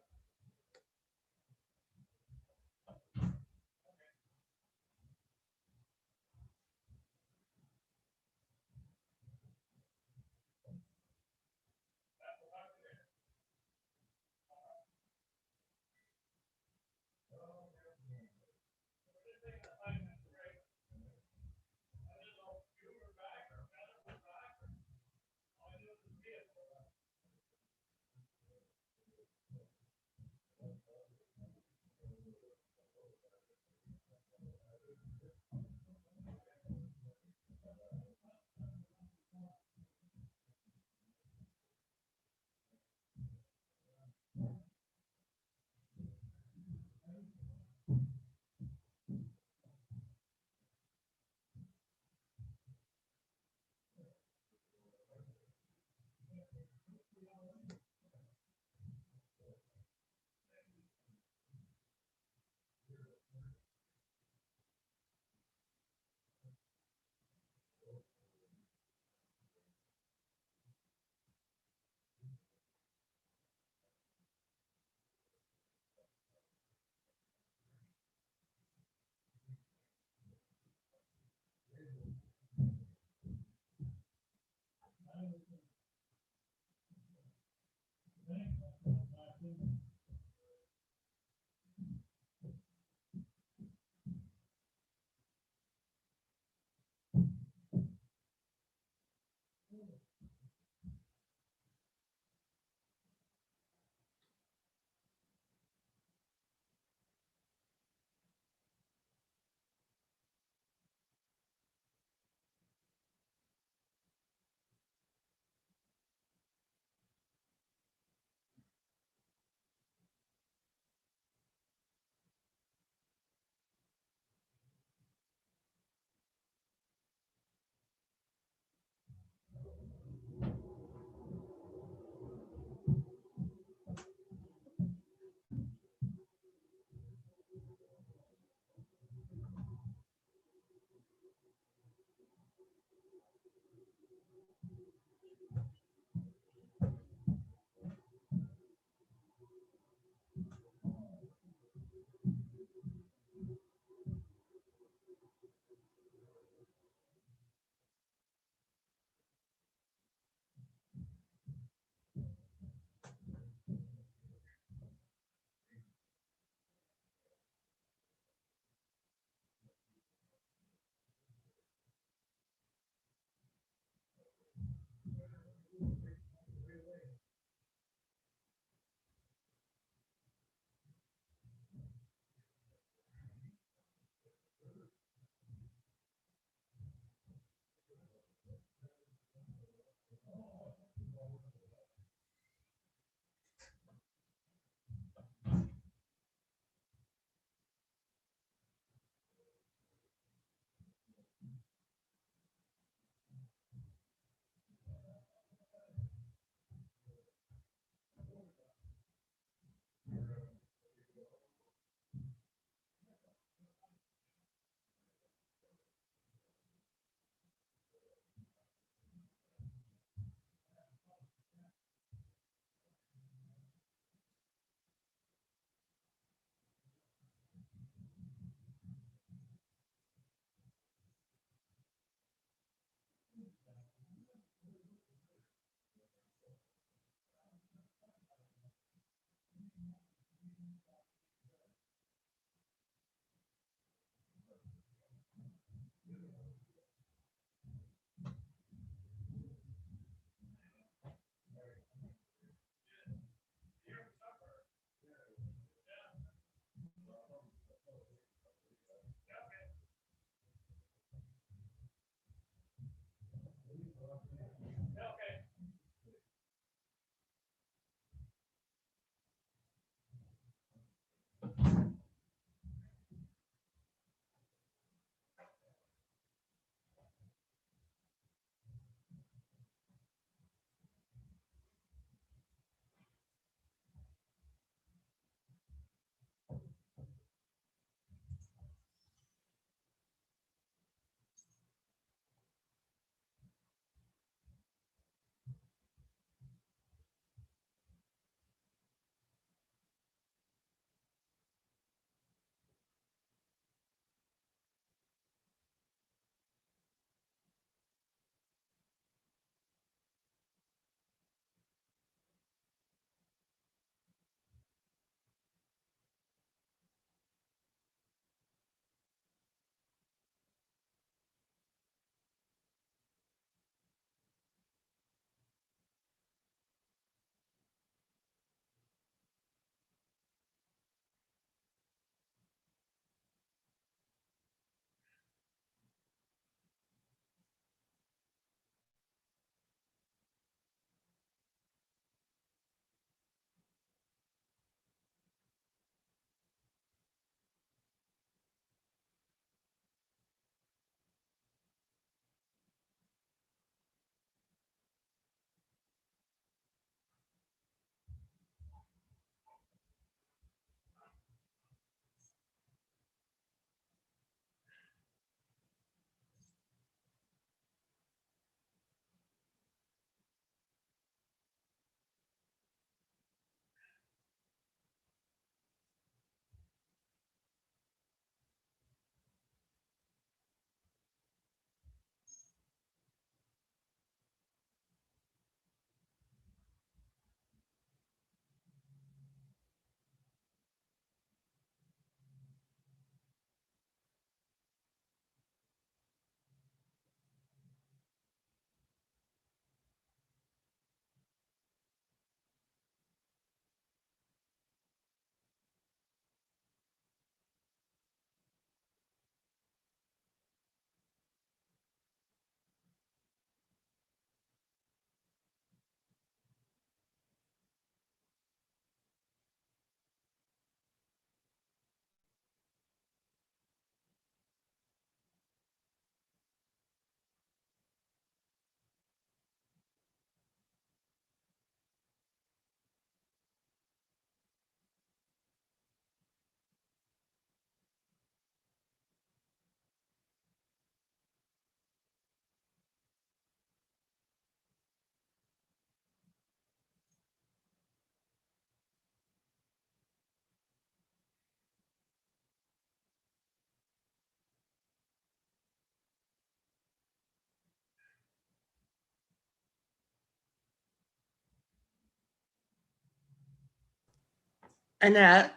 Annette,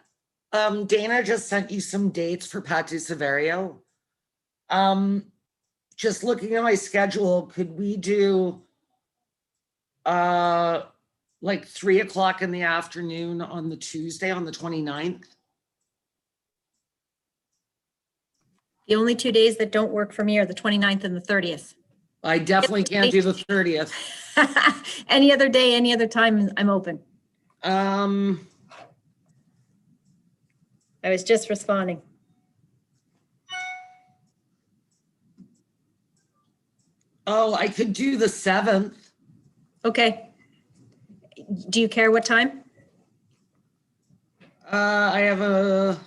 Dana just sent you some dates for Patu Severio. Just looking at my schedule, could we do like 3 o'clock in the afternoon on the Tuesday on the 29th? The only 2 days that don't work for me are the 29th and the 30th. I definitely can't do the 30th. Any other day, any other time, I'm open. Um, I was just responding. oh, I could do the 7th. Okay. Do you care what time? I have a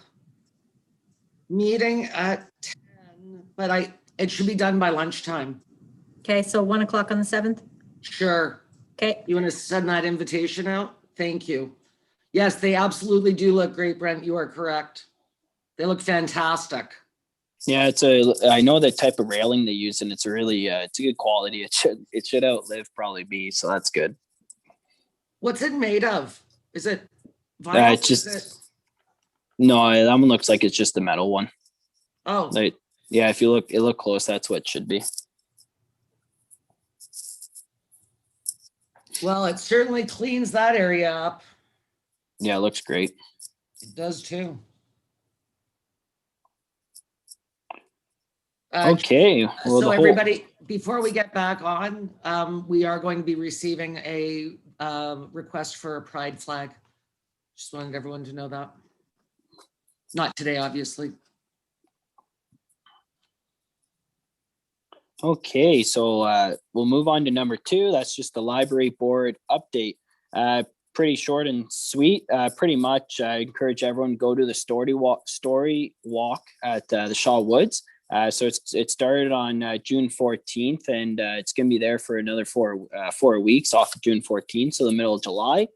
meeting at 10, but it should be done by lunchtime. Okay, so 1 o'clock on the 7th? Sure. Okay. You want to send that invitation out? Thank you. Yes, they absolutely do look great, Brent. You are correct. They look fantastic. Yeah, I know the type of railing they use, and it's really it's a good quality. It should outlive probably be, so that's good. What's it made of? Is it vinyl? It's just No, that one looks like it's just the metal one. Oh, Like, yeah, if you look close, that's what it should be. well, it certainly cleans that area up. Yeah, it looks great. It does too. Okay. Well, So the whole, everybody, before we get back on, we are going to be receiving a request for a pride flag. Just wanted everyone to know that. Not today, obviously. okay, so we'll move on to number 2. That's just the library board update. Pretty short and sweet. Pretty much, I encourage everyone to go to the story walk at the Shaw Woods. So it started on June 14th, and it's going to be there for another 4 weeks off of June 14th, so the middle of July.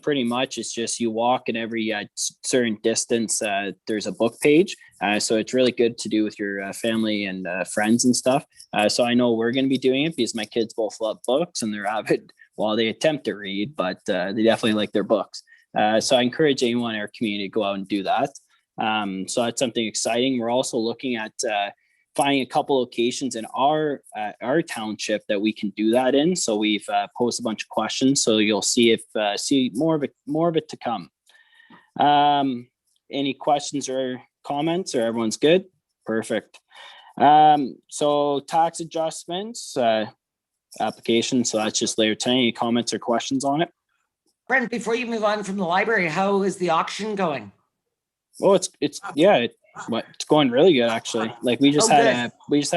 Pretty much, it's just you walk, and every certain distance, there's a book page. So it's really good to do with your family and friends and stuff. So I know we're going to be doing it because my kids both love books, and they're avid. Well, they attempt to read, but they definitely like their books. So I encourage anyone in our community to go out and do that. So that's something exciting. We're also looking at finding a couple locations in our township that we can do that in. So we've posted a bunch of questions, so you'll see more of it to come. Any questions or comments, or everyone's good? Perfect. So tax adjustments application. So that's just later tonight. Any comments or questions on it? Brent, before you move on from the library, how is the auction going? Well, it's going really good actually. Like we just had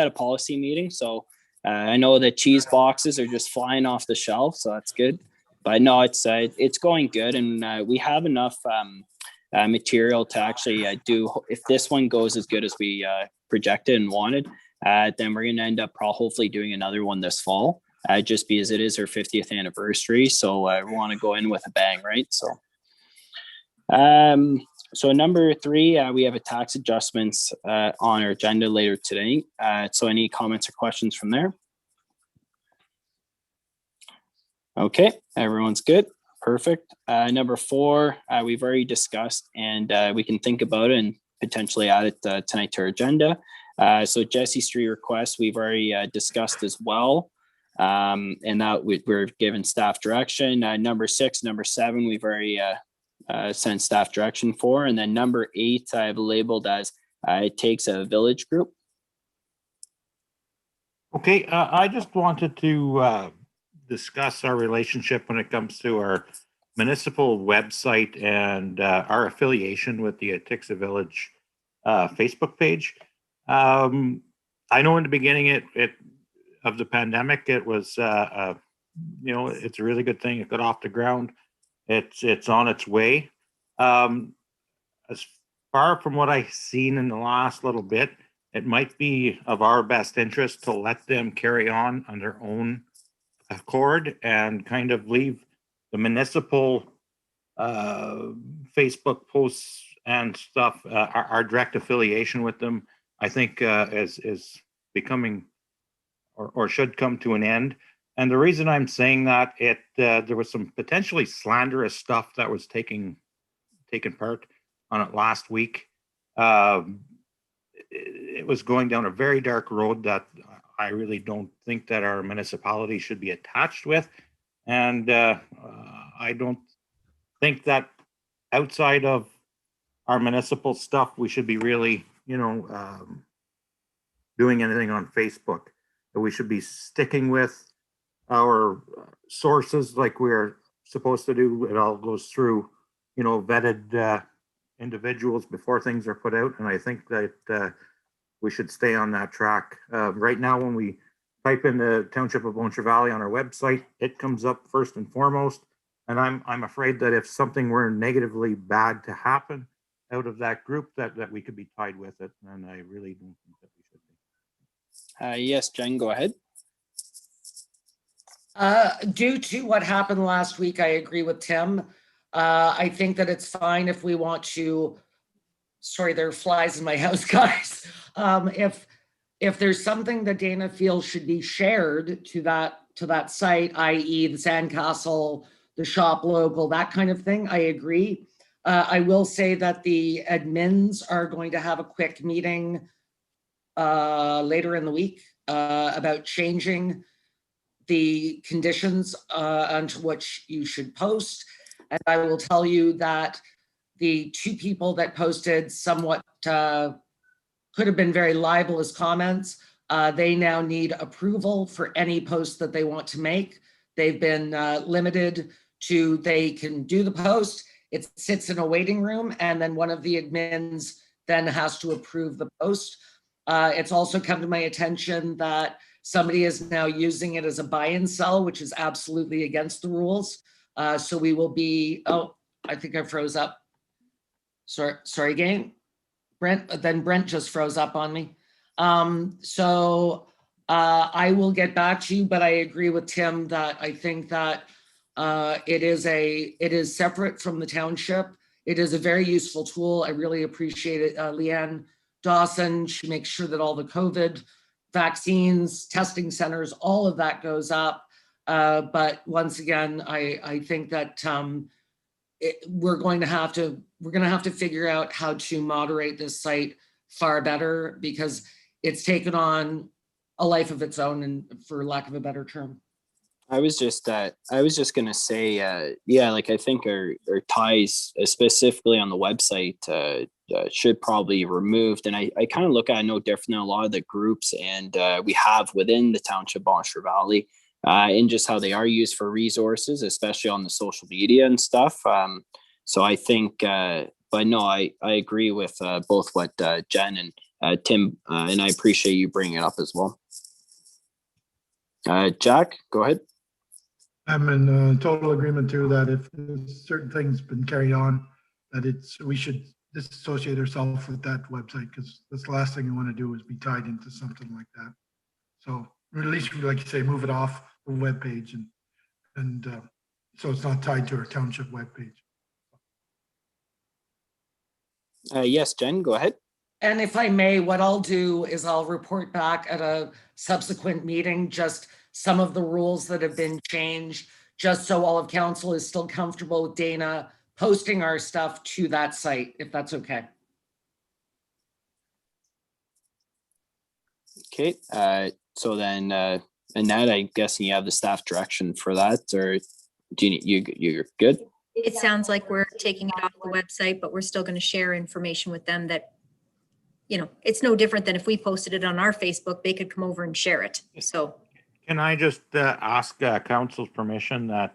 a policy meeting, so I know the cheese boxes are just flying off the shelf, so that's good. But no, it's going good, and we have enough material to actually do. If this one goes as good as we projected and wanted, then we're going to end up hopefully doing another one this fall. Just because it is our 50th anniversary, so we want to go in with a bang, right? So number 3, we have a tax adjustments on our agenda later today. So any comments or questions from there? Okay, everyone's good. Perfect. Number 4, we've already discussed, and we can think about it and potentially add it tonight to our agenda. So Jesse Street request, we've already discussed as well. And that we're given staff direction. Number 6, number 7, we've already sent staff direction for. And then number 8, I've labeled as it takes a village group. Okay, I just wanted to discuss our relationship when it comes to our municipal website and our affiliation with the It Takes a Village Facebook page. I know in the beginning of the pandemic, it was, it's a really good thing. It got off the ground. It's on its way. As far from what I've seen in the last little bit, it might be of our best interest to let them carry on their own accord and kind of leave the municipal Facebook posts and stuff, our direct affiliation with them, I think is becoming or should come to an end. And the reason I'm saying that, there was some potentially slanderous stuff that was taking part on it last week. It was going down a very dark road that I really don't think that our municipality should be attached with. And I don't think that outside of our municipal stuff, we should be really, doing anything on Facebook. We should be sticking with our sources like we're supposed to do. It all goes through, vetted individuals before things are put out. And I think that we should stay on that track. Right now, when we type in the Township of Bone Cheval Valley on our website, it comes up first and foremost. And I'm afraid that if something were negatively bad to happen out of that group, that we could be tied with it. And I really don't think that we should be. Yes, Jen, go ahead. Due to what happened last week, I agree with Tim. I think that it's fine if we want to, sorry, there are flies in my house, guys. If there's something that Dana feels should be shared to that site, i.e. the Sandcastle, the shop logo, that kind of thing, I agree. I will say that the admins are going to have a quick meeting later in the week about changing the conditions onto which you should post. And I will tell you that the two people that posted somewhat could have been very libelous comments. They now need approval for any post that they want to make. They've been limited to, they can do the post, it sits in a waiting room, and then one of the admins then has to approve the post. It's also come to my attention that somebody is now using it as a buy and sell, which is absolutely against the rules. So we will be, oh, I think I froze up. Sorry, gang. Brent just froze up on me. I will get back to you, but I agree with Tim that I think that it is separate from the township. It is a very useful tool. I really appreciate it. Leanne Dawson, she makes sure that all the COVID vaccines, testing centers, all of that goes up. But once again, I think that we're going to have to figure out how to moderate this site far better, because it's taken on a life of its own, and for lack of a better term. I was just gonna say, yeah, like I think our ties, specifically on the website, should probably be removed. And I kind of look at it no different than a lot of the groups and we have within the township Bon Chevre Valley, and just how they are used for resources, especially on the social media and stuff. So I think, but no, I agree with both what Jen and Tim, and I appreciate you bringing it up as well. Jack, go ahead. I'm in total agreement too, that if certain things been carried on, that we should disassociate ourselves with that website, because that's the last thing you want to do is be tied into something like that. So or at least, like you say, move it off the webpage and so it's not tied to our township webpage. Yes, Jen, go ahead. And if I may, what I'll do is I'll report back at a subsequent meeting, just some of the rules that have been changed, just so all of council is still comfortable with Dana posting our stuff to that site, if that's okay. Okay, so then, Annette, I'm guessing you have the staff direction for that, or do you're good? It sounds like we're taking it off the website, but we're still going to share information with them that, you know, it's no different than if we posted it on our Facebook, they could come over and share it. So. Can I just ask council's permission that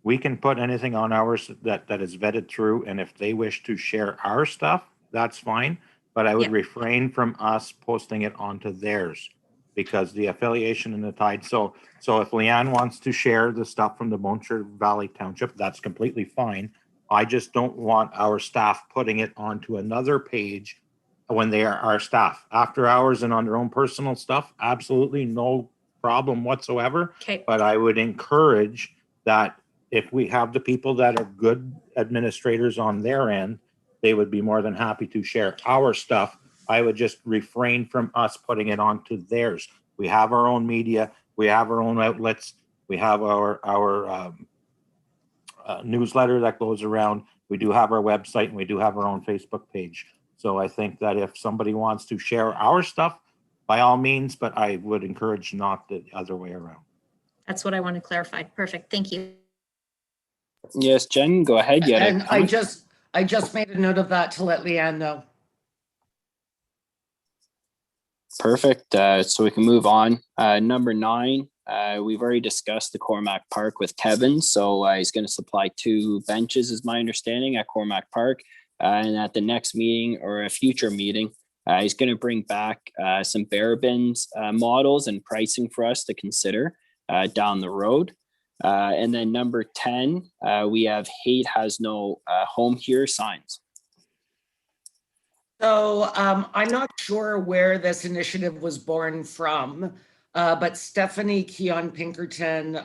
we can put anything on ours that is vetted through, and if they wish to share our stuff, that's fine. But I would refrain from us posting it onto theirs, because the affiliation and the tide. So if Leanne wants to share the stuff from the Bon Chevre Valley Township, that's completely fine. I just don't want our staff putting it onto another page when they are our staff. After hours and on their own personal stuff, absolutely no problem whatsoever. Okay. But I would encourage that if we have the people that are good administrators on their end, they would be more than happy to share our stuff. I would just refrain from us putting it onto theirs. We have our own media, we have our own outlets, we have our newsletter that goes around. We do have our website, and we do have our own Facebook page. So I think that if somebody wants to share our stuff, by all means, but I would encourage not the other way around. That's what I want to clarify. Perfect. Thank you. Yes, Jen, go ahead. You had a And I just made a note of that to let Leanne know. Perfect. So we can move on. Number 9, we've already discussed the Cormac Park with Kevin. So he's going to supply 2 benches, is my understanding, at Cormac Park. And at the next meeting or a future meeting, he's going to bring back some bear bins models and pricing for us to consider down the road. And then number 10, we have Hate Has No Home Here signs. So I'm not sure where this initiative was born from, but Stephanie Keon Pinkerton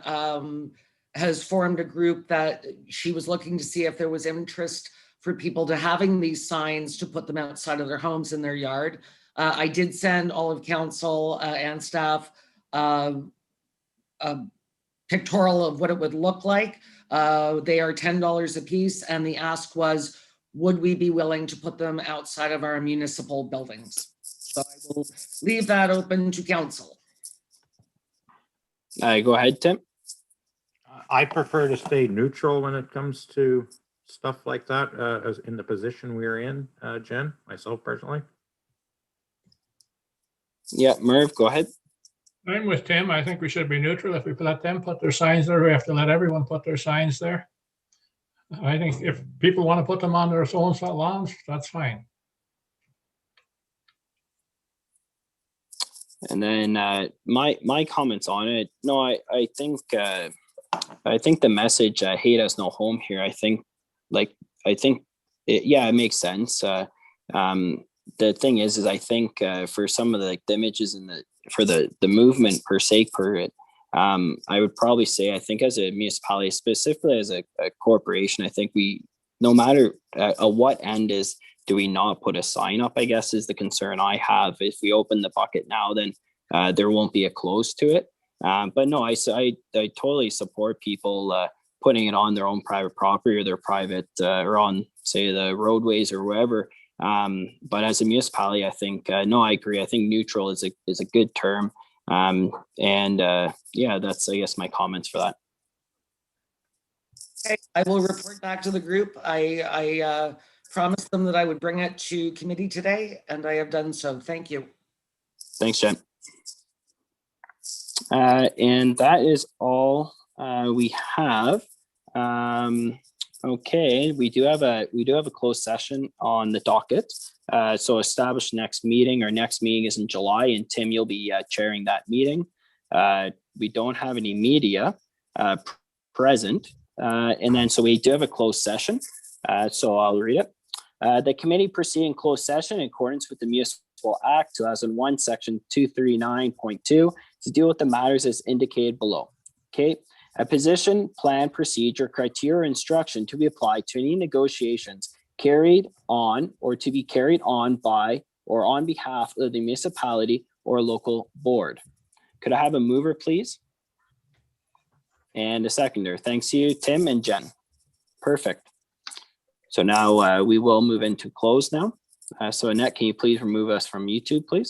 has formed a group that she was looking to see if there was interest for people to having these signs to put them outside of their homes in their yard. I did send all of council and staff a pictorial of what it would look like. They are $10 a piece, and the ask was, would we be willing to put them outside of our municipal buildings? So I will leave that open to council. Go ahead, Tim. I prefer to stay neutral when it comes to stuff like that, as in the position we're in, Jen, myself personally. Yeah, Merv, go ahead. I'm with Tim. I think we should be neutral. If we let them put their signs there, we have to let everyone put their signs there. I think if people want to put them on their own lawns, that's fine. And then my comments on it. No, I think the message hate us no home here. I think it makes sense. The thing is I think for some of the images and for the movement per se I would probably say, I think as a municipality, specifically as a corporation, I think we, no matter what end do we not put a sign up, I guess is the concern I have. If we open the bucket now, then there won't be a close to it. But no, I totally support people putting it on their own private property or their private or on, say, the roadways or wherever. But as a municipality, I think, no, I agree. I think neutral is a good term. Yeah, that's, I guess, my comments for that. Okay, I will report back to the group. I promised them that I would bring it to committee today, and I have done so. Thank you. Thanks, Jen. And that is all we have. Okay, we do have a closed session on the docket. So establish next meeting. Our next meeting is in July, and Tim, you'll be chairing that meeting. We don't have any media present, and then so we do have a closed session. So I'll read it. The committee proceed in closed session in accordance with the Municipal Act 2001, Section 239.2, to deal with the matters as indicated below. Okay. A position, plan, procedure, criteria, or instruction to be applied to any negotiations carried on or to be carried on by or on behalf of the municipality or local board. Could I have a mover, please? And a seconder. Thanks to you, Tim and Jen. Perfect. So now we will move into close now. So Annette, can you please remove us from YouTube, please?